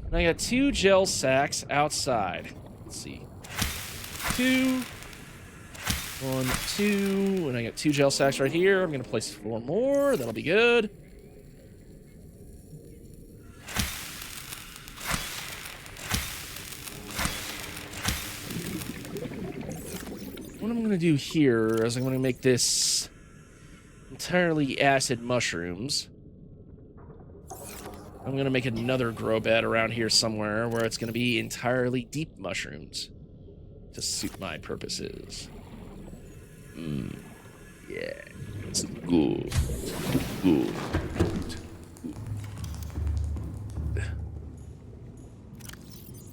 And I got 2 gel sacks outside. Let's see. 2. 1, 2, and I got 2 gel sacks right here. I'm gonna place 4 more. That'll be good. What I'm going to do here is I'm going to make this entirely acid mushrooms. I'm going to make another grow bed around here somewhere where it's going to be entirely deep mushrooms to suit my purposes. Yeah, it's good. Good.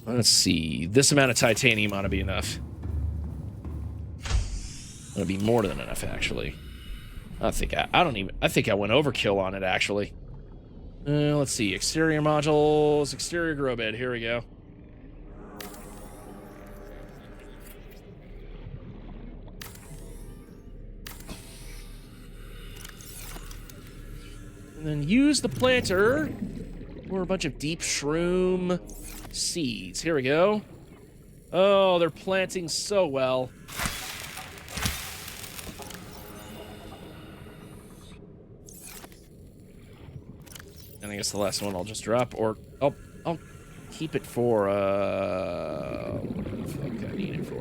Let's see. This amount of titanium ought to be enough. It'll be more than enough, actually. I think I went overkill on it, actually. Let's see. Exterior modules, exterior grow bed. Here we go. And then use the planter for a bunch of deep shroom seeds. Here we go. Oh, they're planting so well. And I guess the last one I'll just drop, or I'll keep it for what the fuck I need it for.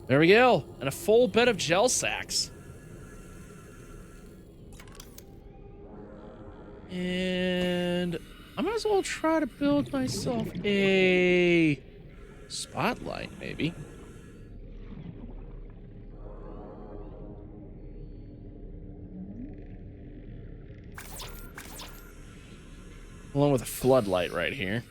There we go. And a full bed of gel sacks. And I might as well try to build myself a spotlight, maybe. Along with a floodlight right here.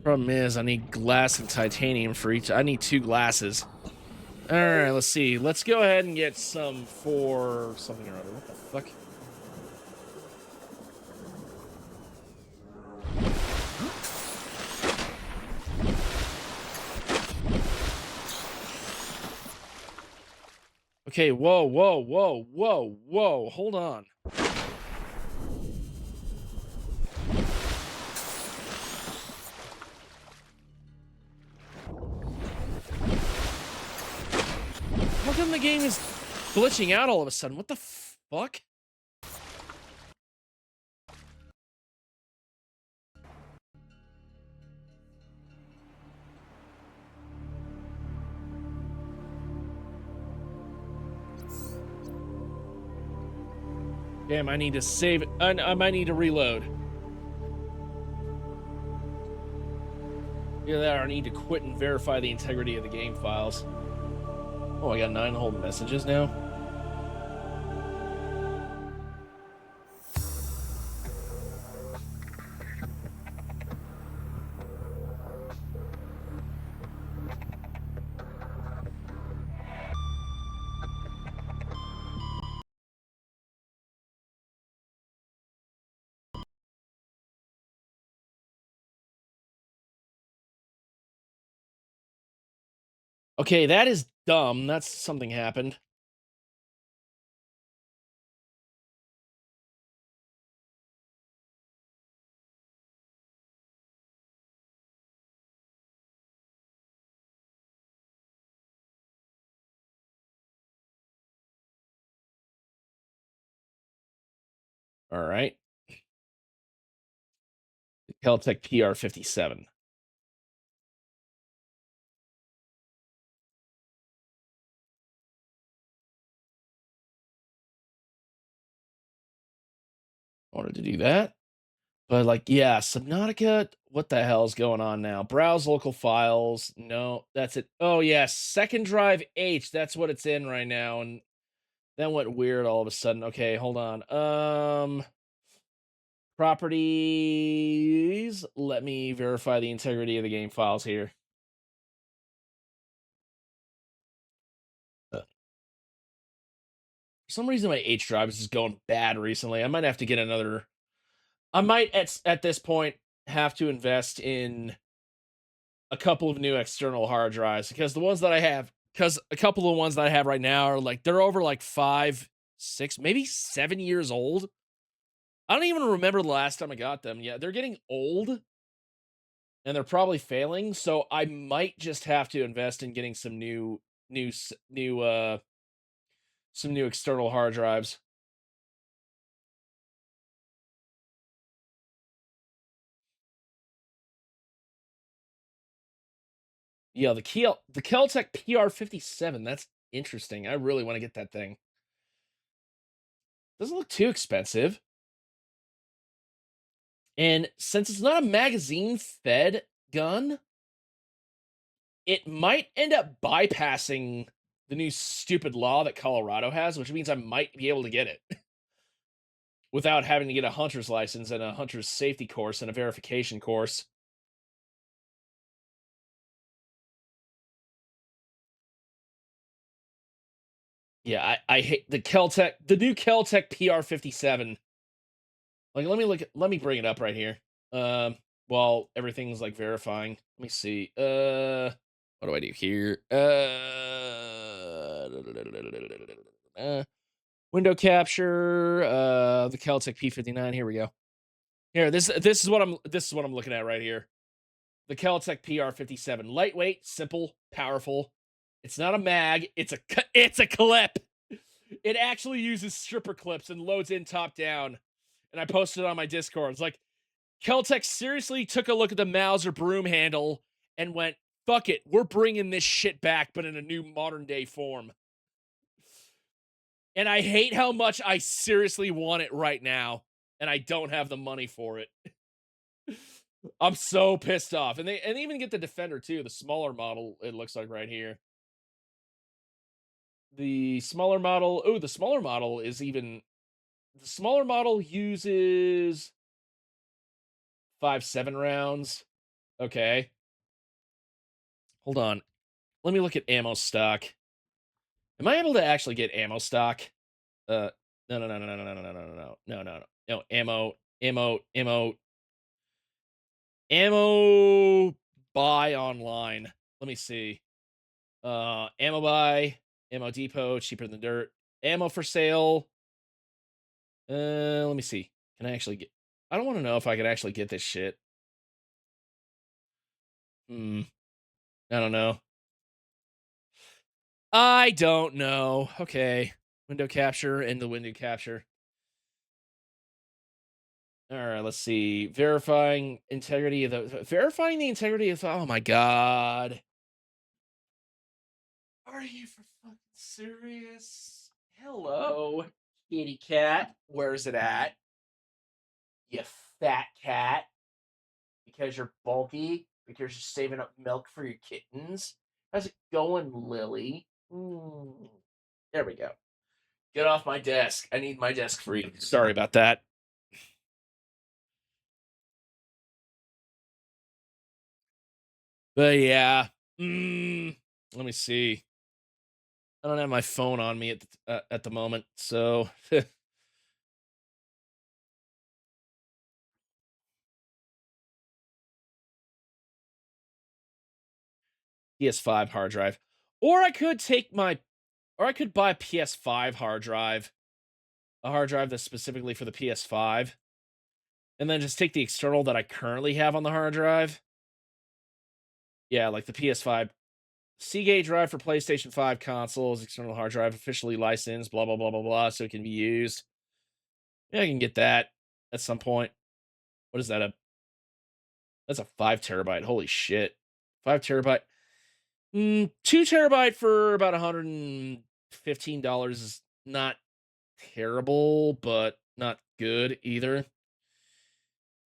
Problem is, I need glass and titanium for each. I need 2 glasses. All right, let's see. Let's go ahead and get some for something or other. What the fuck? Okay, whoa, whoa, whoa, whoa, whoa. Hold on. How come the game is glitching out all of a sudden? What the fuck? Damn, I need to save it. I might need to reload. Either that or I need to quit and verify the integrity of the game files. Oh, I got 9 whole messages now. Okay, that is dumb. That's something happened. All right. Caltech PR57. Wanted to do that. But like, yeah, Subnautica, what the hell is going on now? Browse local files. No, that's it. Oh yeah, second drive H. That's what it's in right now. And that went weird all of a sudden. Okay, hold on. Properties. Let me verify the integrity of the game files here. For some reason, my H drive is just going bad recently. I might have to get another. I might at this point have to invest in a couple of new external hard drives because the ones that I have, because a couple of the ones that I have right now are like they're over like 5, 6, maybe 7 years old. I don't even remember the last time I got them. Yeah, they're getting old and they're probably failing. So I might just have to invest in getting some new external hard drives. Yeah, the Keltec PR57. That's interesting. I really want to get that thing. Doesn't look too expensive. And since it's not a magazine-fed gun, it might end up bypassing the new stupid law that Colorado has, which means I might be able to get it without having to get a hunter's license and a hunter's safety course and a verification course. Yeah, I hate the new Keltec PR57. Like, let me bring it up right here. While everything's like verifying. Let me see. What do I do here? Window capture, the Keltec P59. Here we go. Here, this is what I'm looking at right here. The Keltec PR57. Lightweight, simple, powerful. It's not a mag, it's a clip. It actually uses stripper clips and loads in top down. And I posted it on my Discord. It's like, Keltec seriously took a look at the Mauser broom handle and went, fuck it, we're bringing this shit back, but in a new modern day form. And I hate how much I seriously want it right now, and I don't have the money for it. I'm so pissed off. And they even get the Defender too, the smaller model, it looks like right here. The smaller model, the smaller model uses 5.7 rounds. Okay. Hold on. Let me look at ammo stock. Am I able to actually get ammo stock? No. Ammo buy online. Let me see. Ammo buy, ammo depot, cheaper than dirt. Ammo for sale. Let me see. Can I actually get? I don't want to know if I could actually get this shit. I don't know. I don't know. Okay. Window capture and the window capture. All right, let's see. Verifying the integrity of, oh my God. Are you for fucking serious? Hello, kitty cat. Where's it at? You fat cat. Because you're bulky? Because you're saving up milk for your kittens? How's it going, Lily? There we go. Get off my desk. I need my desk free. Sorry about that. But yeah. Let me see. I don't have my phone on me at the moment, so PS5 hard drive. Or I could buy a PS5 hard drive. A hard drive that's specifically for the PS5. And then just take the external that I currently have on the hard drive. Yeah, like the PS5 Seagate drive for PlayStation 5 consoles, external hard drive, officially licensed, blah, blah, blah, blah, blah, so it can be used. Yeah, I can get that at some point. What is that? That's a 5 terabyte. Holy shit. 5 terabyte. 2 terabyte for about $115 is not terrible, but not good either. I'm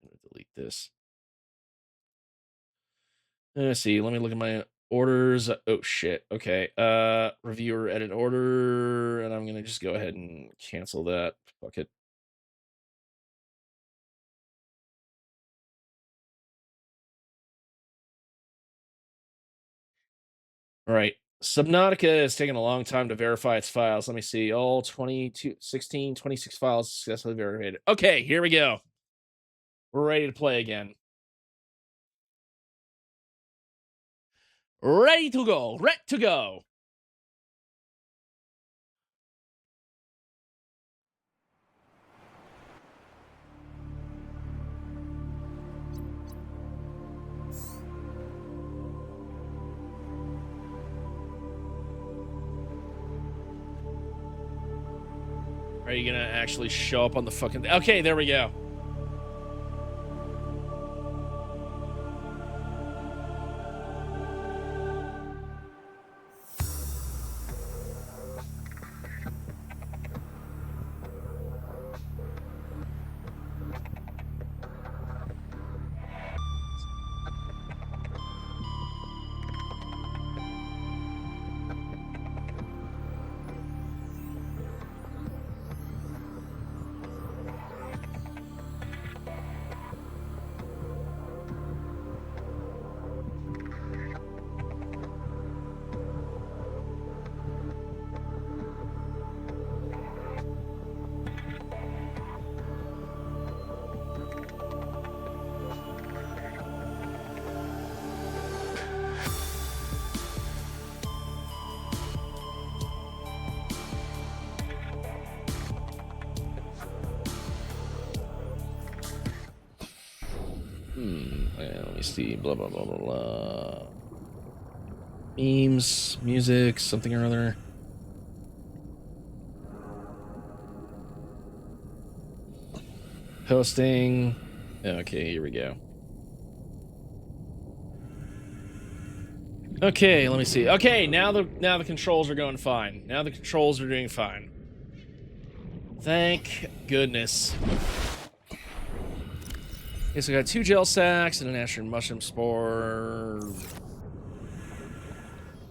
gonna delete this. Let's see. Let me look at my orders. Oh shit. Okay. Reviewer edit order, and I'm gonna just go ahead and cancel that. Fuck it. All right. Subnautica is taking a long time to verify its files. Let me see. All 26 files successfully verified. Okay, here we go. We're ready to play again. Ready to go. Ready to go. Are you gonna actually show up on the fucking... Okay, there we go. Let me see. Blah, blah, blah, blah, blah. Memes, music, something or other. Hosting. Okay, here we go. Okay, let me see. Okay, now the controls are going fine. Now the controls are doing fine. Thank goodness. Okay, so I got 2 gel sacks and an ashern mushroom spore.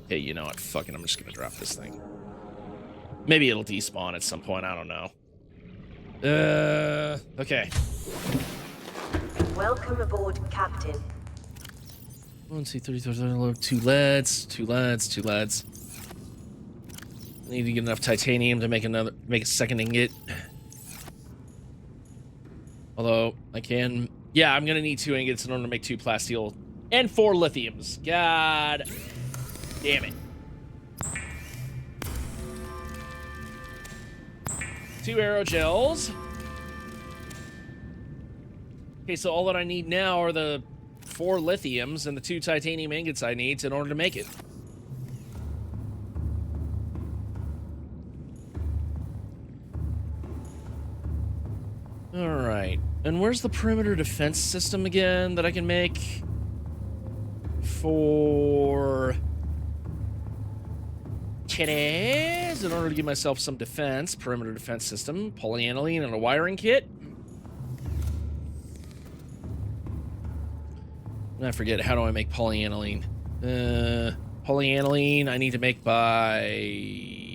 Hey, you know what? Fucking, I'm just gonna drop this thing. Maybe it'll despawn at some point. I don't know. Okay. Welcome aboard, Captain. 1, 2, 3, 4, 5, 2 leads, 2 leads, 2 leads. I need to get enough titanium to make a second ingot. Although I can, yeah, I'm gonna need 2 ingots in order to make 2 plasteel and 4 lithiums. God damn it. 2 aerogels. Okay, so all that I need now are the 4 lithiums and the 2 titanium ingots I need in order to make it. Alright. And where's the perimeter defense system again that I can make? For kitties, in order to give myself some defense. Perimeter defense system, polyaniline, and a wiring kit. And I forget, how do I make polyaniline? Polyaniline I need to make by, I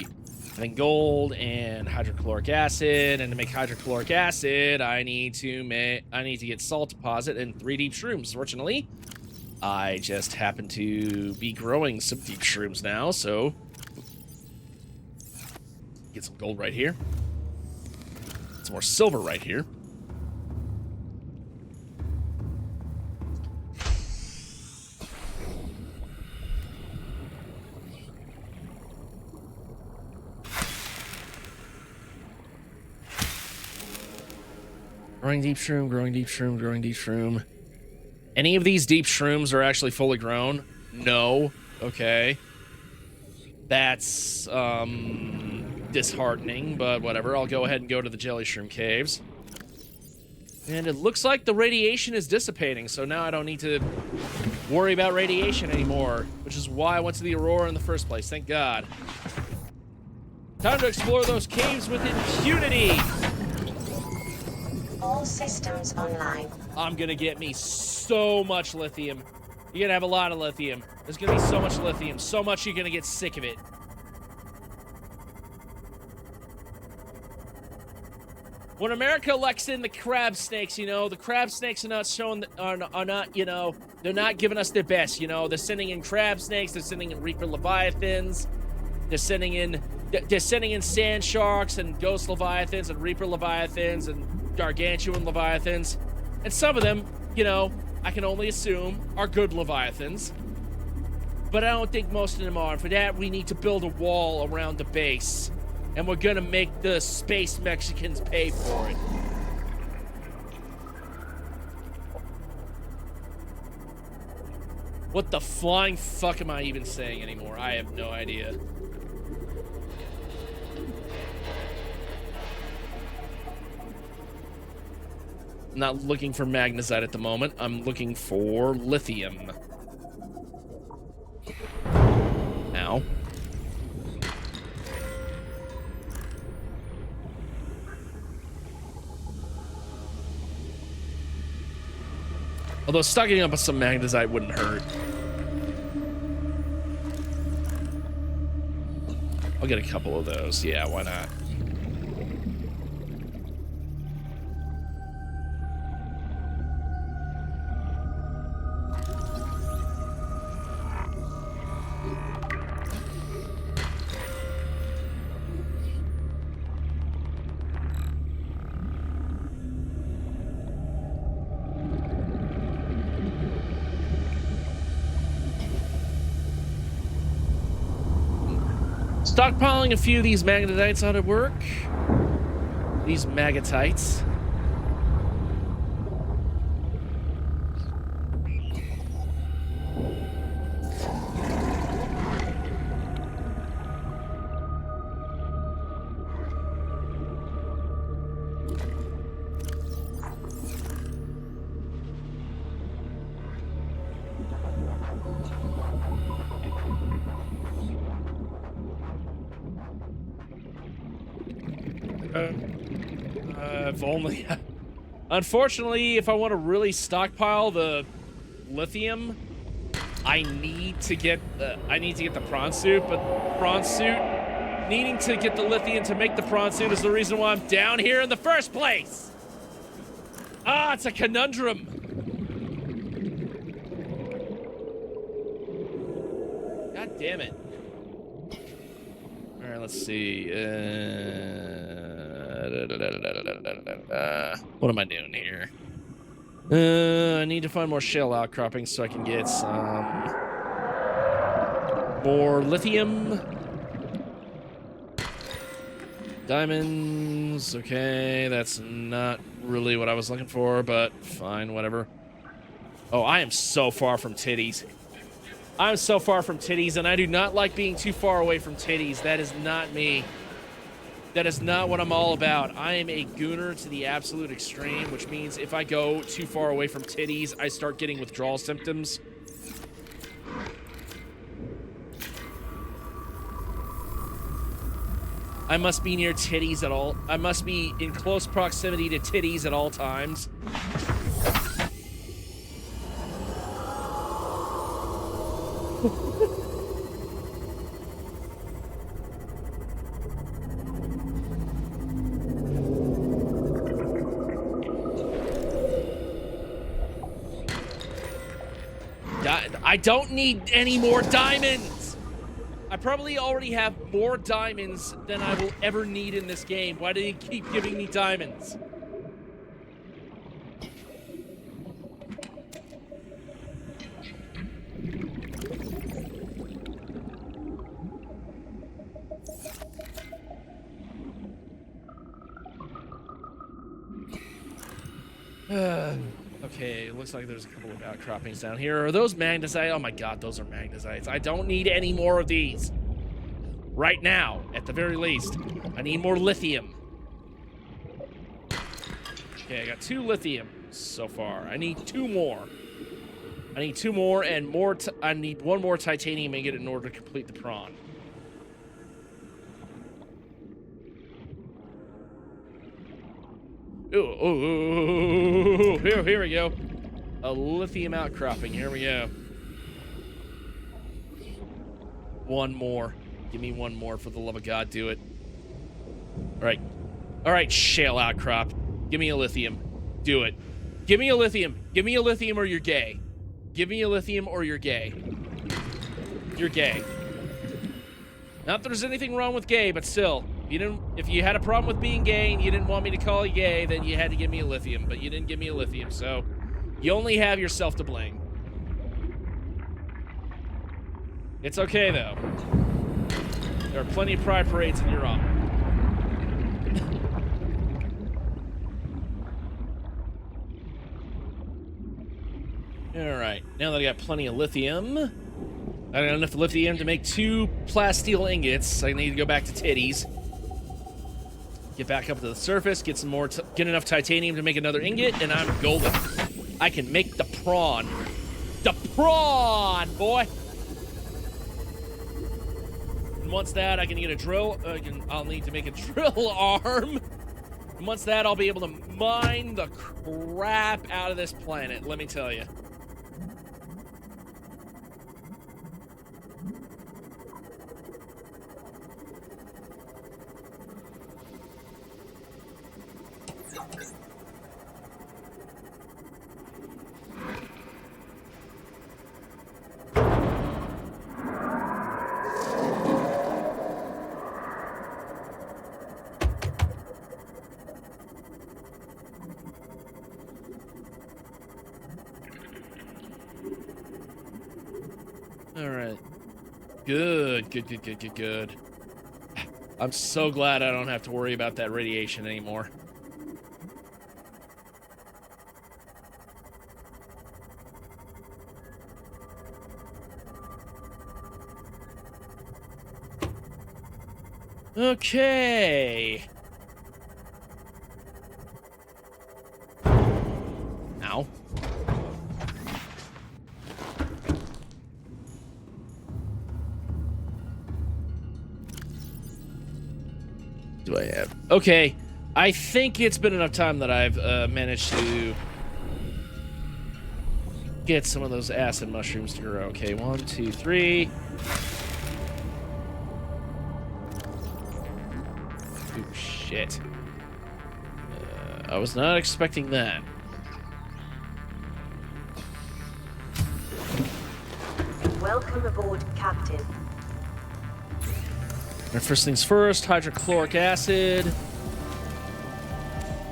think, gold and hydrochloric acid. And to make hydrochloric acid, I need to get salt deposit and 3 deep shrooms. Fortunately, I just happen to be growing some deep shrooms now, so get some gold right here. Some more silver right here. Growing deep shroom, growing deep shroom, growing deep shroom. Any of these deep shrooms are actually fully grown? No. Okay. That's, disheartening, but whatever. I'll go ahead and go to the jelly shroom caves. And it looks like the radiation is dissipating, so now I don't need to worry about radiation anymore, which is why I went to the Aurora in the first place. Thank God. Time to explore those caves with impunity! All systems online. I'm gonna get me so much lithium. You're gonna have a lot of lithium. There's gonna be so much lithium. So much you're gonna get sick of it. When America elects in the crab snakes, you know, the crab snakes are not showing, are not, you know, they're not giving us their best, you know. They're sending in crab snakes, they're sending in reaper leviathans, they're sending in sand sharks and ghost leviathans and reaper leviathans and gargantuan leviathans. And some of them, you know, I can only assume are good leviathans. But I don't think most of them are. And for that, we need to build a wall around the base. And we're gonna make the space Mexicans pay for it. What the flying fuck am I even saying anymore? I have no idea. I'm not looking for magnesite at the moment. I'm looking for lithium. Ow. Although stocking up on some magnesite wouldn't hurt. I'll get a couple of those. Yeah, why not? Stockpiling a few of these magnetites ought to work. These magatites. If only. Unfortunately, if I want to really stockpile the lithium, I need to get the prawn suit. But prawn suit, needing to get the lithium to make the prawn suit is the reason why I'm down here in the first place. Ah, it's a conundrum. God damn it. All right, let's see. What am I doing here? I need to find more shell outcroppings so I can get some more lithium. Diamonds. Okay, that's not really what I was looking for, but fine, whatever. Oh, I am so far from titties. I'm so far from titties, and I do not like being too far away from titties. That is not me. That is not what I'm all about. I am a gooner to the absolute extreme, which means if I go too far away from titties, I start getting withdrawal symptoms. I must be near titties at all. I must be in close proximity to titties at all times. I don't need any more diamonds. I probably already have more diamonds than I will ever need in this game. Why do you keep giving me diamonds? Okay, it looks like there's a couple of outcroppings down here. Are those magnesite? Oh my god, those are magnesites. I don't need any more of these. Right now, at the very least. I need more lithium. Okay, I got 2 lithium so far. I need 2 more. I need 2 more and more. I need 1 more titanium ingot in order to complete the prawn. Ooh, here we go. A lithium outcropping. Here we go. 1 more. Give me 1 more, for the love of God. Do it. All right, shale outcrop. Give me a lithium. Do it. Give me a lithium. Give me a lithium or you're gay. Give me a lithium or you're gay. You're gay. Not that there's anything wrong with gay, but still. If you had a problem with being gay and you didn't want me to call you gay, then you had to give me a lithium, but you didn't give me a lithium, so you only have yourself to blame. It's okay, though. There are plenty of pride parades in your honor. Alright, now that I got plenty of lithium, I got enough lithium to make 2 plasteel ingots. I need to go back to titties. Get back up to the surface, get some more, get enough titanium to make another ingot, and I'm golden. I can make the prawn. The prawn, boy! And once that, I can get a drill. I'll need to make a drill arm. And once that, I'll be able to mine the crap out of this planet, let me tell you. Good. I'm so glad I don't have to worry about that radiation anymore. Okay. Ow. do I have? Okay, I think it's been enough time that I've managed to get some of those acid mushrooms to grow. Okay, 1, 2, 3. Ooh, shit. I was not expecting that. Welcome aboard, Captain. First things first, hydrochloric acid,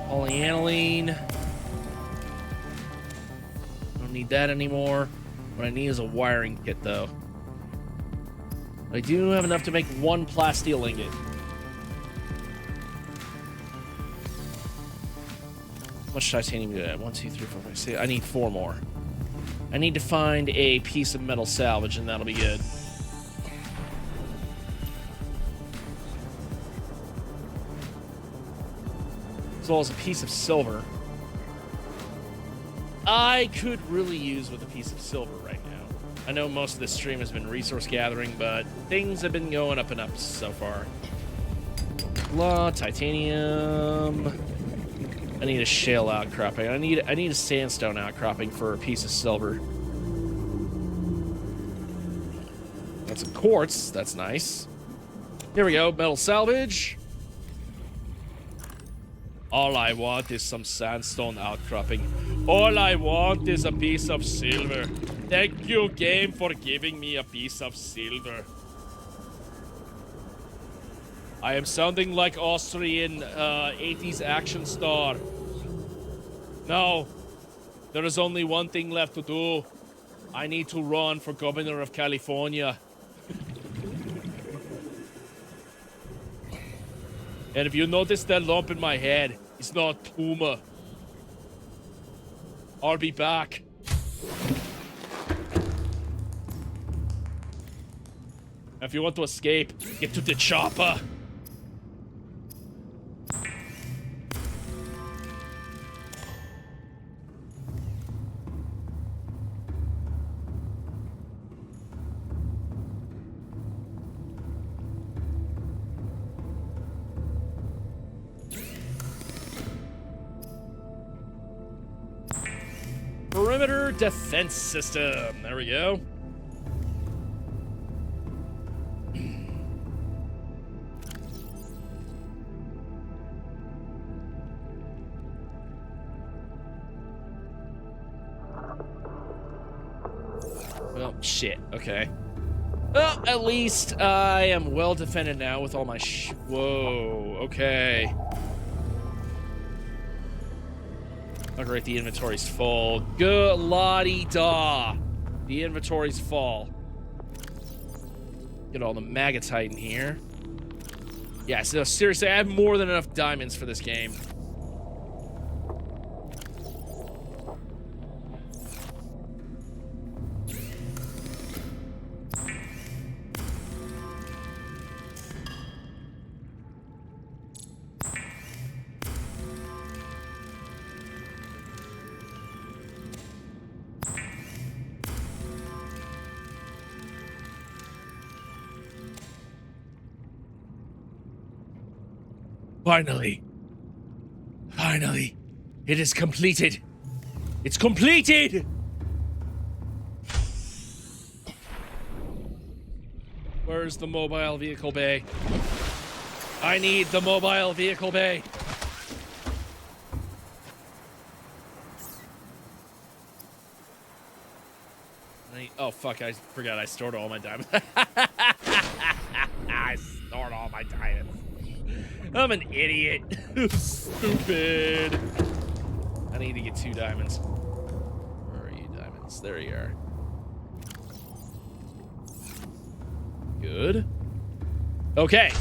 polyaniline. Don't need that anymore. What I need is a wiring kit, though. I do have enough to make 1 plasteel ingot. How much titanium do I have? 1, 2, 3, 4, 5, 6. I need 4 more. I need to find a piece of metal salvage, and that'll be good. As well as a piece of silver. I could really use with a piece of silver right now. I know most of this stream has been resource gathering, but things have been going up and up so far. Titanium. I need a shale outcropping. I need a sandstone outcropping for a piece of silver. Got some quartz. That's nice. Here we go. Metal salvage. All I want is some sandstone outcropping. All I want is a piece of silver. Thank you, game, for giving me a piece of silver. I am sounding like Austrian 80s action star. Now, there is only one thing left to do. I need to run for governor of California. And if you notice that lump in my head, it's not tumor. I'll be back. If you want to escape, get to the chopper. Perimeter defense system. There we go. Well, shit. Okay. Well, at least I am well defended now with all my whoa. Okay. Oh, great, the inventory's full. Good la-di-da. The inventory's full. Get all the magatite in here. Yeah, so seriously, I have more than enough diamonds for this game. Finally. Finally. It is completed. It's completed! Where's the mobile vehicle bay? I need the mobile vehicle bay. Oh, fuck, I forgot I stored all my diamonds. I stored all my diamonds. I'm an idiot. Stupid. I need to get 2 diamonds. Where are you, diamonds? There you are. Good. Okay.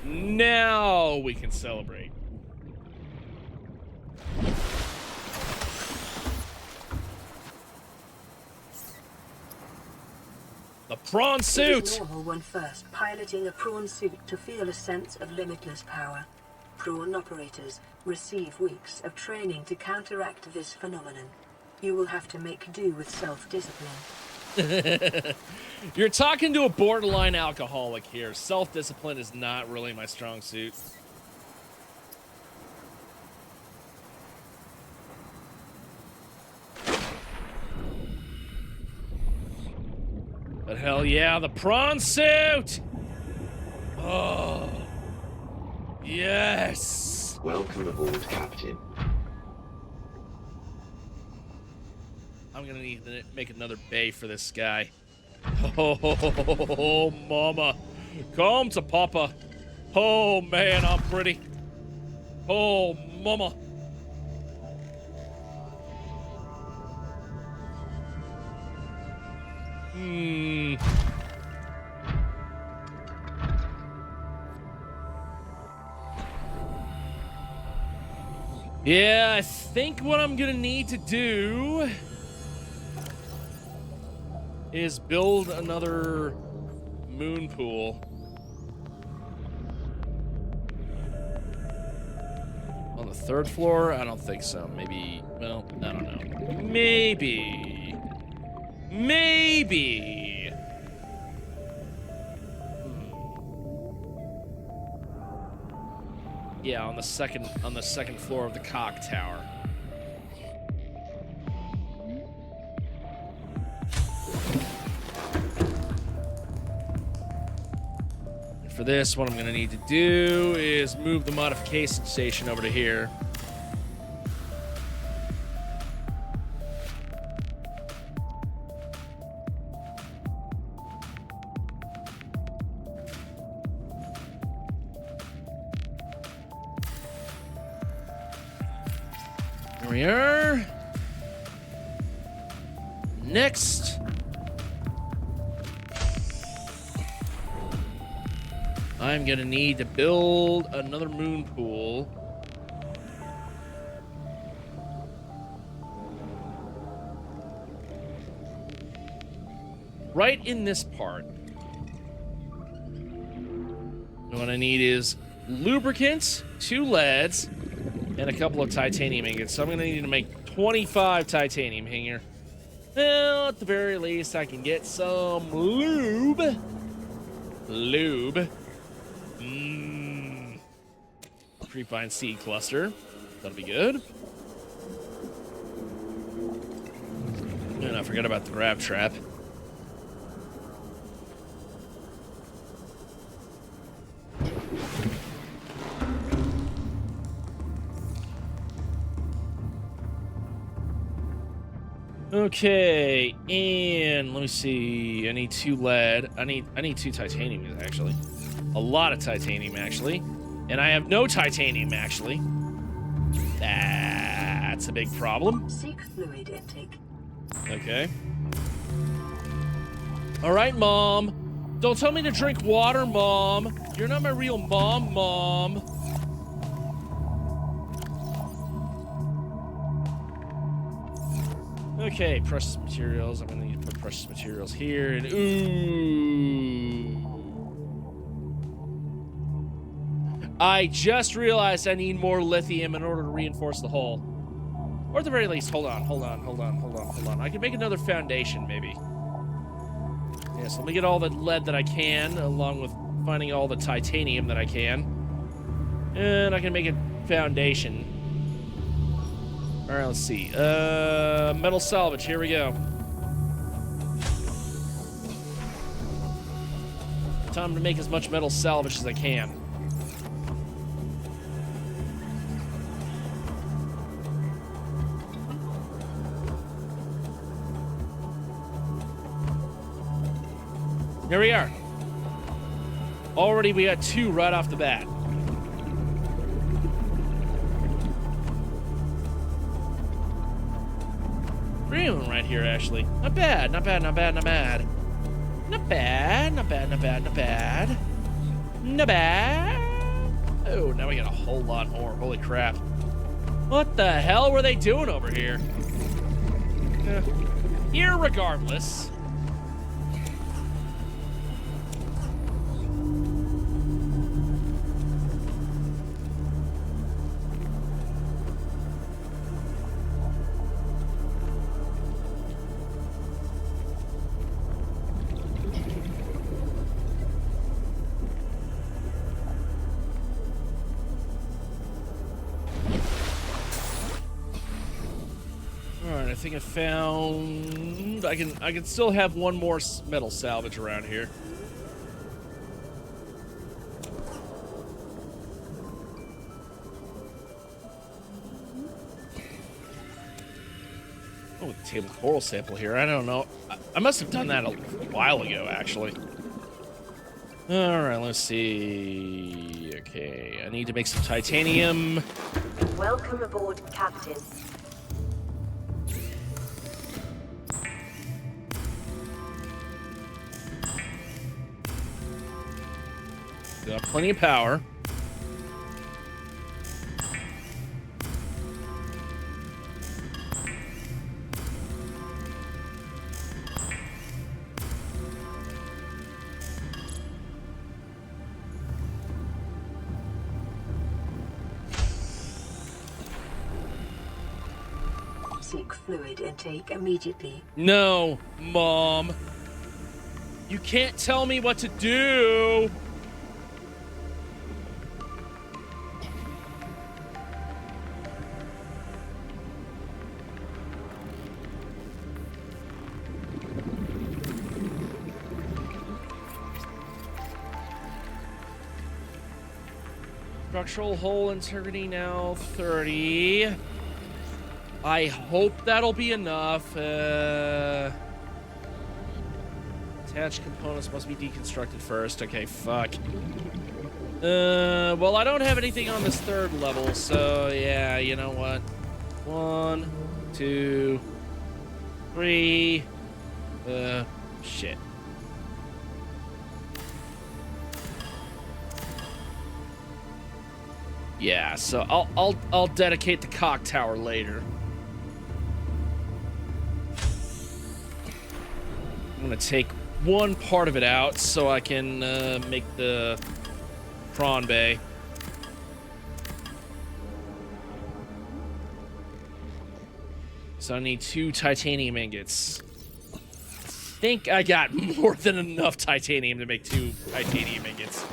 Now we can celebrate. The prawn suit! It is normal when first piloting a prawn suit to feel a sense of limitless power. Prawn operators receive weeks of training to counteract this phenomenon. You will have to make do with self-discipline. You're talking to a borderline alcoholic here. Self-discipline is not really my strong suit. But hell yeah, the prawn suit! Oh, yes! Welcome aboard, Captain. I'm gonna need to make another bay for this guy. Oh, mama. Come to papa. Oh, man, I'm pretty. Oh, mama. Hmm. Yeah, I think what I'm gonna need to do is build another moon pool. On the 3rd floor? I don't think so. Maybe, well, I don't know. Maybe. Maybe. Yeah, on the second floor of the cock tower. And for this, what I'm gonna need to do is move the modification station over to here. There we are. Next. I'm gonna need to build another moon pool. Right in this part. And what I need is lubricants, 2 leads, and a couple of titanium ingots. So I'm gonna need to make 25 titanium here. Well, at the very least, I can get some lube. Lube. Creepvine seed cluster. That'll be good. And I forgot about the grab trap. Okay, and let me see. I need 2 lead. I need 2 titanium, actually. A lot of titanium, actually. And I have no titanium, actually. That's a big problem. Seek fluid intake. Okay. All right, Mom. Don't tell me to drink water, Mom. You're not my real mom, Mom. Okay, precious materials. I'm gonna need to put precious materials here. And ooh. I just realized I need more lithium in order to reinforce the hull. Or at the very least, hold on. I can make another foundation, maybe. Yes, let me get all the lead that I can, along with finding all the titanium that I can. And I can make a foundation. All right, let's see. Metal salvage, here we go. Time to make as much metal salvage as I can. Here we are. Already we got 2 right off the bat. Three of them right here, actually. Not bad, not bad, not bad, not bad. Not bad, not bad, not bad, not bad. Not bad. Oh, now we got a whole lot more. Holy crap. What the hell were they doing over here? Irregardless. I think I found. I can still have one more metal salvage around here. Oh, table coral sample here. I don't know. I must have done that a while ago, actually. All right, let's see. Okay, I need to make some titanium. Welcome aboard, Captain. Got plenty of power. Seek fluid intake immediately. No, Mom. You can't tell me what to do. Structural hull integrity now 30. I hope that'll be enough. Attached components must be deconstructed first. Okay, fuck. Well, I don't have anything on this third level, so yeah, you know what? 1, 2, 3. Shit. Yeah, so I'll dedicate the cock tower later. I'm gonna take one part of it out so I can make the prawn bay. So I need 2 titanium ingots. I think I got more than enough titanium to make 2 titanium ingots.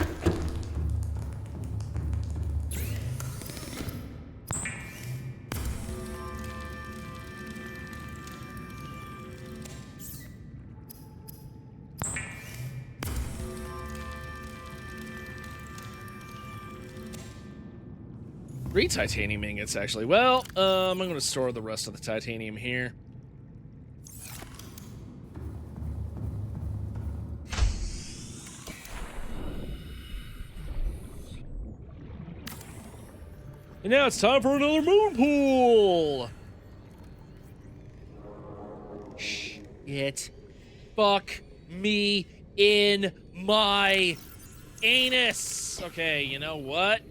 Three titanium ingots, actually. Well, I'm going to store the rest of the titanium here. And now it's time for another moon pool! Shit. Fuck me in my anus! Okay, you know what?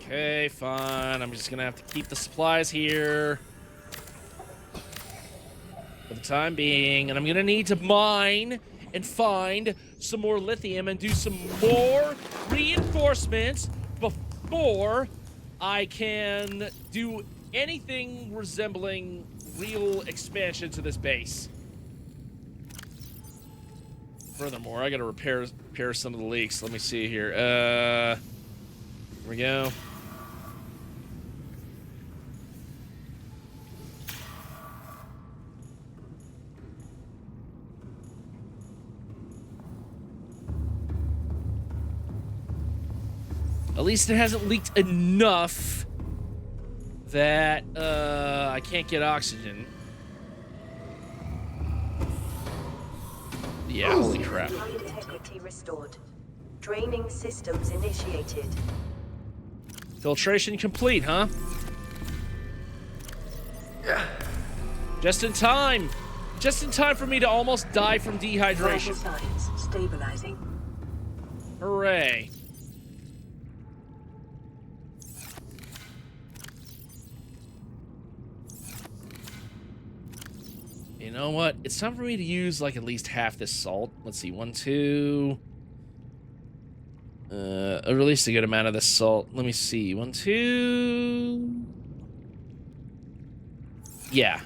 Okay, fine. I'm just gonna have to keep the supplies here for the time being, and I'm gonna need to mine and find some more lithium and do some more reinforcements before I can do anything resembling real expansion to this base. Furthermore, I gotta repair some of the leaks. Let me see here. Here we go. At least it hasn't leaked enough that I can't get oxygen. Yeah, holy crap. Fluid integrity restored. Draining systems initiated. Filtration complete, huh? Yeah. Just in time. Just in time for me to almost die from dehydration. Vital signs stabilizing. Hooray. You know what? It's time for me to use like at least half this salt. Let's see, 1, 2. I released a good amount of this salt. Let me see, 1, 2. Yeah.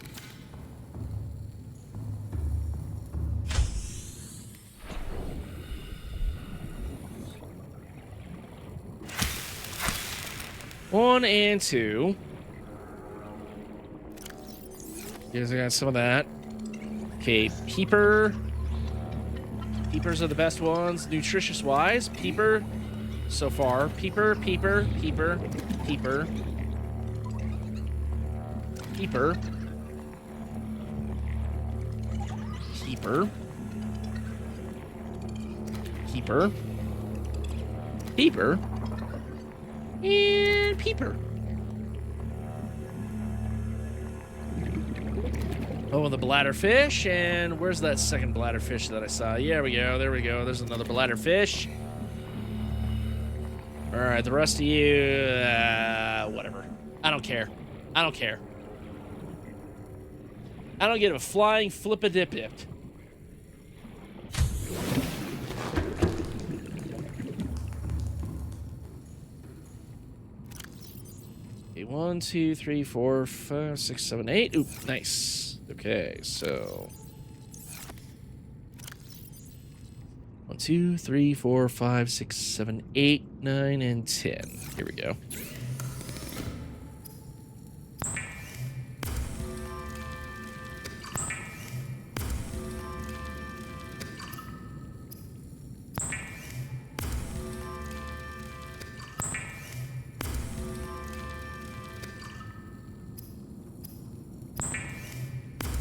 1 and 2. Here's, I got some of that. Okay, peeper. Peepers are the best ones, nutritious-wise. Peeper, so far. Peeper, peeper, peeper, peeper. Peeper. Peeper. Peeper. Peeper. And peeper. Oh, the bladderfish. And where's that second bladderfish that I saw? Yeah, there we go. There we go. There's another bladderfish. All right, the rest of you, whatever. I don't care. I don't care. I don't give a flying flip-a-dip-dip. Okay, 1, 2, 3, 4, 5, 6, 7, 8. Oop, nice. Okay, so 1, 2, 3, 4, 5, 6, 7, 8, 9, and 10. Here we go.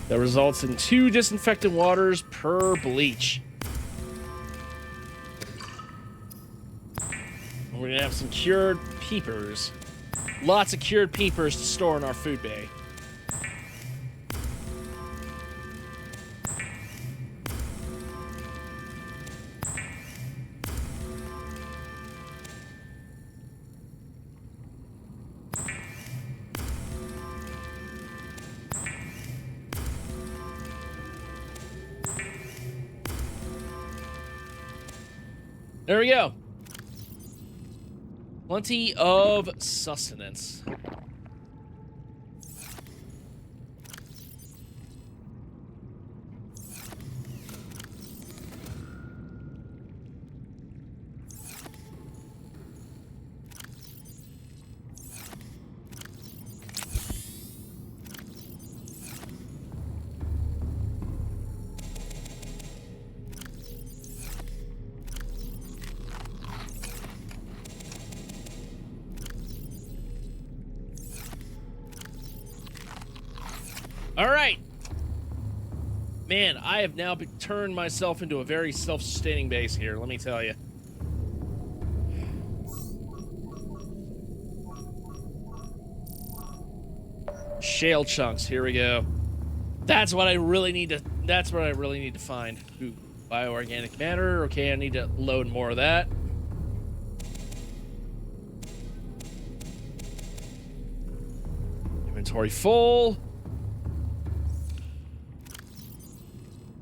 That results in 2 disinfectant waters per bleach. And we're gonna have some cured peepers. Lots of cured peepers to store in our food bay. There we go. Plenty of sustenance. All right. Man, I have now turned myself into a very self-sustaining base here, let me tell you. Shale chunks, here we go. That's what I really need to find. Ooh, bioorganic matter. Okay, I need to load more of that. Inventory full.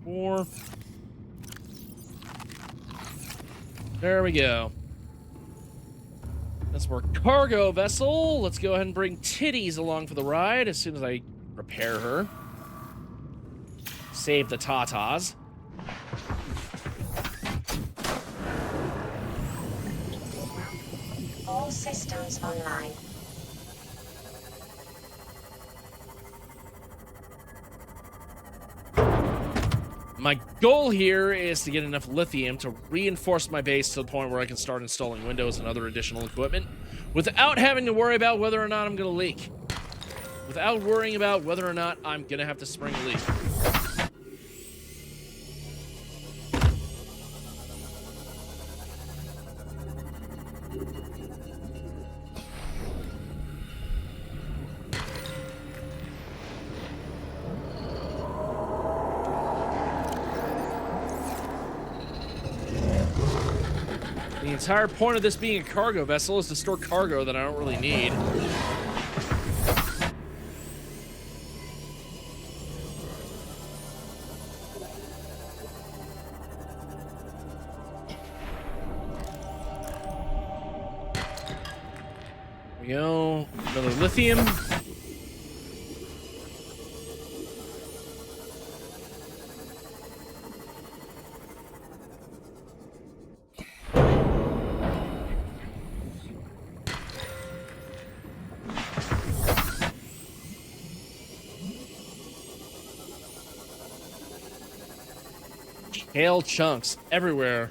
4. There we go. That's more cargo vessel. Let's go ahead and bring Titties along for the ride as soon as I repair her. Save the tatas. All systems online. My goal here is to get enough lithium to reinforce my base to the point where I can start installing windows and other additional equipment without having to worry about whether or not I'm going to leak. Without worrying about whether or not I'm going to have to spring a leak. The entire point of this being a cargo vessel is to store cargo that I don't really need. There we go. Another lithium. Hail chunks everywhere.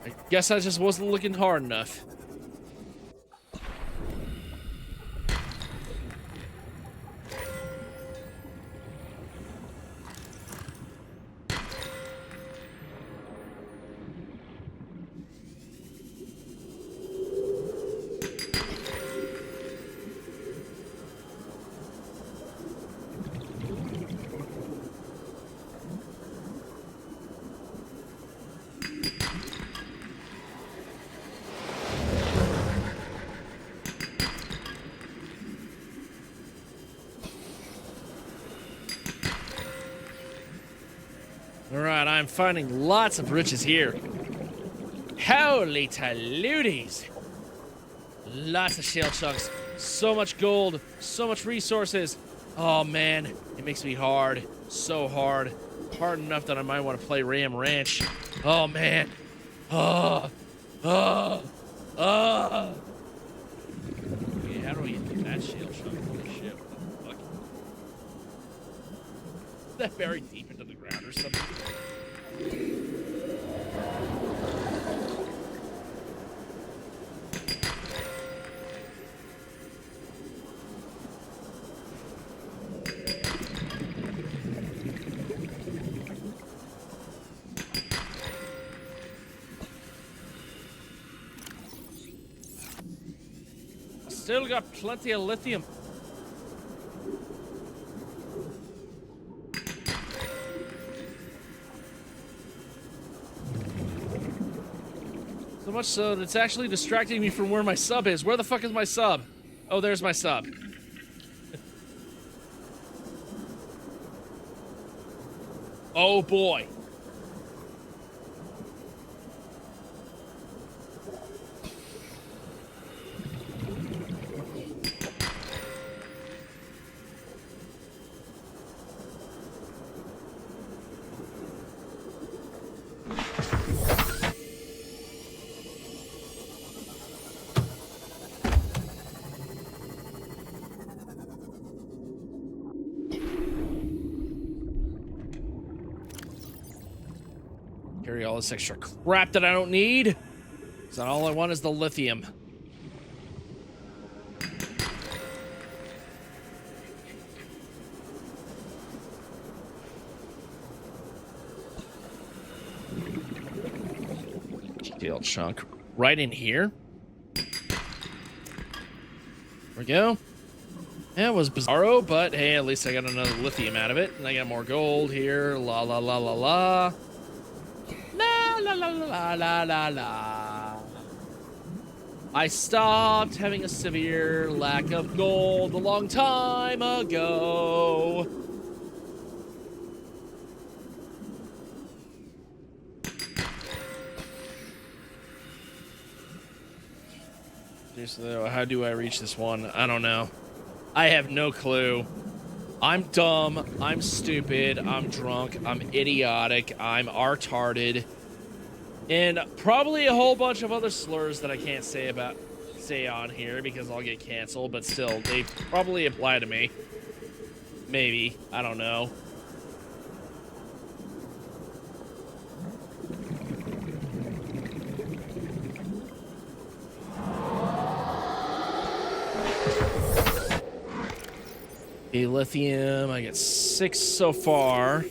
I guess I just wasn't looking hard enough. Alright, I'm finding lots of riches here. Holy Toludes! Lots of shale chunks. So much gold. So much resources. Oh man, it makes me hard. So hard. Hard enough that I might want to play Ram Ranch. Oh man. Oh. Oh. Oh. Okay, how do we get that shale chunk? Holy shit. What the fuck? Is that buried deep into the ground or something? Still got plenty of lithium. So much so that it's actually distracting me from where my sub is. Where the fuck is my sub? Oh, there's my sub. Oh boy. Carry all this extra crap that I don't need. So all I want is the lithium. Steel chunk right in here. There we go. Yeah, it was bizarro, but hey, at least I got another lithium out of it. And I got more gold here. La la la la la. La la la la la la. I stopped having a severe lack of gold a long time ago. Seriously, how do I reach this one? I don't know. I have no clue. I'm dumb. I'm stupid. I'm drunk. I'm idiotic. I'm retarded. And probably a whole bunch of other slurs that I can't say on here because I'll get canceled, but still, they probably apply to me. Maybe. I don't know. Okay, lithium. I get 6 so far.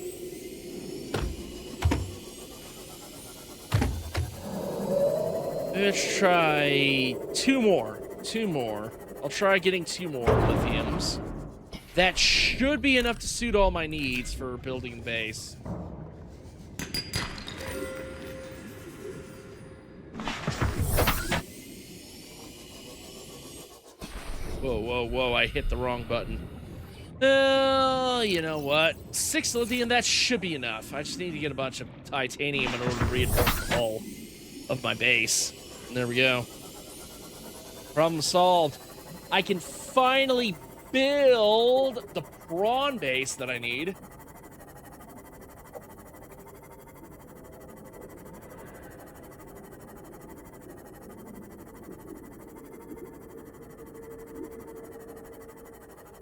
Let's try 2 more. 2 more. I'll try getting 2 more lithiums. That should be enough to suit all my needs for building the base. Whoa, whoa, whoa, I hit the wrong button. You know what? 6 lithium, that should be enough. I just need to get a bunch of titanium in order to reinforce the hull of my base. And there we go. Problem solved. I can finally build the prawn base that I need.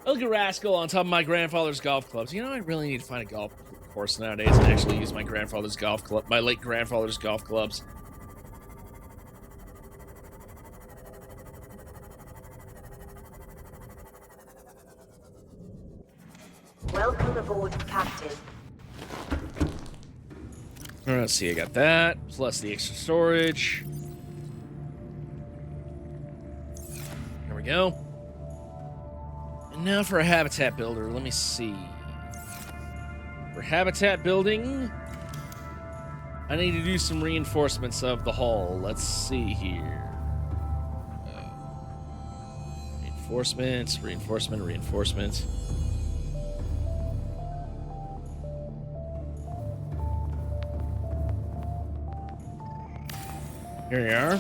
Look at Rascal on top of my grandfather's golf clubs. You know, I really need to find a golf course nowadays and actually use my grandfather's golf club, my late grandfather's golf clubs. Welcome aboard, Captain. Let's see, I got that, plus the extra storage. There we go. And now for a habitat builder, let me see. For habitat building, I need to do some reinforcements of the hull. Let's see here. Reinforcements, reinforcement. Here we are.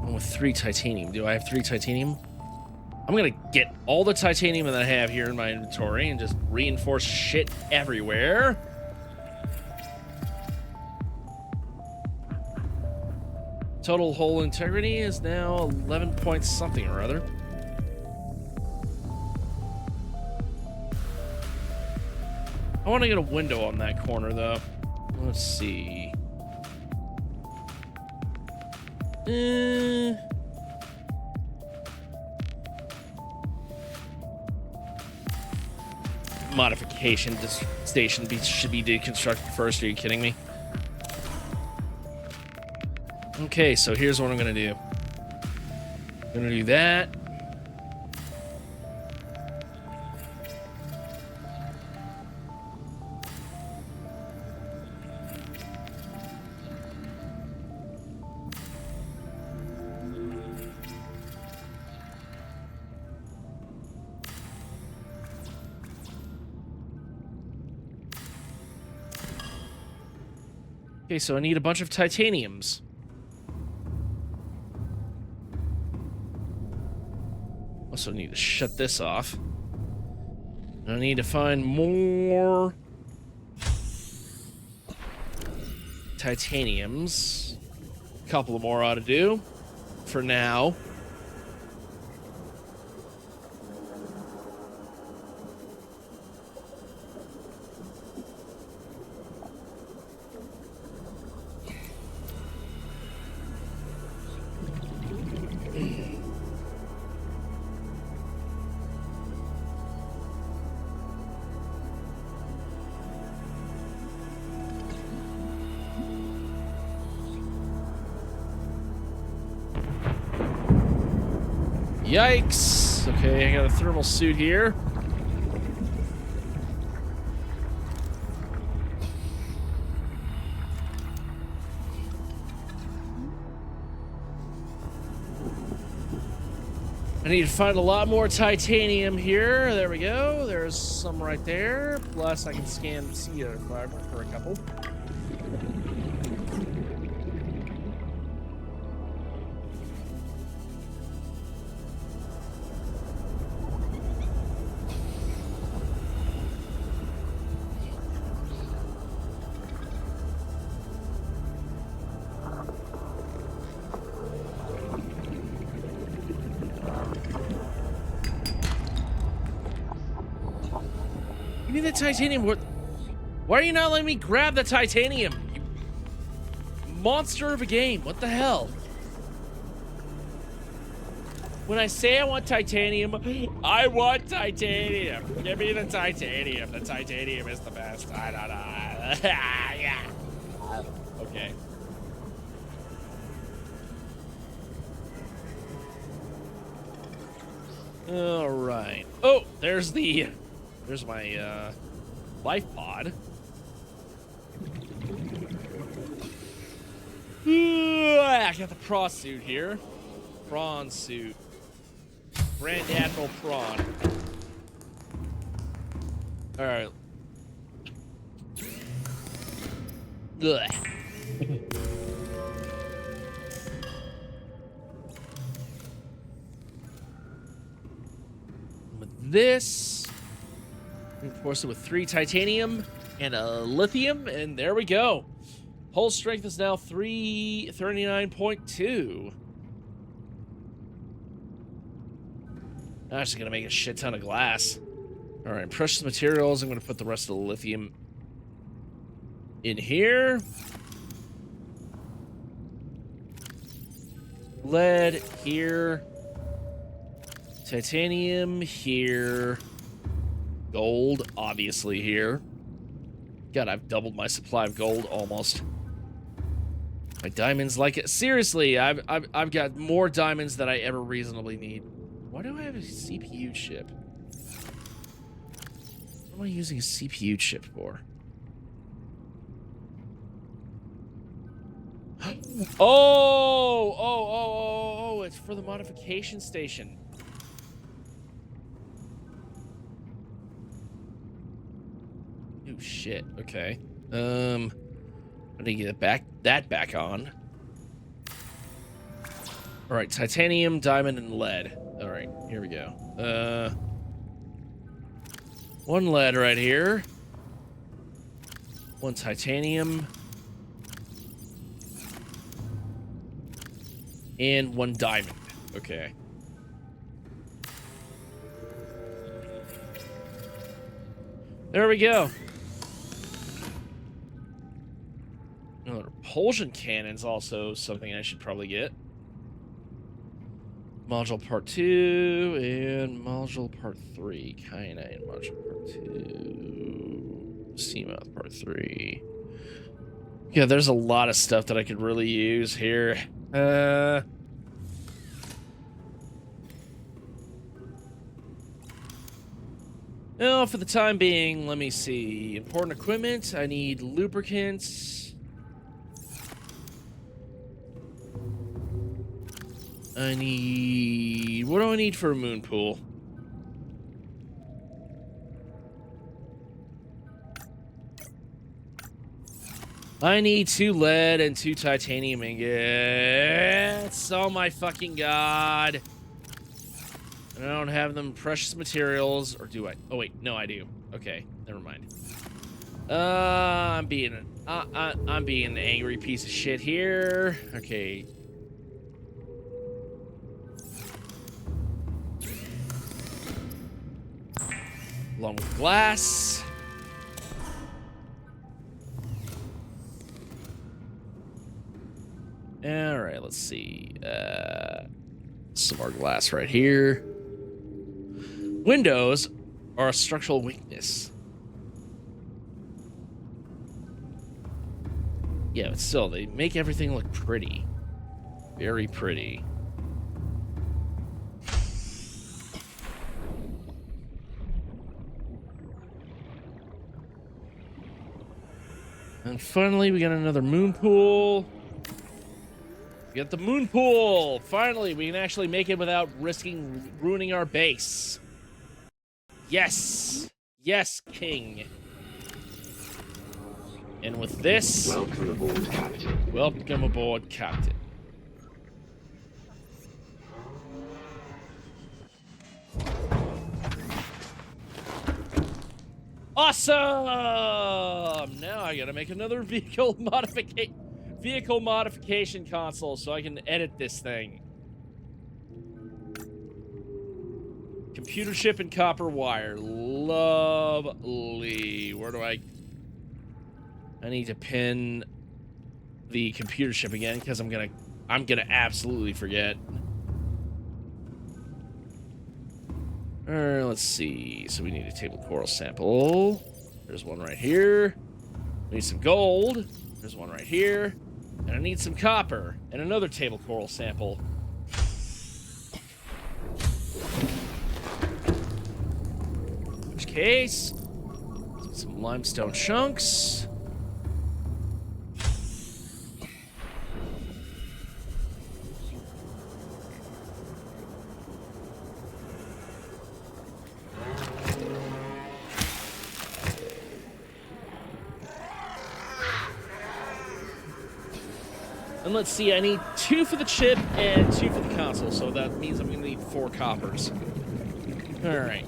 One with 3 titanium. Do I have 3 titanium? I'm gonna get all the titanium that I have here in my inventory and just reinforce shit everywhere. Total hull integrity is now 11 point something or other. I want to get a window on that corner though. Let's see. Modification. This station should be deconstructed first. Are you kidding me? Okay, so here's what I'm gonna do. I'm gonna do that. Okay, so I need a bunch of titaniums. Also need to shut this off. And I need to find more titaniums. A couple more ought to do for now. Yikes! Okay, I got a thermal suit here. I need to find a lot more titanium here. There we go. There's some right there. Plus, I can scan the sea fiber for a couple. Give me the titanium. Why are you not letting me grab the titanium? You monster of a game. What the hell? When I say I want titanium, I want titanium. Give me the titanium. The titanium is the best. I don't know. Yeah. Okay. All right. Oh, there's my life pod. I got the prawn suit here. Prawn suit. Grand Admiral Prawn. All right. Ugh. With this, reinforce it with 3 titanium and a lithium, and there we go. Hull strength is now 339.2. I'm just gonna make a shit ton of glass. All right, precious materials. I'm going to put the rest of the lithium in here. Lead here. Titanium here. Gold, obviously, here. God, I've doubled my supply of gold almost. My diamonds like it. Seriously, I've got more diamonds than I ever reasonably need. Why do I have a CPU chip? What am I using a CPU chip for? Oh, it's for the modification station. Oh shit. Okay. I need to get that back on. All right, titanium, diamond, and lead. All right, here we go. One lead right here. One titanium. And one diamond. Okay. There we go. Another repulsion cannon's also something I should probably get. Module part 2 and module part 3. Kyanite module part 2. Seamouth part 3. Yeah, there's a lot of stuff that I could really use here. Now, for the time being, let me see. Important equipment. I need lubricants. I need... What do I need for a moon pool? I need 2 lead and 2 titanium ingots. Oh my fucking god. And I don't have them precious materials, or do I? Oh wait, no I do. Okay, never mind. I'm being an angry piece of shit here. Okay. Along with glass. All right, let's see. Some more glass right here. Windows are a structural weakness. Yeah, but still, they make everything look pretty. Very pretty. And finally, we got another moon pool. We got the moon pool. Finally, we can actually make it without risking ruining our base. Yes. Yes, King. And with this... Welcome aboard, Captain. Welcome aboard, Captain. Awesome! Now I gotta make another vehicle modification console so I can edit this thing. Computer chip and copper wire. Lovely. Where do I need to pin the computer chip again because I'm gonna absolutely forget. Let's see. So we need a table coral sample. There's one right here. We need some gold. There's one right here. And I need some copper and another table coral sample. In which case, some limestone chunks. And let's see, I need 2 for the chip and 2 for the console, so that means I'm going to need 4 coppers. Alright.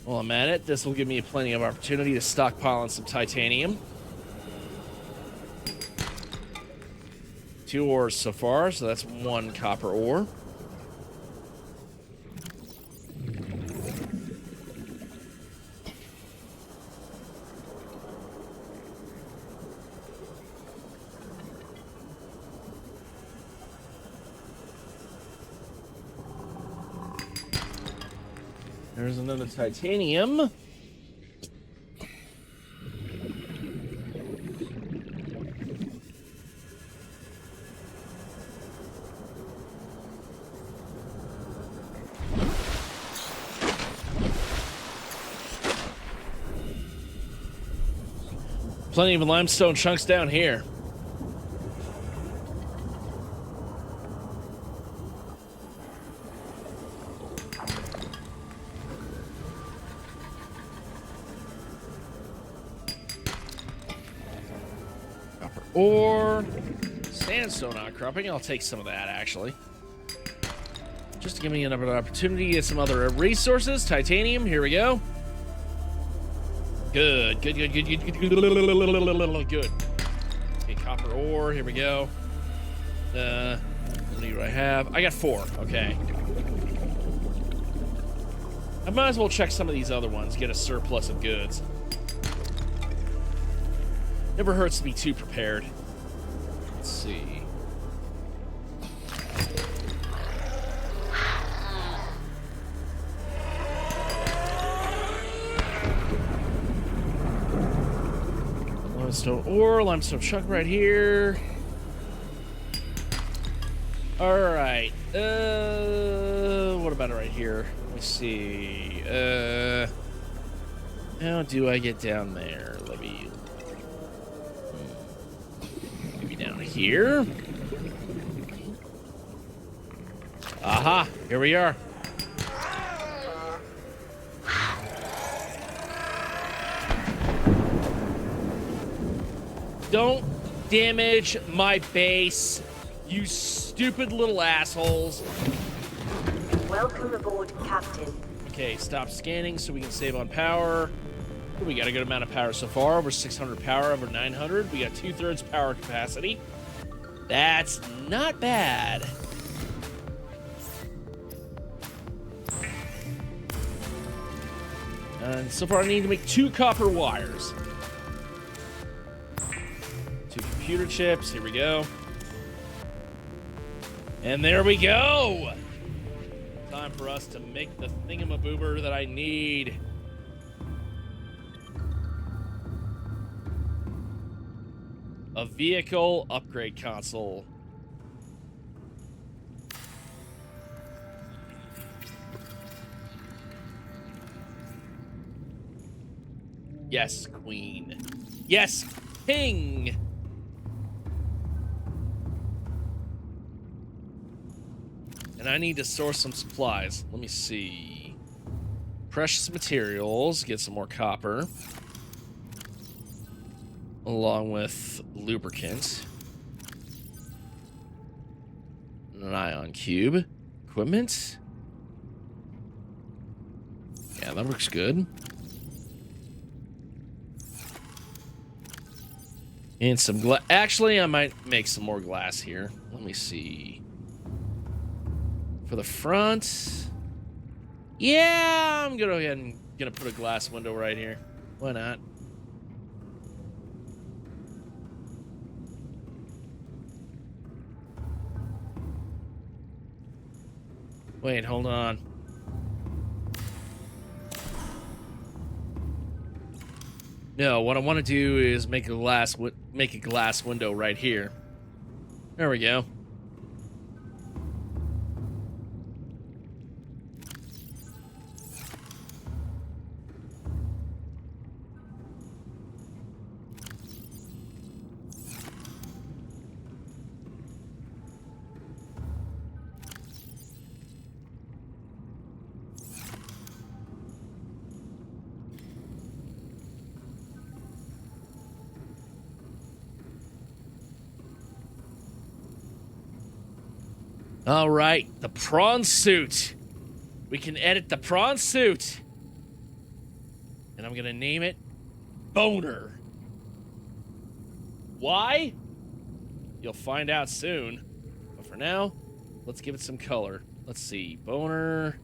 While I'm at it, this will give me plenty of opportunity to stockpile on some titanium. 2 ores so far, so that's 1 copper ore. There's another titanium. Plenty of limestone chunks down here. Copper ore. Sandstone outcropping. I'll take some of that, actually. Just to give me another opportunity to get some other resources. Titanium, here we go. Good. Good. Okay, copper ore, here we go. What do I have? I got 4, okay. I might as well check some of these other ones, get a surplus of goods. Never hurts to be too prepared. Let's see. Limestone ore, limestone chunk right here. Alright. What about right here? Let me see. How do I get down there? Let me... Maybe down here? Aha! Here we are. Don't damage my base, you stupid little assholes. Welcome aboard, Captain. Okay, stop scanning so we can save on power. We got a good amount of power so far. Over 600 power, over 900. We got 2/3 power capacity. That's not bad. And so far I need to make 2 copper wires. 2 computer chips, here we go. And there we go! Time for us to make the thingamaboober that I need. A vehicle upgrade console. Yes, queen. Yes, king! And I need to source some supplies. Let me see. Precious materials. Get some more copper. Along with lubricant. An ion cube. Equipment. Yeah, that looks good. And some glass. Actually, I might make some more glass here. Let me see. For the front. Yeah, I'm gonna go ahead and put a glass window right here. Why not? Wait, hold on. No, what I want to do is make a glass window right here. There we go. All right, the prawn suit. We can edit the prawn suit. And I'm gonna name it Boner. Why? You'll find out soon. But for now, let's give it some color. Let's see, Boner.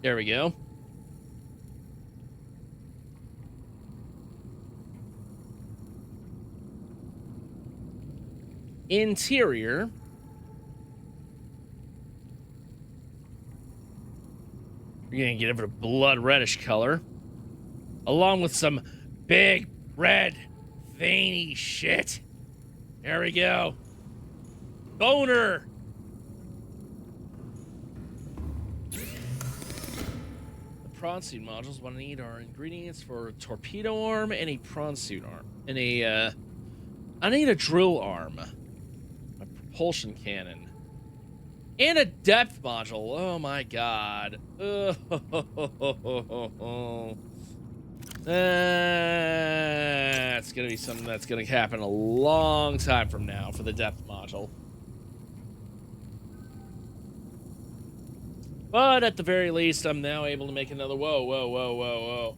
There we go. Interior. You're gonna get it a blood reddish color, along with some big red veiny shit. There we go. Boner. The prawn suit modules. What I need are ingredients for a torpedo arm and a prawn suit arm, and a I need a drill arm, a propulsion cannon, and a depth module. Oh my god. That's gonna be something that's gonna happen a long time from now for the depth module. But at the very least, I'm now able to make another. Whoa.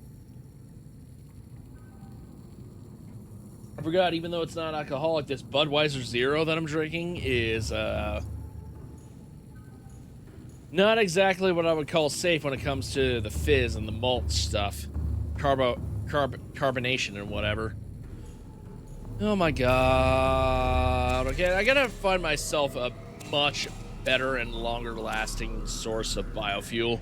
I forgot, even though it's not alcoholic, this Budweiser Zero that I'm drinking is not exactly what I would call safe when it comes to the fizz and the malt stuff. Carbonation and whatever. Oh my god. Okay, I gotta find myself a much better and longer lasting source of biofuel.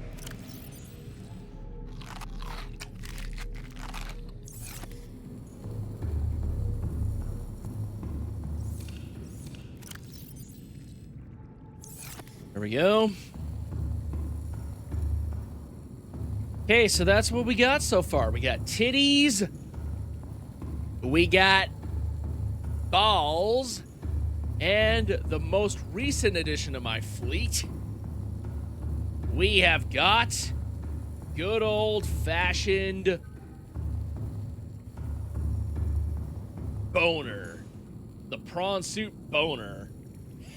There we go. Okay, so that's what we got so far. We got titties. We got balls. And the most recent addition to my fleet, we have got good old-fashioned boner. The prawn suit boner.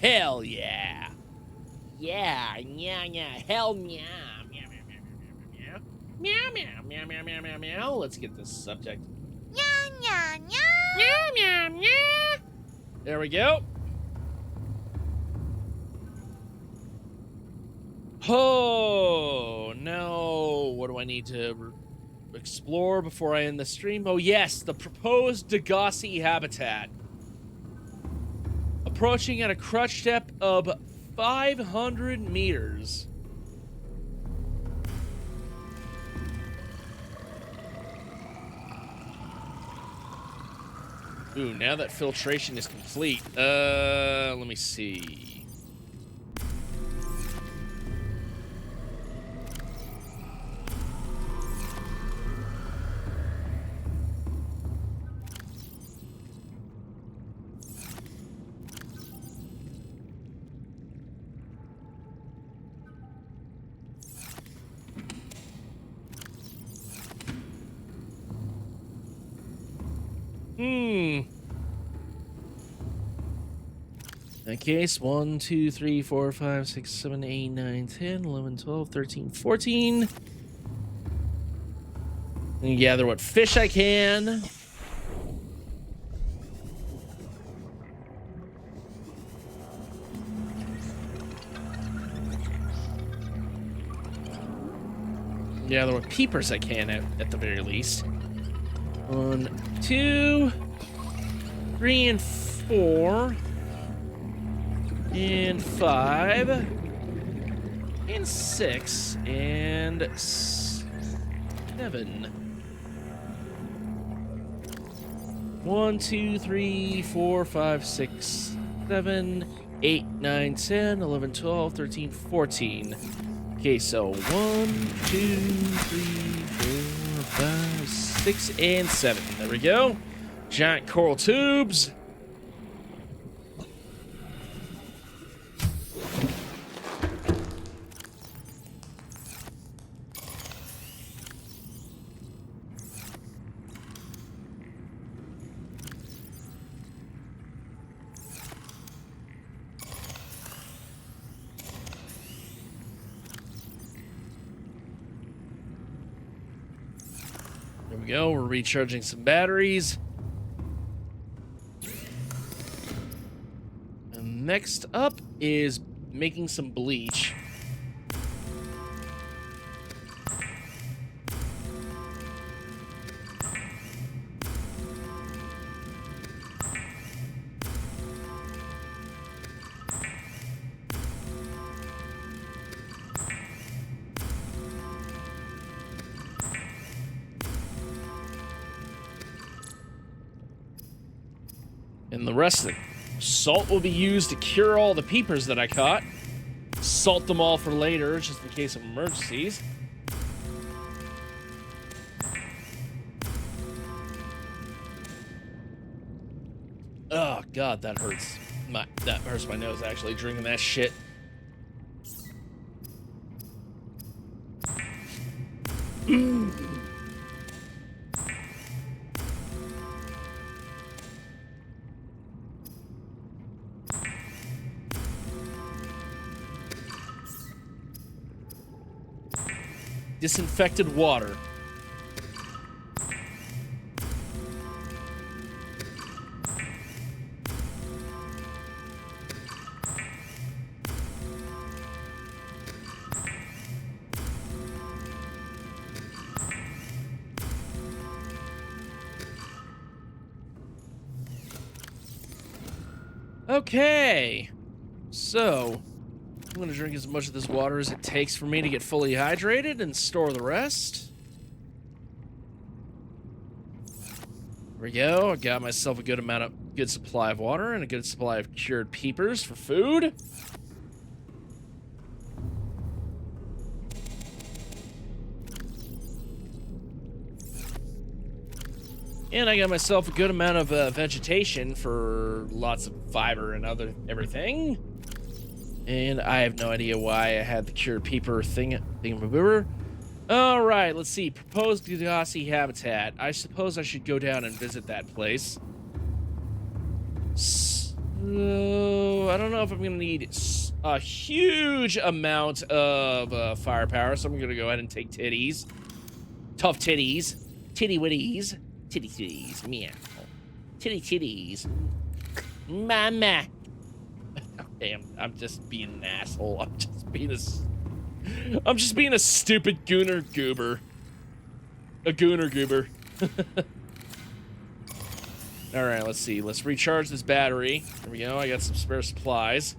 Hell yeah. Yeah, hell yeah. Meow, meow, meow, meow, meow, meow, meow. Let's get this subject. Meow, meow, meow. Meow, meow, meow. There we go. Oh, no. What do I need to explore before I end the stream? Oh, yes, the proposed Degassi habitat. Approaching at a crutch depth of 500 meters. Ooh, now that filtration is complete, let me see. In case 1, 2, 3, 4, 5, 6, 7, 8, 9, 10, 11, 12, 13, 14. And gather what fish I can. Gather what peepers I can at the very least. 1, 2, 3, and 4. And 5. And 6. And 7. 1, 2, 3, 4, 5, 6, 7, 8, 9, 10, 11, 12, 13, 14. Okay, so 1, 2, 3, 4, 5, 6, and 7. There we go. Giant coral tubes. There we go. We're recharging some batteries. And next up is making some bleach. And the rest of the salt will be used to cure all the peepers that I caught. Salt them all for later, just in case of emergencies. Oh god, that hurts. That hurts my nose actually, drinking that shit. Disinfected water. Okay, so I'm going to drink as much of this water as it takes for me to get fully hydrated and store the rest. There we go. I got myself a good supply of water and a good supply of cured peepers for food. And I got myself a good amount of vegetation for lots of fiber and everything. And I have no idea why I had the cured peeper thingamaboober. All right, let's see. Proposed Degassi habitat. I suppose I should go down and visit that place. So, I don't know if I'm going to need a huge amount of firepower, so I'm going to go ahead and take titties. Tough titties. Titty witties. Titty titties, meow. Titty titties. Mama. Damn, I'm just being an asshole. I'm just being a stupid gooner goober. A gooner goober. Alright, let's see. Let's recharge this battery. There we go. I got some spare supplies.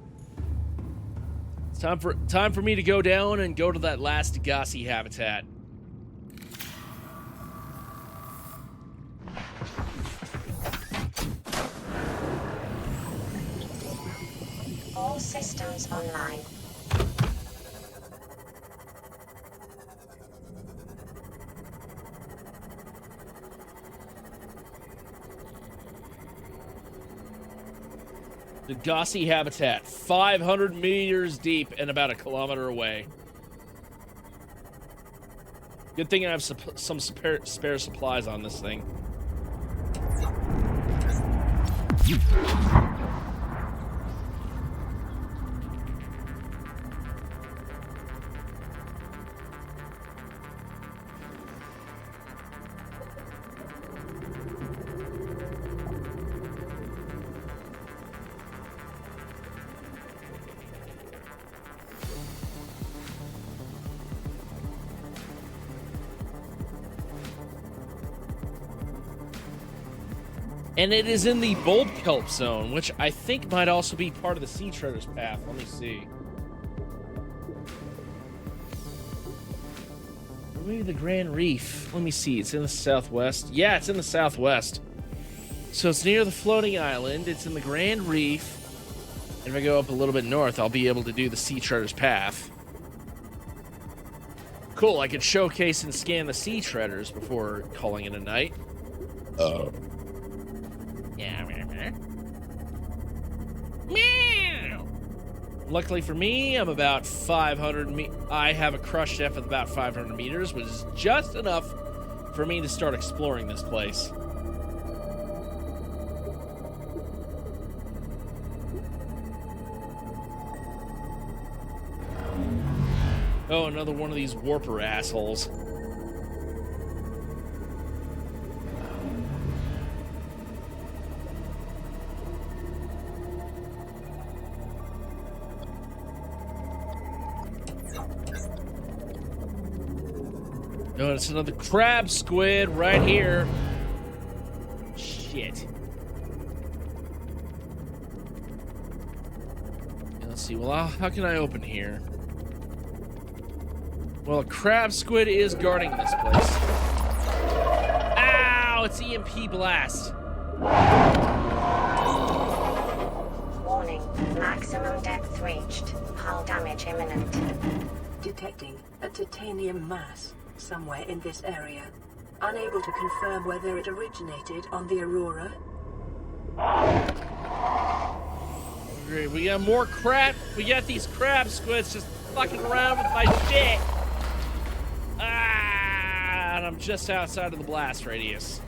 It's time for me to go down and go to that last Degassi habitat. All systems online. Degassi habitat, 500 meters deep and about a kilometer away. Good thing I have some spare supplies on this thing. And it is in the bulb kelp zone, which I think might also be part of the sea treader's path. Let me see. Or maybe the Grand Reef. Let me see. It's in the southwest. Yeah, it's in the southwest. So it's near the floating island. It's in the Grand Reef. And if I go up a little bit north, I'll be able to do the sea treader's path. Cool. I could showcase and scan the sea treaders before calling it a night. Oh. Yeah. Meow. Luckily for me, I'm about 500 I have a crush depth of about 500 meters, which is just enough for me to start exploring this place. Oh, another one of these warper assholes. No, it's another crab squid right here. Shit. Let's see. Well, how can I open here? Well, a crab squid is guarding this place. Ow! It's EMP blast. Maximum depth reached. Hull damage imminent. Detecting a titanium mass somewhere in this area. Unable to confirm whether it originated on the Aurora. Great, we got more crap. We got these crab squids just fucking around with my shit. Ah, and I'm just outside of the blast radius.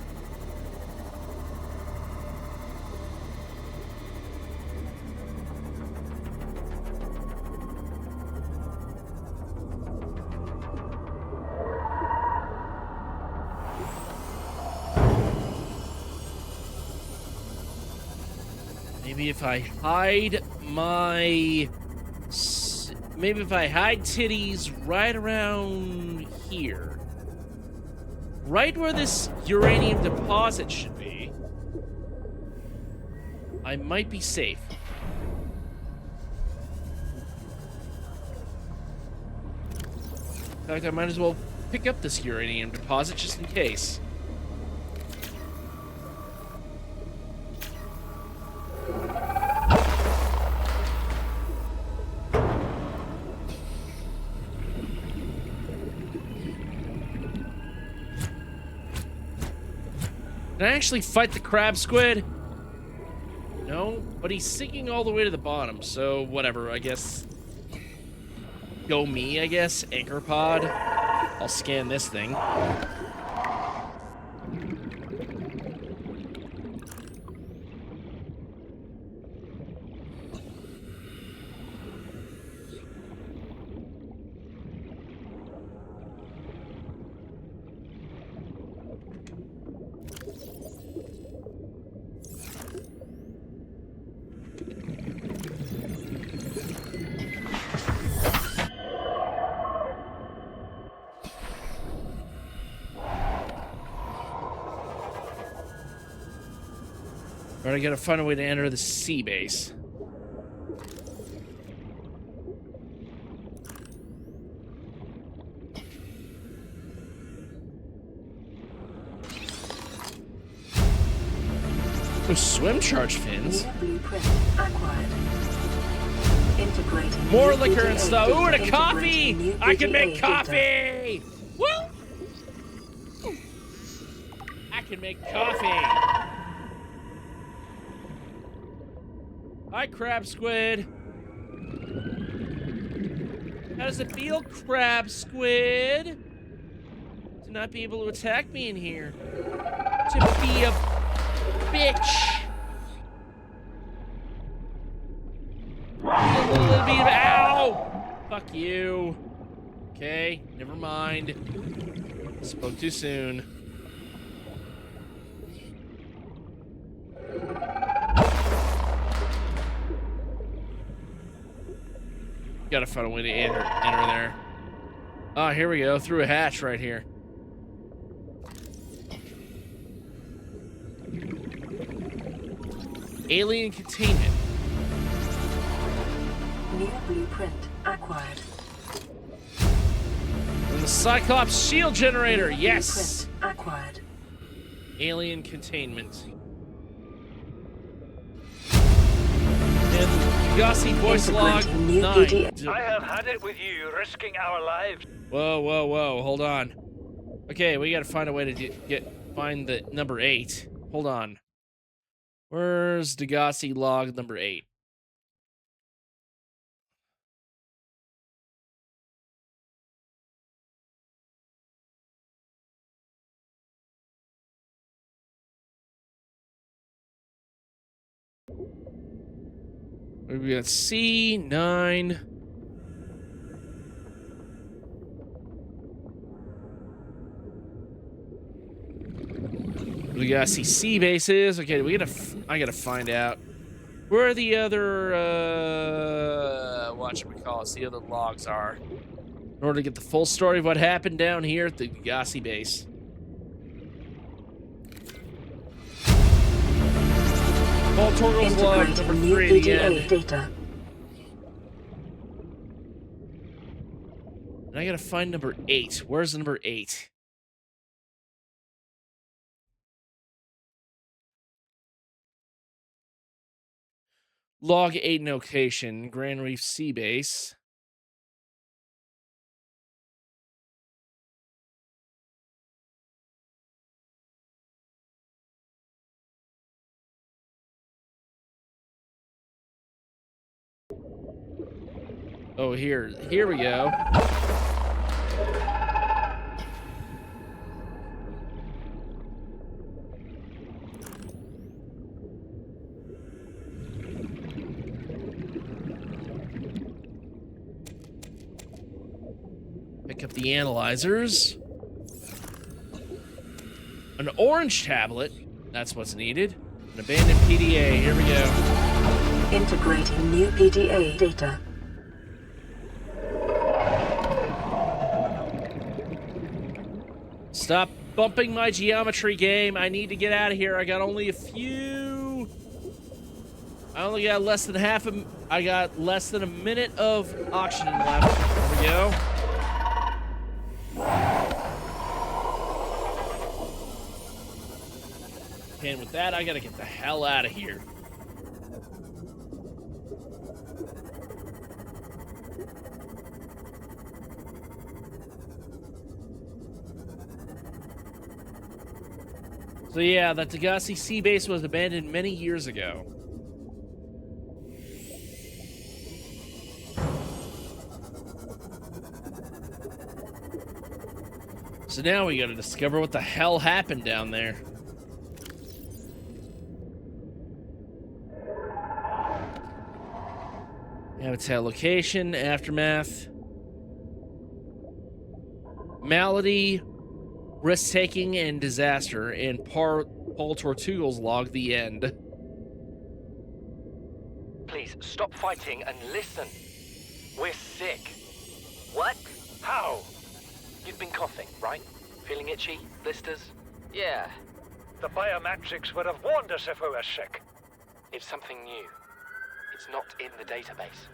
Maybe if I hide my... Maybe if I hide titties right around here. Right where this uranium deposit should be. I might be safe. In fact, I might as well pick up this uranium deposit just in case. Can I actually fight the crab squid? No, but he's sinking all the way to the bottom, so whatever, I guess. Go me, I guess. Anchor pod. I'll scan this thing. But I gotta find a way to enter the sea base. Oh, swim charge fins. Blueprint acquired. Integrating More new liquor and PDA stuff. Ooh, and a data. coffee! Integrating new I can make PDA coffee! Woo! I can make coffee! Hi, crab squid. How does it feel, crab squid? To not be able to attack me in here. To be a bitch. A little bit of ow! Fuck you. Okay, never mind. Spoke too soon. Gotta find a way to enter there. Oh, here we go. Through a hatch right here. Alien containment. New blueprint acquired. And the Cyclops shield generator. Yes. Blueprint acquired. Alien containment. And Gussie voice log 9. I have had it with you, risking our lives. Whoa, whoa, whoa! Hold on. Okay, we gotta find a way to find the number 8. Hold on. Where's Degassi log number 8? We got C9. We gotta see C bases. Okay, I gotta find out where the other whatchamacallits, the other logs are. In order to get the full story of what happened down here at the Gussie base. Paul Torgle's log number 3 at the end. Data. And I gotta find number 8. Where's number 8? Log 8 location, Grand Reef Sea Base. Oh, here we go. Pick up the analyzers. An orange tablet. That's what's needed. An abandoned PDA. Here we go. Integrating new PDA data. Stop bumping my geometry game. I need to get out of here. I got only a few. I only got less than I got less than a minute of oxygen left. There we go. And with that, I gotta get the hell out of here. So yeah, that Degassi Sea Base was abandoned many years ago. So now we gotta discover what the hell happened down there. Habitat location, aftermath. Malady, risk-taking, and disaster, and Paul Tortugal's log, the end. Please, stop fighting and listen. We're sick. What? How? You've been coughing, right? Feeling itchy? Blisters? Yeah. The biometrics would have warned us if we were sick. It's something new. It's not in the database.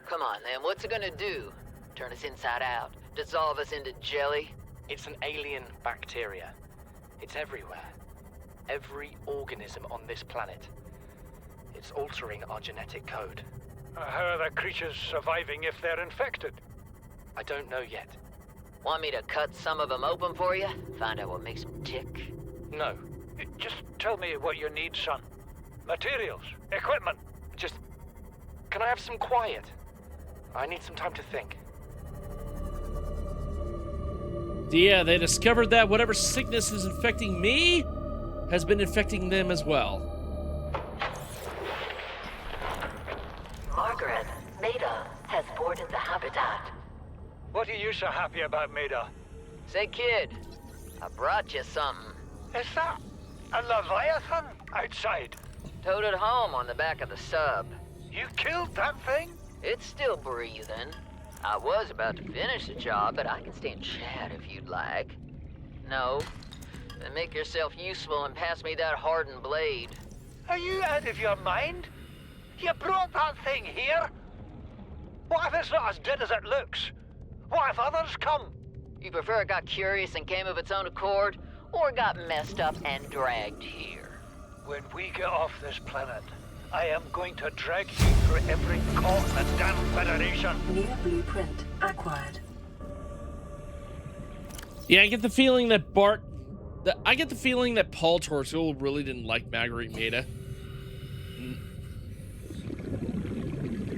Come on, then. What's it gonna do? Turn us inside out? Dissolve us into jelly? It's an alien bacteria. It's everywhere. Every organism on this planet. It's altering our genetic code. How are the creatures surviving if they're infected? I don't know yet. Want me to cut some of them open for you? Find out what makes them tick? No. Just tell me what you need, son. Materials, equipment. Just... Can I have some quiet? I need some time to think. Yeah, they discovered that whatever sickness is infecting me has been infecting them as well. Margaret, Maida has boarded the habitat. What are you so happy about, Maida? Say, kid, I brought you something. Is that a Leviathan outside? Towed it home on the back of the sub. You killed that thing? It's still breathing. I was about to finish the job, but I can stay and chat if you'd like. No? Then make yourself useful and pass me that hardened blade. Are you out of your mind? You brought that thing here? What if it's not as dead as it looks? What if others come? You prefer it got curious and came of its own accord, or got messed up and dragged here? When we get off this planet, I am going to drag you through every court in the damn Federation. New blueprint acquired. Yeah, I get the feeling that I get the feeling that Paul Tortugal really didn't like Marguerite Maida.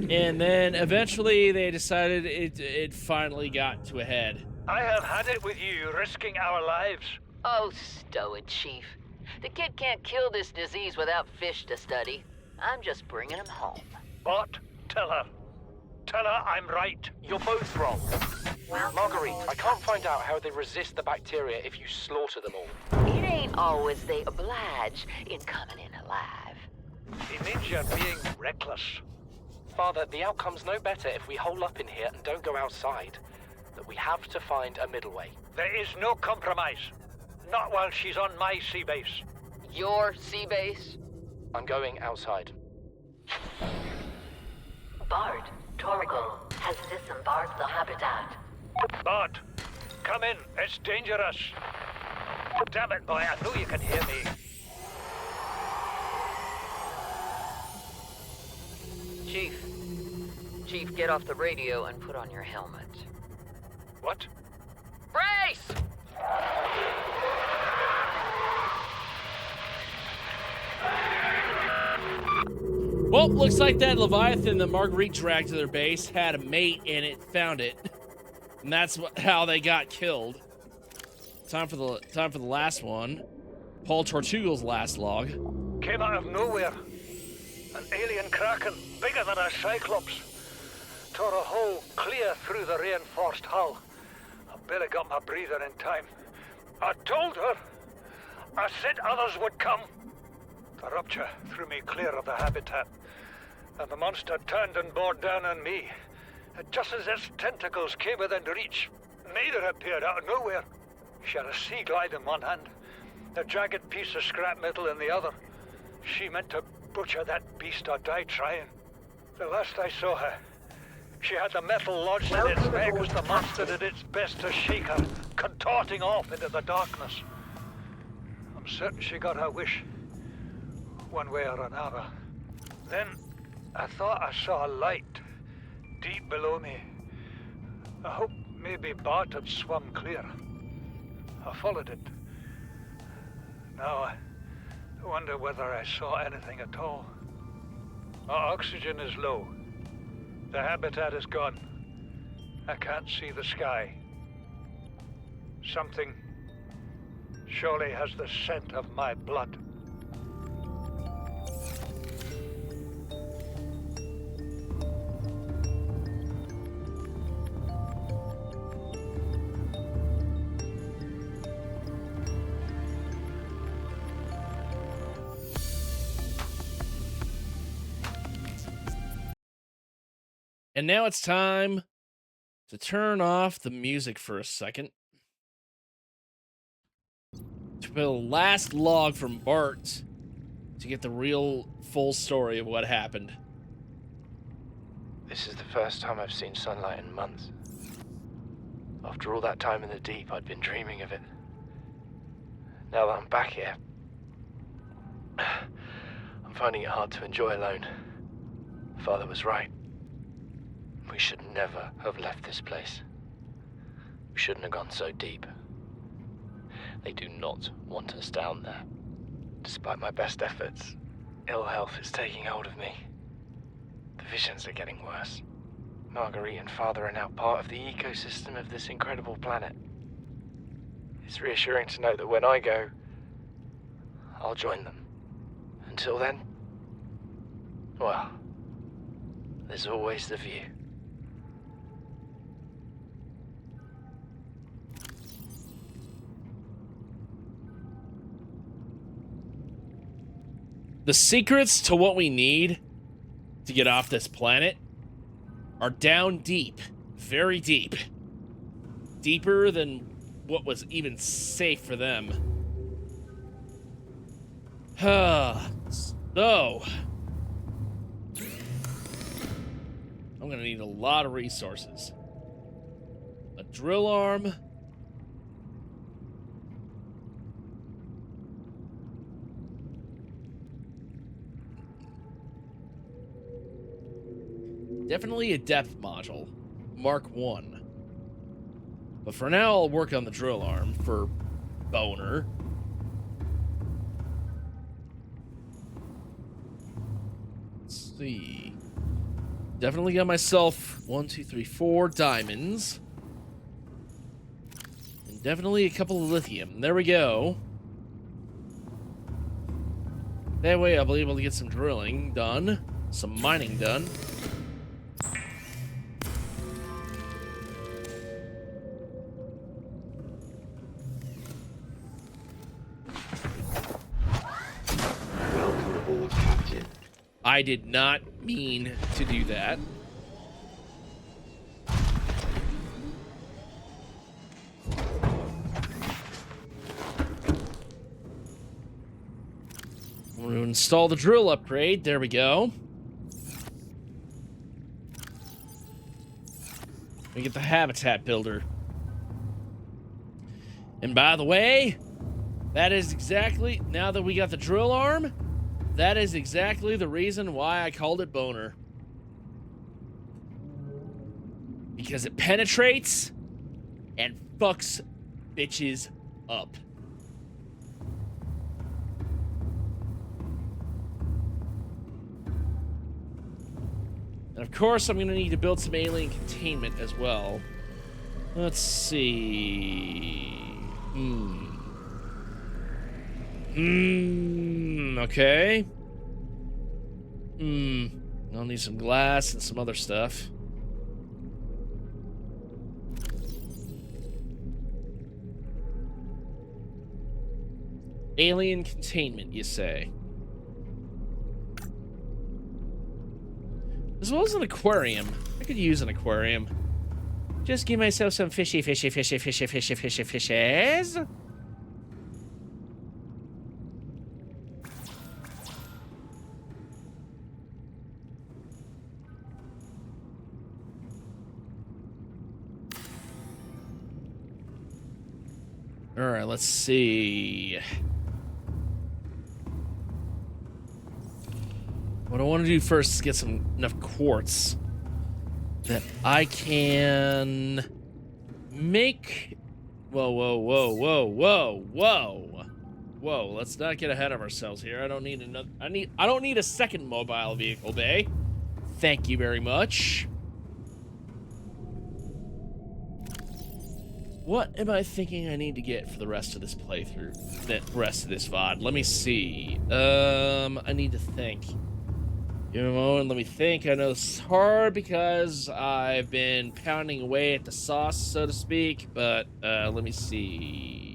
And then eventually they decided it finally got to a head. I have had it with you, risking our lives. Oh, stow it, Chief. The kid can't kill this disease without fish to study. I'm just bringing him home. But tell her. Tell her I'm right. You're both wrong. Marguerite, I can't find out how they resist the bacteria if you slaughter them all. It ain't always they oblige in coming in alive. It means you're being reckless. Father, the outcome's no better if we hole up in here and don't go outside. But we have to find a middle way. There is no compromise. Not while she's on my sea base. Your sea base? I'm going outside. Bart, Torgal has disembarked the habitat. Bart, come in. It's dangerous. Damn it, boy. I know you can hear me. Chief, get off the radio and put on your helmet. What? Brace! Well, looks like that Leviathan that Marguerite dragged to their base had a mate and it found it. And that's how they got killed. Time for the last one. Paul Tortugal's last log. Came out of nowhere. An alien kraken, bigger than a cyclops. Tore a hole clear through the reinforced hull. I barely got my breather in time. I told her. I said others would come. The rupture threw me clear of the habitat, and the monster turned and bore down on me. And just as its tentacles came within reach, Maida appeared out of nowhere. She had a sea glide in one hand, a jagged piece of scrap metal in the other. She meant to butcher that beast or die trying. The last I saw her, she had the metal lodged in its neck as the monster did its best to shake her, contorting off into the darkness. I'm certain she got her wish, one way or another. Then I thought I saw a light deep below me. I hoped maybe Bart had swum clear. I followed it. Now I wonder whether I saw anything at all. Our oxygen is low. The habitat is gone. I can't see the sky. Something surely has the scent of my blood. And now it's time to turn off the music for a second. To play the last log from Bart to get the real full story of what happened. This is the first time I've seen sunlight in months. After all that time in the deep, I'd been dreaming of it. Now that I'm back here, I'm finding it hard to enjoy alone. Father was right. We should never have left this place. We shouldn't have gone so deep. They do not want us down there. Despite my best efforts, ill health is taking hold of me. The visions are getting worse. Marguerite and Father are now part of the ecosystem of this incredible planet. It's reassuring to know that when I go, I'll join them. Until then, well, there's always the view. The secrets to what we need to get off this planet are down deep, very deep. Deeper than what was even safe for them. So, I'm gonna need a lot of resources. A drill arm. Definitely a depth module, Mark 1. But for now, I'll work on the drill arm for Boner. Let's see. Definitely got myself 1, 2, 3, 4 diamonds. And definitely a couple of lithium. There we go. That way I'll be able to get some drilling done, some mining done. I did not mean to do that. I'm going to install the drill upgrade. There we go. We get the habitat builder. And by the way, that is exactly, now that we got the drill arm, that is exactly the reason why I called it Boner. Because it penetrates and fucks bitches up. And of course, I'm going to need to build some alien containment as well. Let's see. Okay. I'll need some glass and some other stuff. Alien containment, you say? As well as an aquarium. I could use an aquarium. Just give myself some fishies. All right, let's see. What I want to do first is get enough quartz that I can make. Whoa, let's not get ahead of ourselves here. I don't need another. I don't need a second mobile vehicle bay. Thank you very much. What am I thinking I need to get for the rest of this playthrough? The rest of this VOD. Let me see. I need to think. Give me a moment, let me think. I know it's hard because I've been pounding away at the sauce, so to speak, but let me see.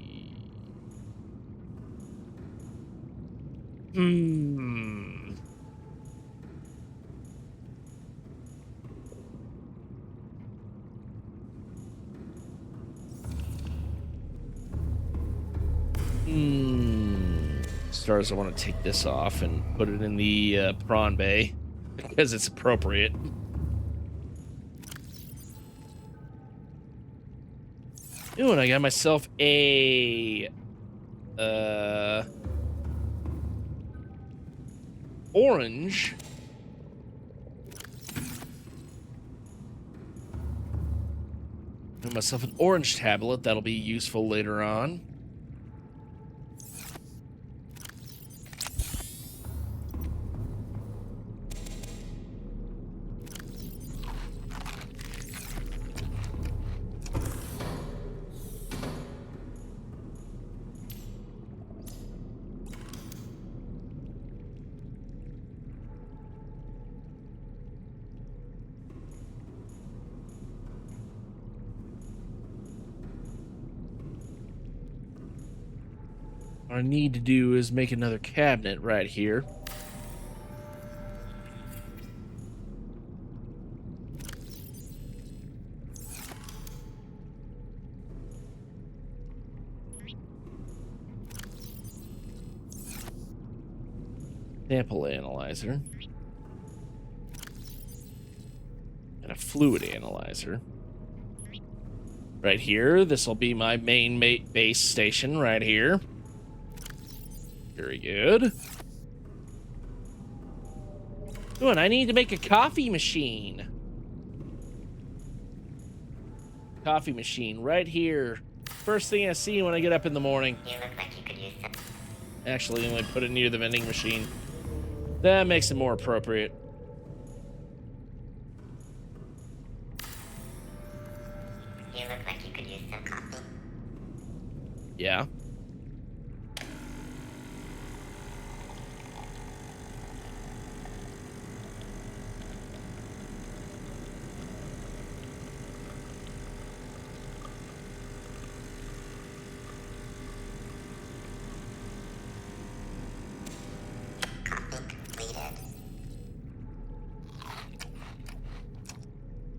Stars, I want to take this off and put it in the prawn bay because it's appropriate. Ooh, and I got myself a orange. Got myself an orange tablet that'll be useful later on. What I need to do is make another cabinet right here. Sample analyzer. And a fluid analyzer. Right here. This will be my main base station right here. Very good. Oh, and I need to make a coffee machine. Coffee machine right here. First thing I see when I get up in the morning. You look like you could use some. Actually, I'm going to put it near the vending machine. That makes it more appropriate. You look like you could use some coffee. Yeah.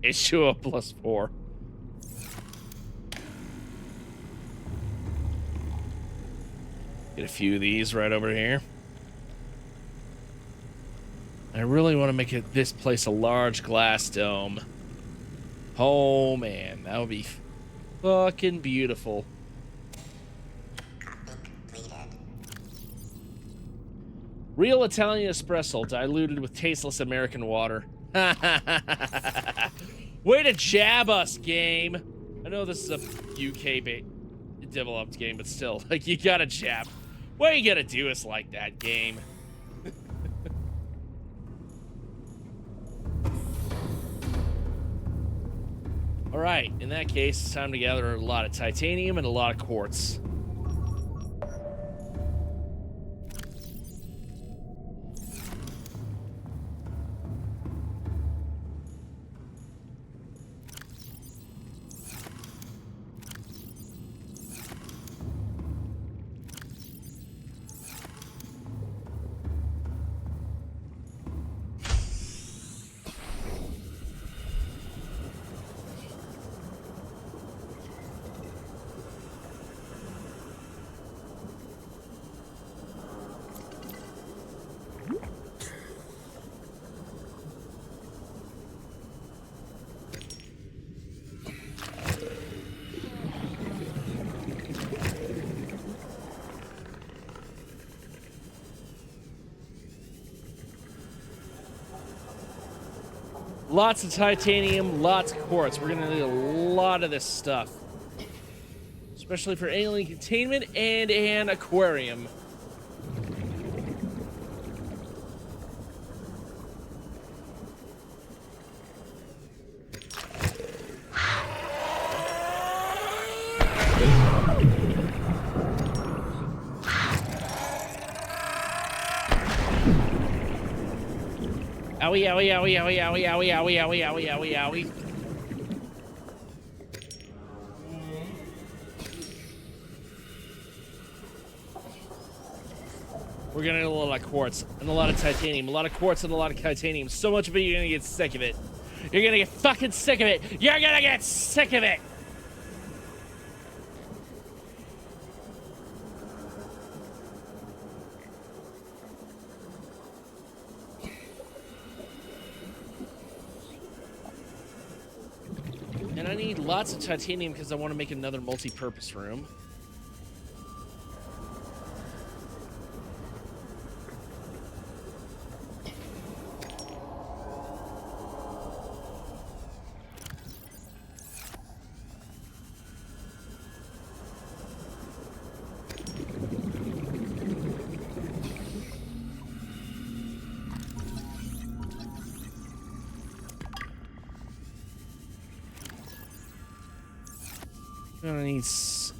H2O +4. Get a few of these right over here. I really want to make this place a large glass dome. Oh man, that would be fucking beautiful. Real Italian espresso diluted with tasteless American water. Way to jab us, game. I know this is a UK developed game, but still, like, you gotta jab. Why you gotta do us like that, game? All right, in that case, it's time to gather a lot of titanium and a lot of quartz. Lots of titanium, lots of quartz. We're gonna need a lot of this stuff. Especially for alien containment and an aquarium. Owie, owie, owie, owie, owie, owie, owie, owie, owie, owie, owie. We're gonna need a lot of quartz and a lot of titanium. A lot of quartz and a lot of titanium. So much of it, you're gonna get sick of it. You're gonna get fucking sick of it. You're gonna get sick of it. And I need lots of titanium because I want to make another multi-purpose room.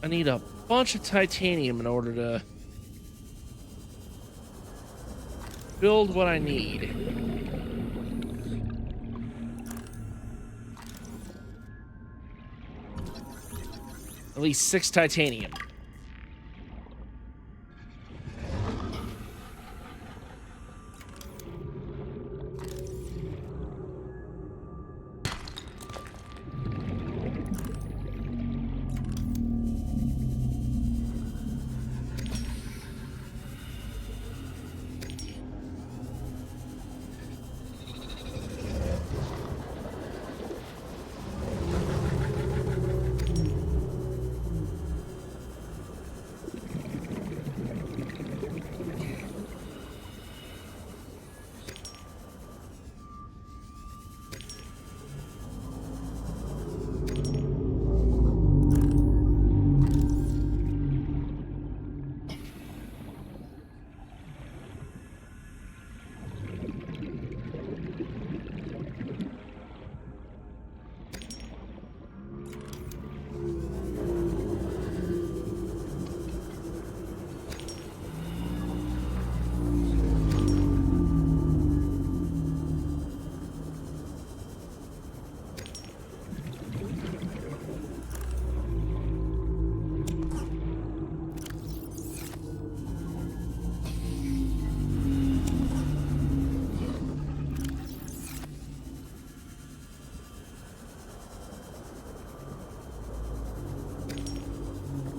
I need a bunch of titanium in order to build what I need. At least 6 titanium.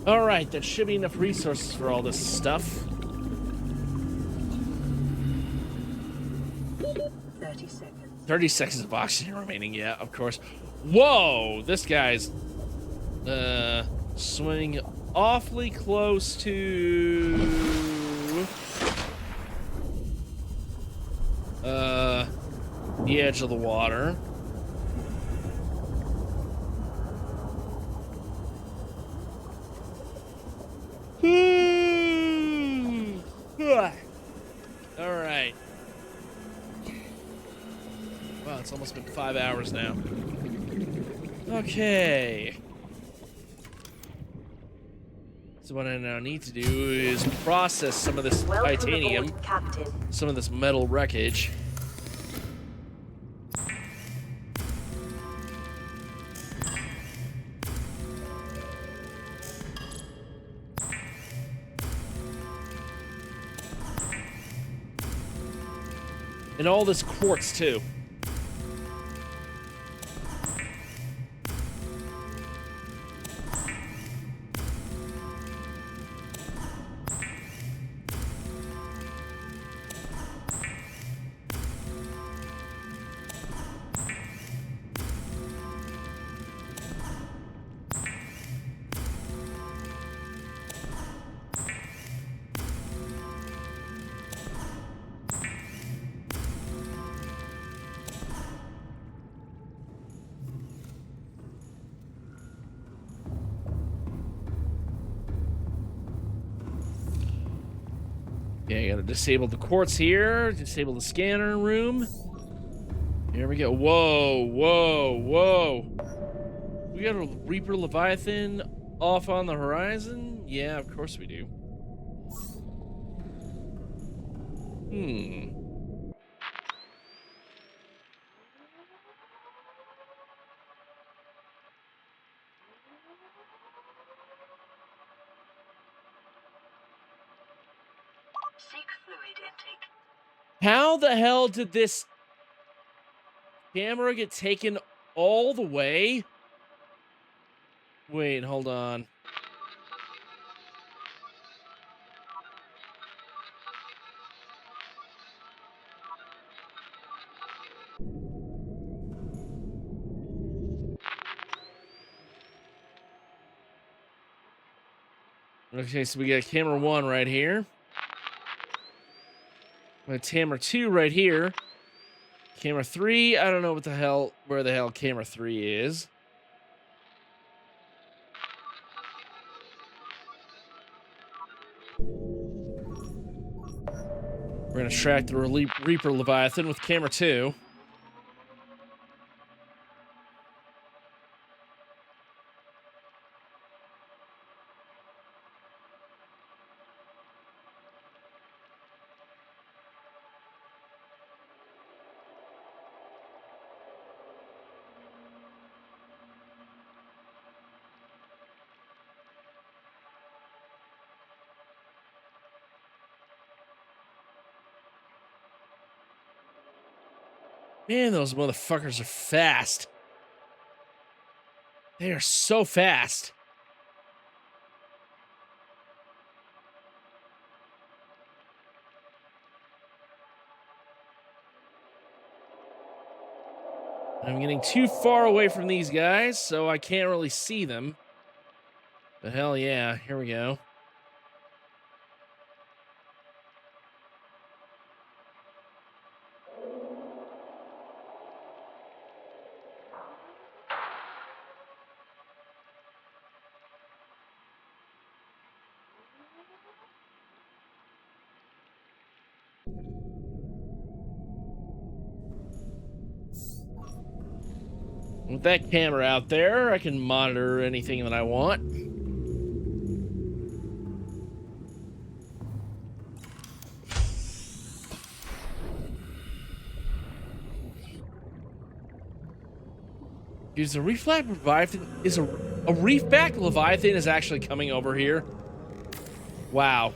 All right, that should be enough resources for all this stuff. 30 seconds. 30 seconds of oxygen remaining, yeah, of course. Whoa, this guy's swimming awfully close to the edge of the water. Wow, it's almost been 5 hours now. Okay. So what I now need to do is process some of this titanium, aboard, Captain. some of this metal wreckage. And all this quartz, too. Okay, I gotta disable the quartz here, disable the scanner room. Here we go. Whoa, whoa, whoa. We got a Reaper Leviathan off on the horizon? Yeah, of course we do. Seek fluid intake. How the hell did this camera get taken all the way? Wait, hold on. Okay, so we got camera 1 right here. We got camera 2 right here. Camera 3, I don't know where the hell camera 3 is. We're gonna track the Reaper Leviathan with camera 2. Man, those motherfuckers are fast. They are so fast. I'm getting too far away from these guys, so I can't really see them. But hell yeah, here we go. With that camera out there, I can monitor anything that I want. Is a reef-back Leviathan reef-back Leviathan is actually coming over here? Wow.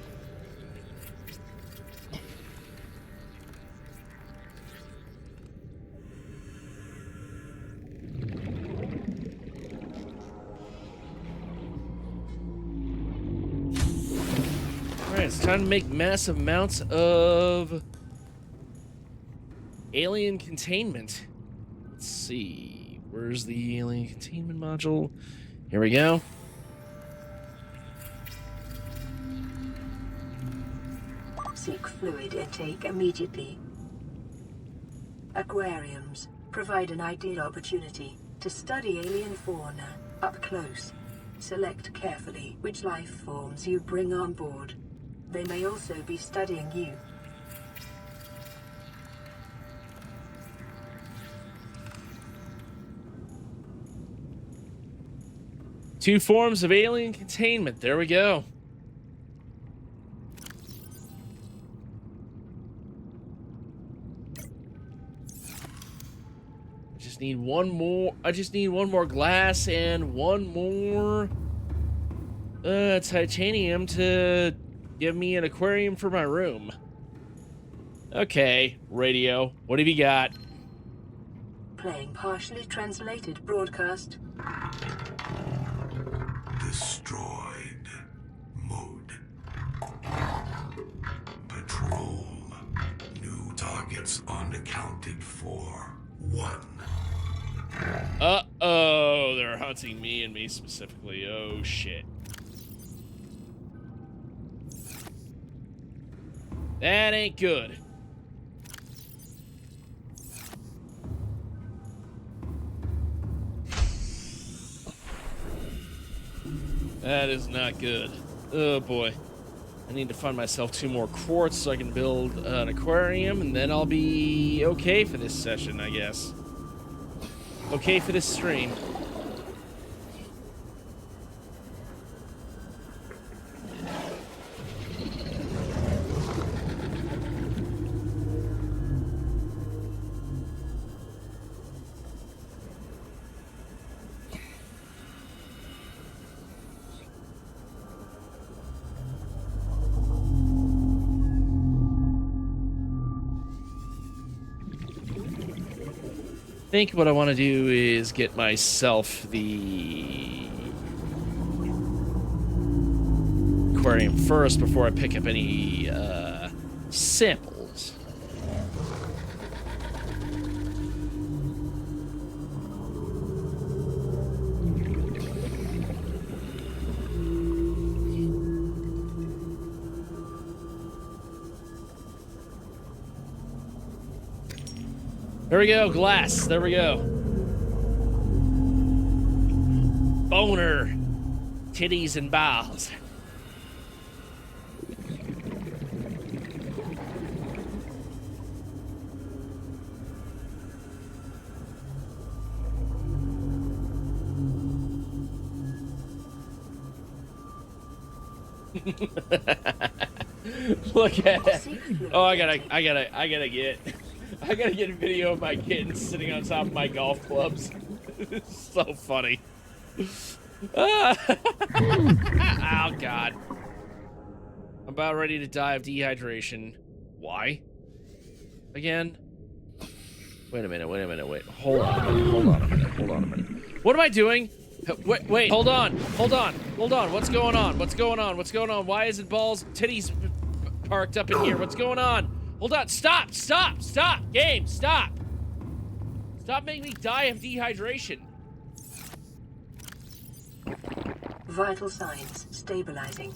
Alright, it's time to make massive amounts of alien containment. Let's see. Where's the alien containment module? Here we go. Seek fluid intake immediately. Aquariums provide an ideal opportunity to study alien fauna up close. Select carefully which life forms you bring on board. They may also be studying you. 2 forms of alien containment. There we go. I just need one more glass and one more titanium to give me an aquarium for my room. Okay, radio. What have you got? Playing partially translated broadcast. Destroyed. Mode. Patrol. New targets unaccounted for. 1. Uh-oh, they're hunting me and me specifically. Oh, shit. That ain't good. That is not good. Oh, boy. I need to find myself 2 more quartz so I can build an aquarium, and then I'll be okay for this session, I guess. Okay for this stream. I think what I want to do is get myself the aquarium first before I pick up any samples. There we go, glass. There we go. Boner. Titties and balls. Look at it. Oh, I gotta get a video of my kittens sitting on top of my golf clubs. It's so funny. Oh, God. I'm about ready to die of dehydration. Why? Again? Wait a minute. Hold on a minute. What am I doing? Wait, hold on. What's going on? Why isn't balls, titties parked up in here? What's going on? Hold on, stop! Game, stop! Stop making me die of dehydration. Vital signs stabilizing.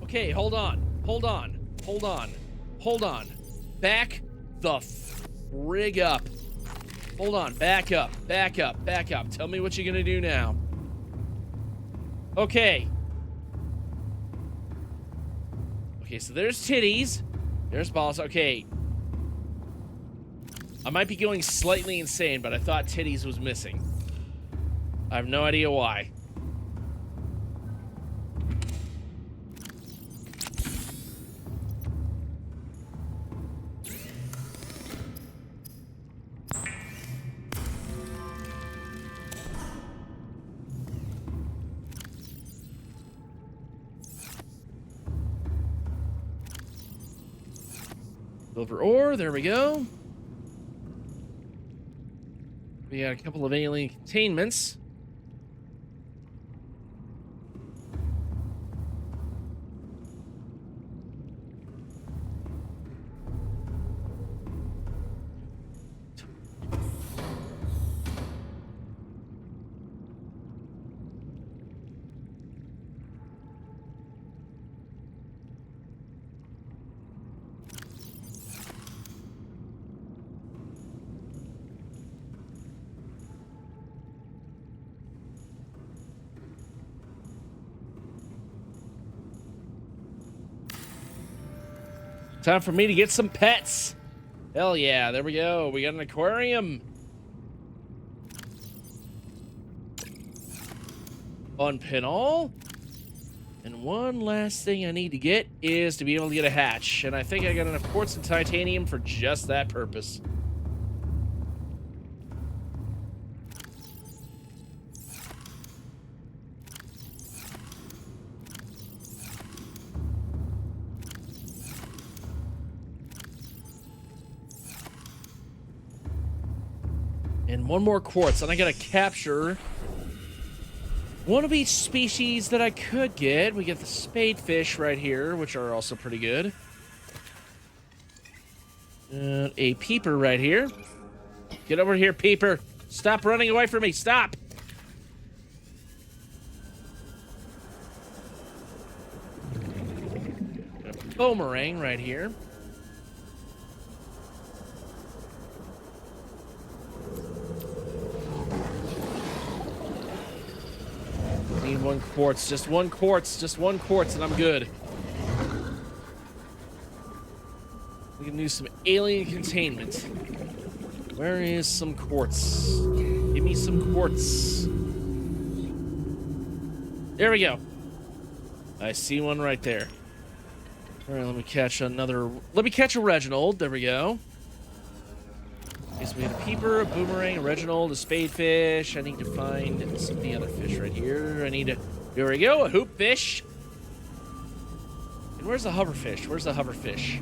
Okay, hold on. Back the frig up. Hold on, back up. Tell me what you're gonna do now. Okay, so there's titties. There's balls. Okay. I might be going slightly insane, but I thought titties was missing. I have no idea why. Silver ore, there we go. We got a couple of alien containments. Time for me to get some pets. Hell yeah, there we go. We got an aquarium. Unpin all. And one last thing I need to get is to be able to get a hatch. And I think I got enough quartz and titanium for just that purpose. And one more quartz, and I gotta capture one of each species that I could get. We get the spadefish right here, which are also pretty good. And a peeper right here. Get over here, peeper. Stop running away from me. Stop. A boomerang right here. Need one quartz, just one quartz, and I'm good. We can do some alien containment. Where is some quartz? Give me some quartz. There we go. I see one right there. All right, let me catch a Reginald. There we go. Okay, so we have a peeper, a boomerang, a Reginald, a spadefish. I need to find some of the other fish right here. There we go, a hoopfish. And where's the hoverfish? Where's the hoverfish?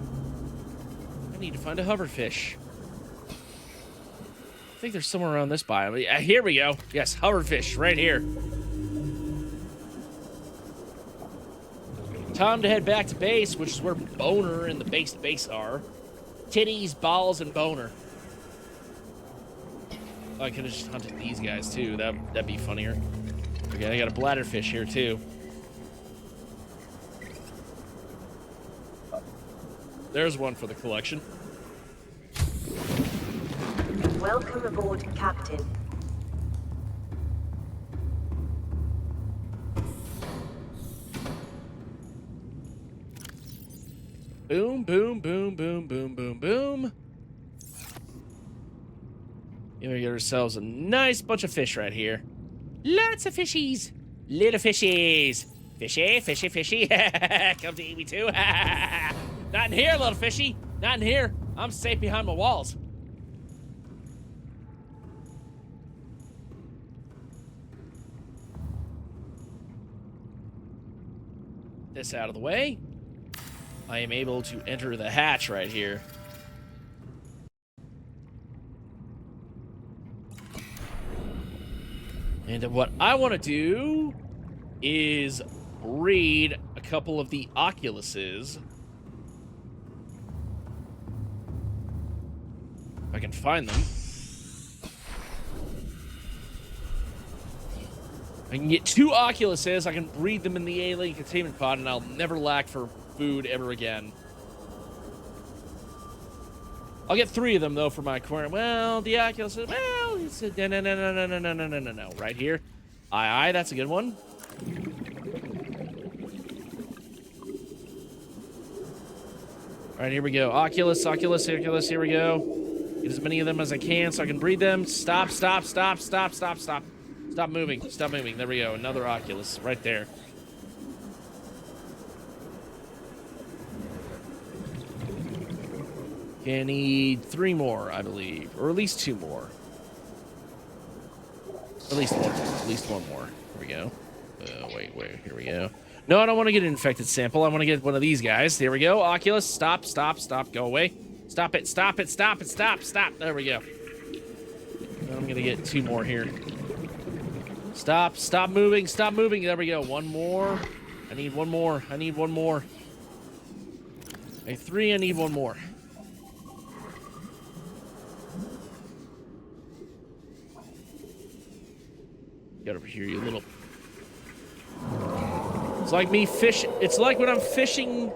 I need to find a hoverfish. I think there's somewhere around this biome. Here we go. Yes, hoverfish right here. Time to head back to base, which is where Boner and the base are. Titties, balls, and Boner. Oh, I could have just hunted these guys too. That'd be funnier. Okay, I got a bladderfish here too. There's one for the collection. Welcome aboard, Captain. Boom, boom, boom, boom, boom, boom, boom. And we get ourselves a nice bunch of fish right here. Lots of fishies. Little fishies. Fishy, fishy, fishy. Come to eat me too. Not in here, little fishy. Not in here. I'm safe behind my walls. This out of the way. I am able to enter the hatch right here. And what I want to do is breed a couple of the Oculuses. If I can find them. I can get 2 Oculuses, I can breed them in the alien containment pod, and I'll never lack for food ever again. I'll get 3 of them, though, for my aquarium. Well, the Oculuses, well, it's a no. Right here. Aye, that's a good one. All right, here we go. Oculus, here we go. Get as many of them as I can so I can breed them. Stop. Stop moving. There we go. Another Oculus right there. Okay, I need 3 more, I believe. Or at least 2 more. At least one more. Here we go. Wait. Here we go. No, I don't want to get an infected sample. I want to get one of these guys. There we go. Oculus. Stop. Go away. Stop it. There we go. I'm going to get 2 more here. Stop moving. There we go. 1 more. I need 1 more. Okay, 3, I need 1 more. Get over here, you little... It's like me fish. It's like when I'm fishing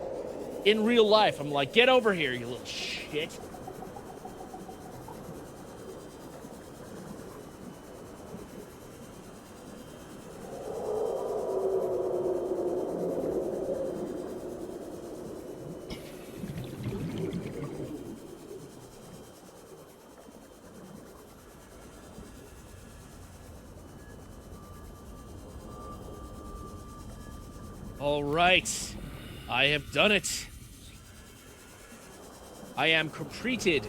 in real life. I'm like, get over here, you little shit. All right. I have done it. I am completed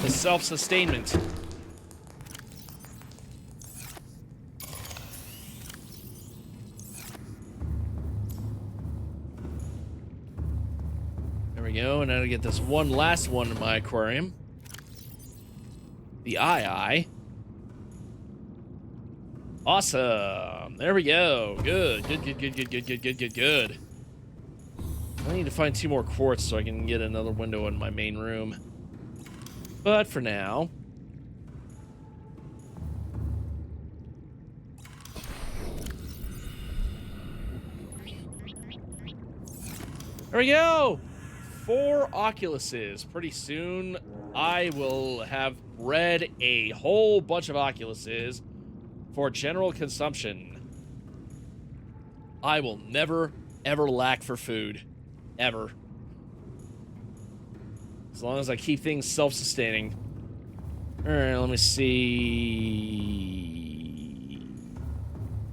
the self-sustainment. There we go, and now to get this one last one in my aquarium. The eye. Awesome. There we go. Good. Good. I need to find 2 more quartz so I can get another window in my main room. But for now... There we go! 4 Oculuses. Pretty soon, I will have bred a whole bunch of Oculuses for general consumption. I will never, ever lack for food. Ever. As long as I keep things self-sustaining. Alright, let me see...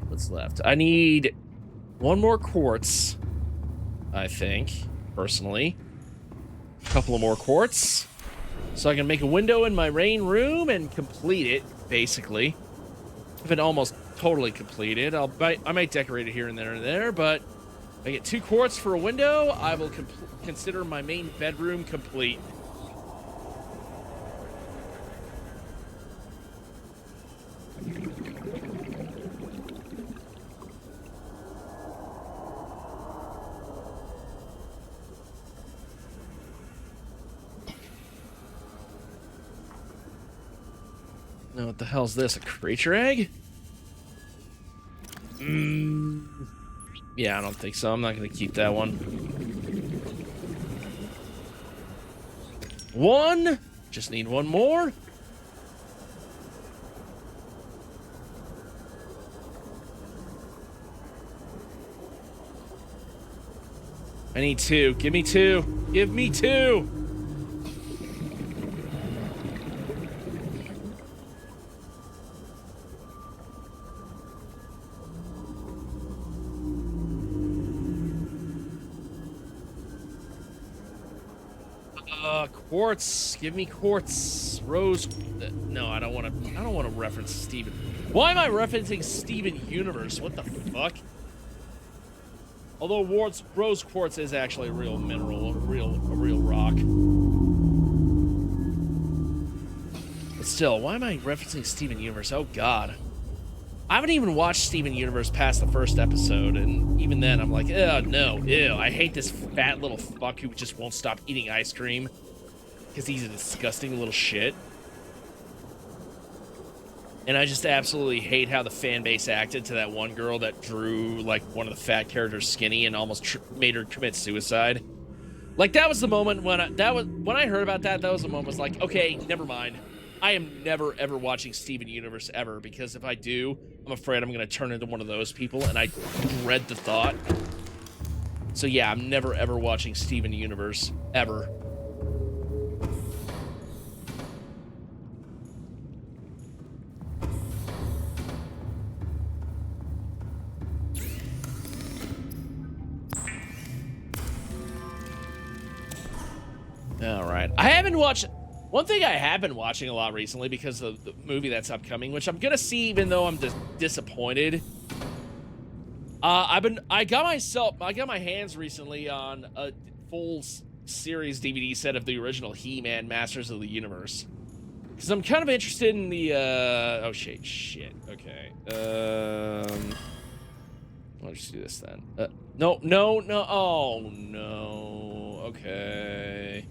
What's left? I need 1 more quartz, I think, personally. A couple of more quartz. So I can make a window in my main room and complete it, basically. If it almost totally completed, I might decorate it here and there, but if I get 2 quartz for a window, I will consider my main bedroom complete. Now, what the hell's this? A creature egg? Yeah, I don't think so. I'm not going to keep that one. 1. Just need 1 more. I need 2. Give me 2. Give me 2. Quartz, give me quartz. Rose, no, I don't want to reference Steven. Why am I referencing Steven Universe? What the fuck? Although rose quartz is actually a real mineral, a real rock. But still, why am I referencing Steven Universe? Oh god. I haven't even watched Steven Universe past the first episode, and even then I'm like, oh no, ew, I hate this fat little fuck who just won't stop eating ice cream. Because he's a disgusting little shit. And I just absolutely hate how the fan base acted to that one girl that drew, like, one of the fat characters skinny and almost made her commit suicide. Like, that was the moment when I heard about that, that was the moment I was like, okay, never mind. I am never, ever watching Steven Universe ever, because if I do, I'm afraid I'm going to turn into one of those people, and I dread the thought. So yeah, I'm never, ever watching Steven Universe, ever. Alright. I haven't watched... One thing I have been watching a lot recently because of the movie that's upcoming, which I'm gonna see even though I'm disappointed. I got my hands recently on a full series DVD set of the original He-Man Masters of the Universe. Because I'm kind of interested in the, oh shit, okay. I'll just do this then. No, oh no, okay.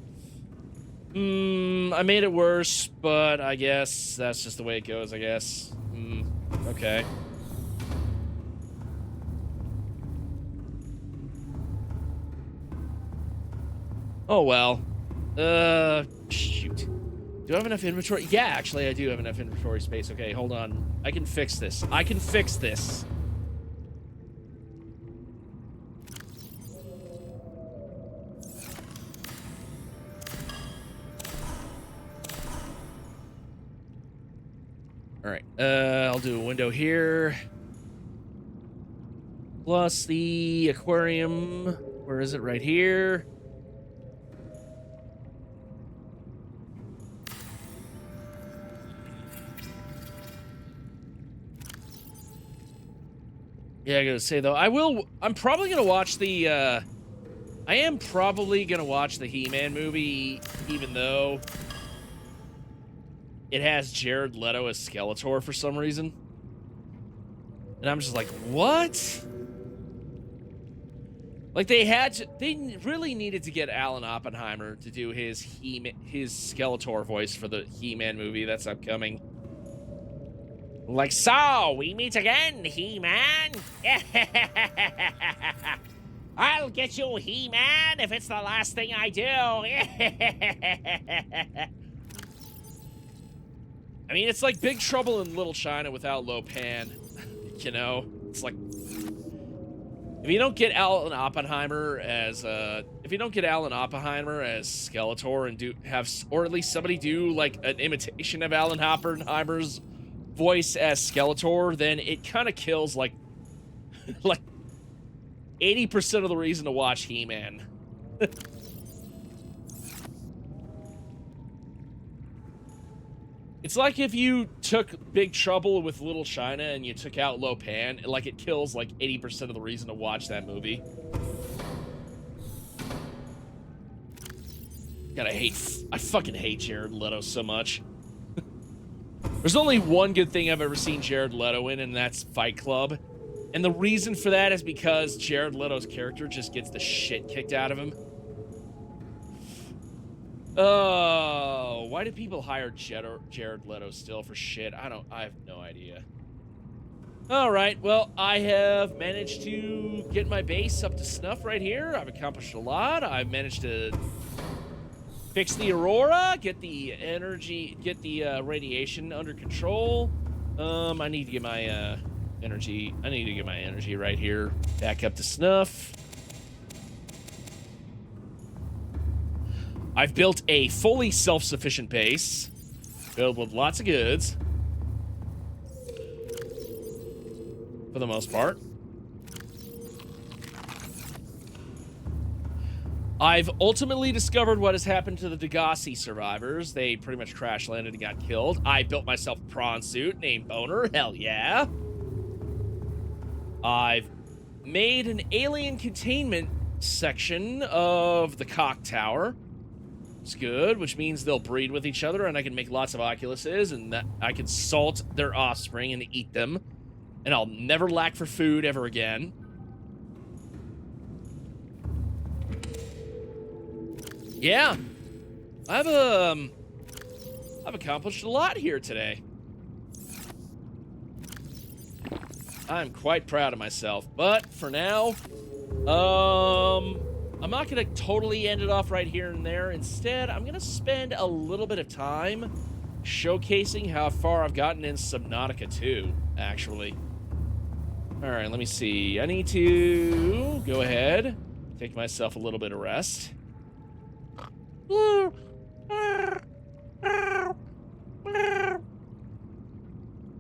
I made it worse, but I guess that's just the way it goes, I guess. Okay. Oh, well. Shoot. Do I have enough inventory? Yeah, actually, I do have enough inventory space. Okay, hold on. I can fix this. I can fix this. All right, I'll do a window here. Plus the aquarium. Where is it? Right here. Yeah, I gotta say though, I'm probably gonna watch the, I am probably gonna watch the He-Man movie, even though it has Jared Leto as Skeletor for some reason. And I'm just like, what? Like they really needed to get Alan Oppenheimer to do his Skeletor voice for the He-Man movie that's upcoming. Like, so we meet again, He-Man. I'll get you, He-Man, if it's the last thing I do. I mean, it's like Big Trouble in Little China without Lo Pan. You know, it's like if you don't get Alan Oppenheimer as Skeletor and or at least somebody do like an imitation of Alan Oppenheimer's voice as Skeletor, then it kind of kills like 80% of the reason to watch He-Man. It's like if you took Big Trouble with Little China and you took out Lo Pan, like it kills like 80% of the reason to watch that movie. God, I fucking hate Jared Leto so much. There's only one good thing I've ever seen Jared Leto in, and that's Fight Club. And the reason for that is because Jared Leto's character just gets the shit kicked out of him. Oh, why do people hire Jared Leto still for shit? I have no idea. All right, well, I have managed to get my base up to snuff right here. I've accomplished a lot. I've managed to fix the Aurora, get the radiation under control. I need to get my energy right here back up to snuff. I've built a fully self-sufficient base, filled with lots of goods, for the most part. I've ultimately discovered what has happened to the Degassi survivors. They pretty much crash landed and got killed. I built myself a prawn suit named Boner. Hell yeah. I've made an alien containment section of the Cock Tower. It's good, which means they'll breed with each other, and I can make lots of Oculuses, and that I can salt their offspring and eat them, and I'll never lack for food ever again. Yeah, I've accomplished a lot here today. I'm quite proud of myself, but for now, I'm not gonna totally end it off right here and there. Instead, I'm gonna spend a little bit of time showcasing how far I've gotten in Subnautica 2, actually. All right, let me see. I need to go ahead, take myself a little bit of rest.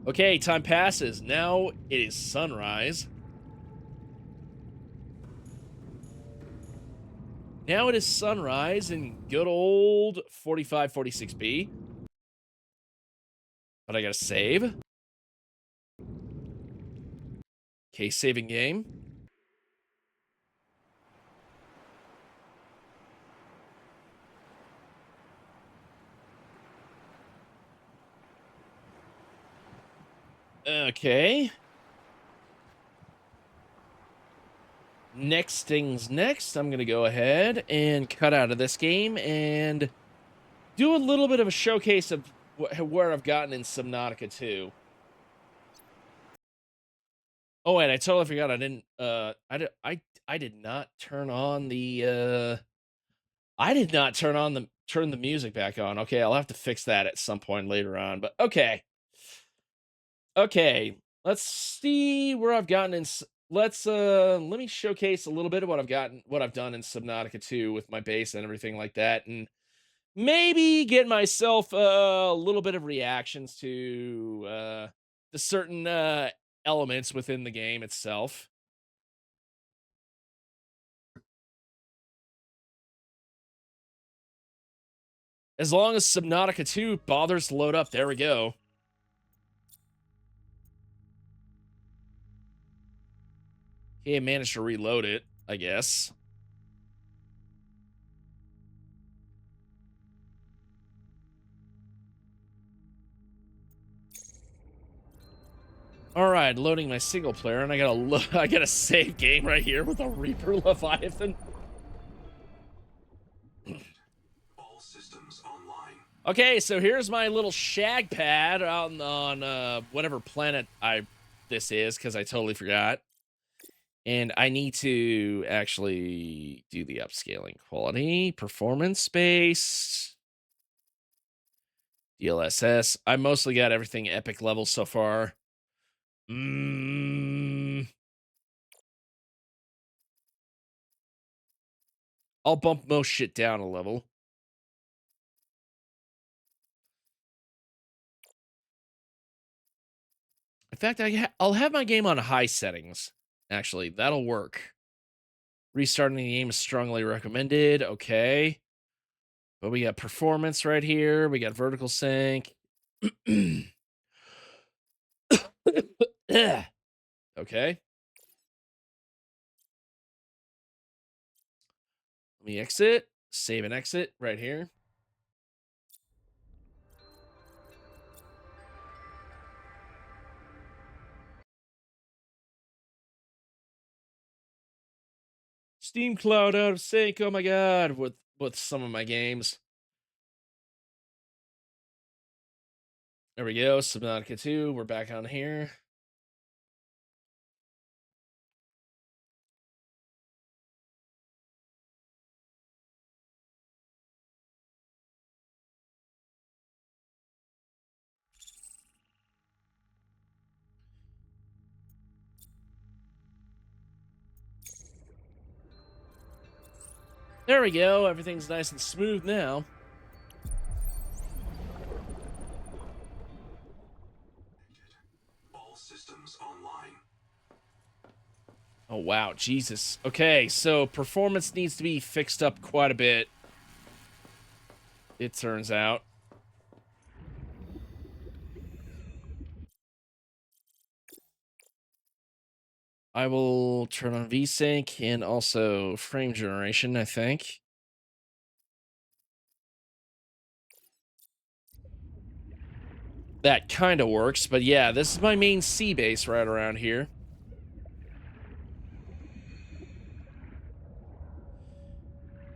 Okay, time passes. Now it is sunrise. Now it is sunrise in good old 4546B. But I gotta save. Okay, saving game. Okay. Next things next, I'm going to go ahead and cut out of this game and do a little bit of a showcase of where I've gotten in Subnautica 2. Oh, wait, I totally forgot I didn't, I did not turn on the, turn the music back on. Okay, I'll have to fix that at some point later on, but okay. Okay, let's see where I've gotten in. Let me showcase a little bit of what I've done in Subnautica 2 with my base and everything like that, and maybe get myself a little bit of reactions to the certain elements within the game itself. As long as Subnautica 2 bothers to load up, there we go. He managed to reload it, I guess. All right, loading my single player, and I got a save game right here with a Reaper Leviathan. All systems online. Okay, so here's my little shag pad on whatever planet this is, because I totally forgot. And I need to actually do the upscaling. Quality, performance based, DLSS. I mostly got everything epic level so far. I'll bump most shit down a level. In fact, I'll have my game on high settings. Actually, that'll work. Restarting the game is strongly recommended. Okay. But we got performance right here. We got vertical sync. Okay. Let me exit. Save and exit right here. Steam Cloud out of sync. Oh my god, with some of my games. There we go. Subnautica 2. We're back on here. There we go. Everything's nice and smooth now. All systems online. Oh, wow. Jesus. Okay, so performance needs to be fixed up quite a bit, it turns out. I will turn on VSync and also frame generation, I think. That kind of works, but yeah, this is my main sea base right around here.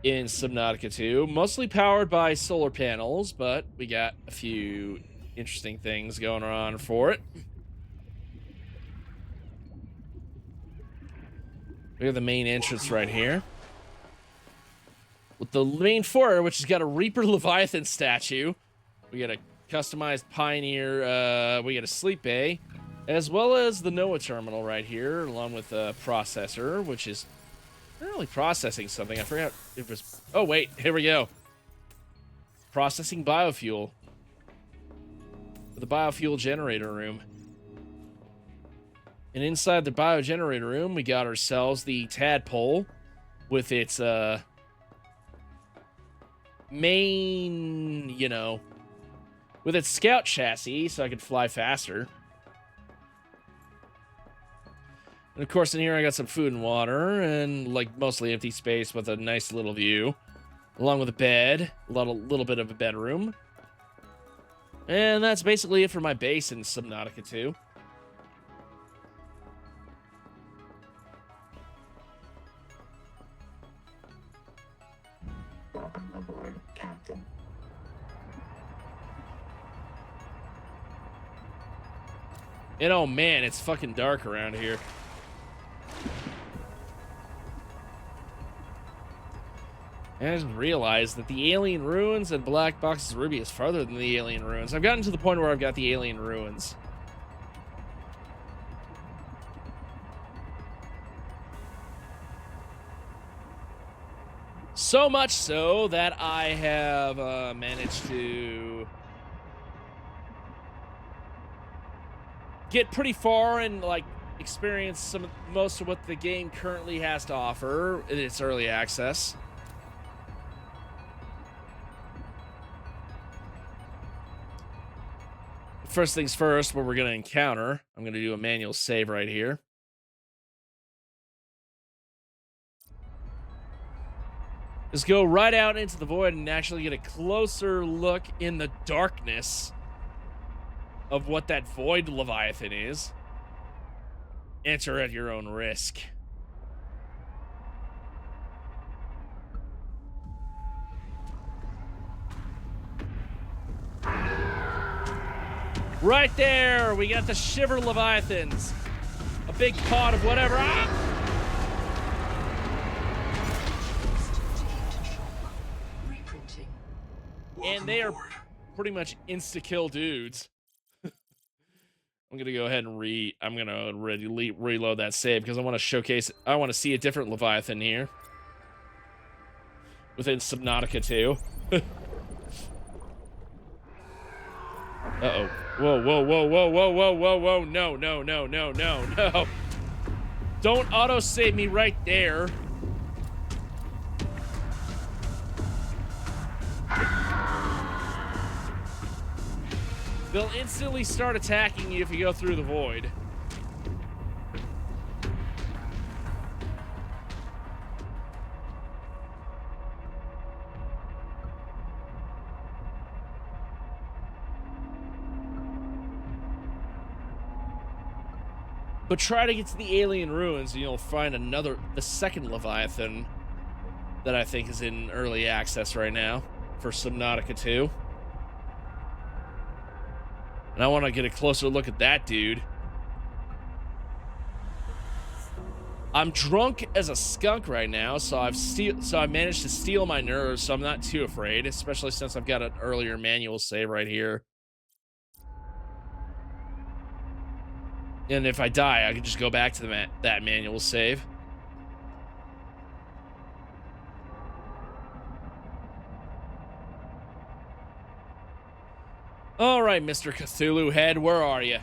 In Subnautica 2, mostly powered by solar panels, but we got a few interesting things going on for it. We have the main entrance right here. With the main foyer, which has got a Reaper Leviathan statue. We got a customized Pioneer, we got a sleep bay. As well as the NOAA terminal right here, along with a processor, which is not really processing something. I forgot it was... Oh, wait, here we go. Processing biofuel. The biofuel generator room. And inside the biogenerator room, we got ourselves the tadpole with its main, you know, with its scout chassis so I could fly faster. And of course in here I got some food and water and like mostly empty space with a nice little view. Along with a bed, a little bit of a bedroom. And that's basically it for my base in Subnautica 2. Welcome aboard, Captain. And oh man, it's fucking dark around here. And I just realized that the alien ruins and Black Box's Ruby is farther than the alien ruins. I've gotten to the point where I've got the alien ruins. So much so that I have managed to get pretty far and like experience most of what the game currently has to offer in its early access. first things first, what we're going to encounter, I'm going to do a manual save right here. Just go right out into the void and actually get a closer look in the darkness of what that void Leviathan is. Enter at your own risk. Right there, we got the Shiver Leviathans. A big pot of whatever. Ah! And they are pretty much insta-kill dudes. I'm gonna go ahead and I'm gonna reload that save because I want to showcase. I want to see a different Leviathan here within Subnautica 2. Uh-oh. Whoa, whoa, whoa, whoa, whoa, whoa, whoa, whoa. No, no, no, no, no, no. Don't auto-save me right there. They'll instantly start attacking you if you go through the void. But try to get to the alien ruins and you'll find the second Leviathan that I think is in early access right now for Subnautica 2. And I want to get a closer look at that dude. I'm drunk as a skunk right now, so I managed to steal my nerves, so I'm not too afraid, especially since I've got an earlier manual save right here. And if I die, I can just go back to that manual save. All right, Mr. Cthulhu Head, where are you?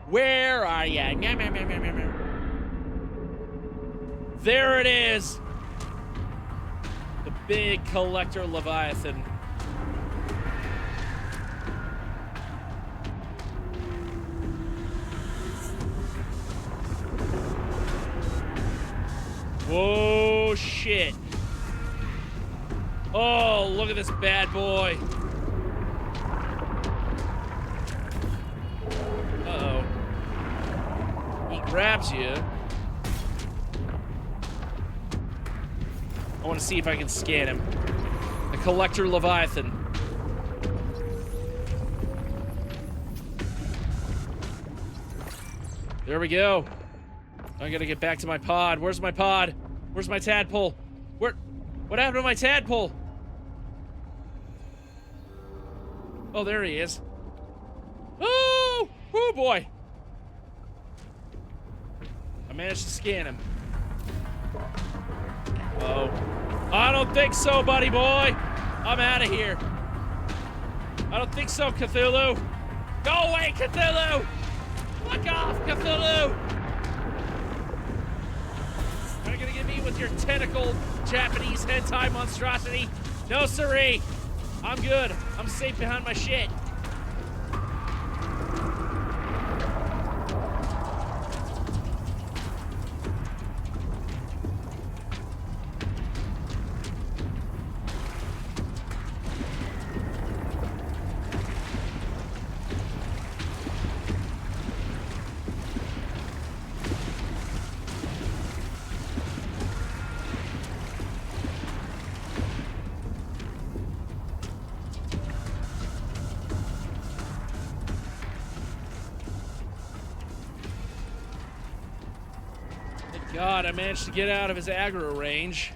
Where are you? There it is. The big collector Leviathan. Whoa, shit. Oh, look at this bad boy. Uh-oh. He grabs you. I want to see if I can scan him. The collector Leviathan. There we go. I gotta get back to my pod. Where's my pod? Where's my tadpole? What happened to my tadpole? Oh, there he is. Oh! Oh, boy. I managed to scan him. Oh. I don't think so, buddy boy. I'm out of here. I don't think so, Cthulhu. Go away, Cthulhu! Fuck off, Cthulhu! Are you gonna get me with your tentacled Japanese hentai monstrosity? No, siree. I'm good. I'm safe behind my shit. God, I managed to get out of his aggro range.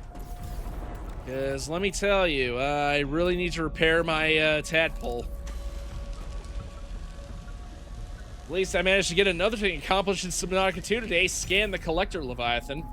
Because, let me tell you, I really need to repair my tadpole. At least I managed to get another thing accomplished in Subnautica 2 today. Scan the collector Leviathan.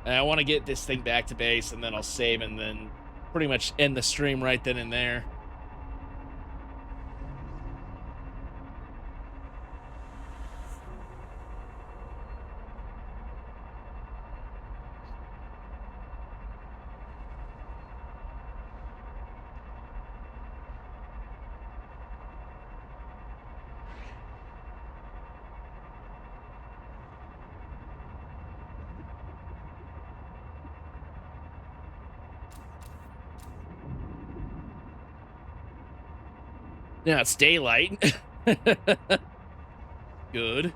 And I want to get this thing back to base, and then I'll save, and then pretty much end the stream right then and there. Now it's daylight. Good.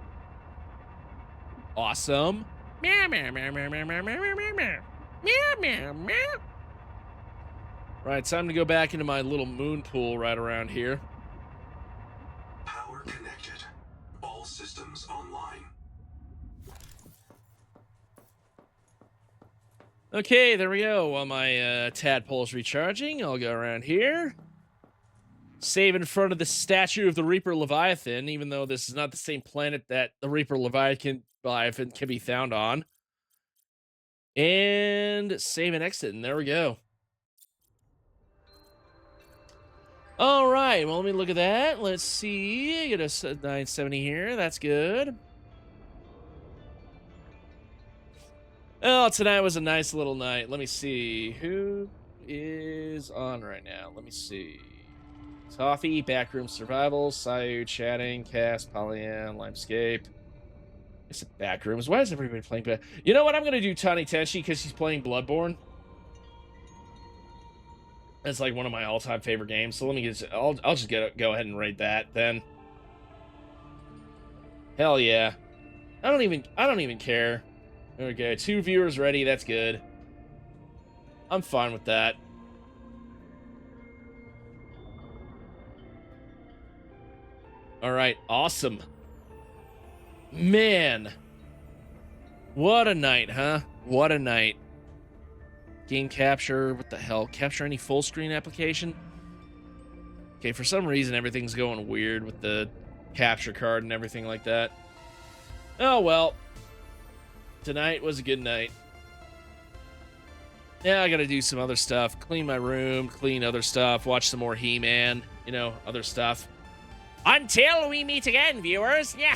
Awesome. Meow, meow, meow, meow, meow, meow, meow, meow, meow. Meow, meow, meow. Right, time to go back into my little moon pool right around here. Power connected. All systems online. Okay, there we go. While my tadpole's recharging, I'll go around here. Save in front of the statue of the Reaper Leviathan, even though this is not the same planet that the Reaper Leviathan can be found on. And save and exit, and there we go. All right, well, let me look at that. Let's see. Get a 970 here. That's good. Oh, tonight was a nice little night. Let me see. Who is on right now? Let me see. Toffee, Backroom Survival, Sayu, Chatting, Cast, Polyan, Limescape. I said Backrooms. Why is everybody playing back? You know what? I'm going to do Tani Tenshi because she's playing Bloodborne. That's like one of my all-time favorite games. So let me get. I'll just go ahead and rate that then. Hell yeah! I don't even care. Okay, 2 viewers ready. That's good. I'm fine with that. All right, awesome. Man, what a night, huh? What a night. Game capture, what the hell? Capture any full screen application? Okay, for some reason everything's going weird with the capture card and everything like that. Oh well. Tonight was a good night. Yeah, I gotta do some other stuff. Clean my room, clean other stuff, watch some more He-Man, you know, other stuff. Until we meet again, viewers. Yeah.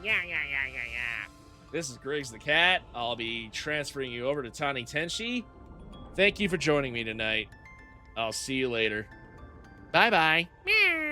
Yeah. This is Griggs the Cat. I'll be transferring you over to Tani Tenshi. Thank you for joining me tonight. I'll see you later. Bye-bye. Meow.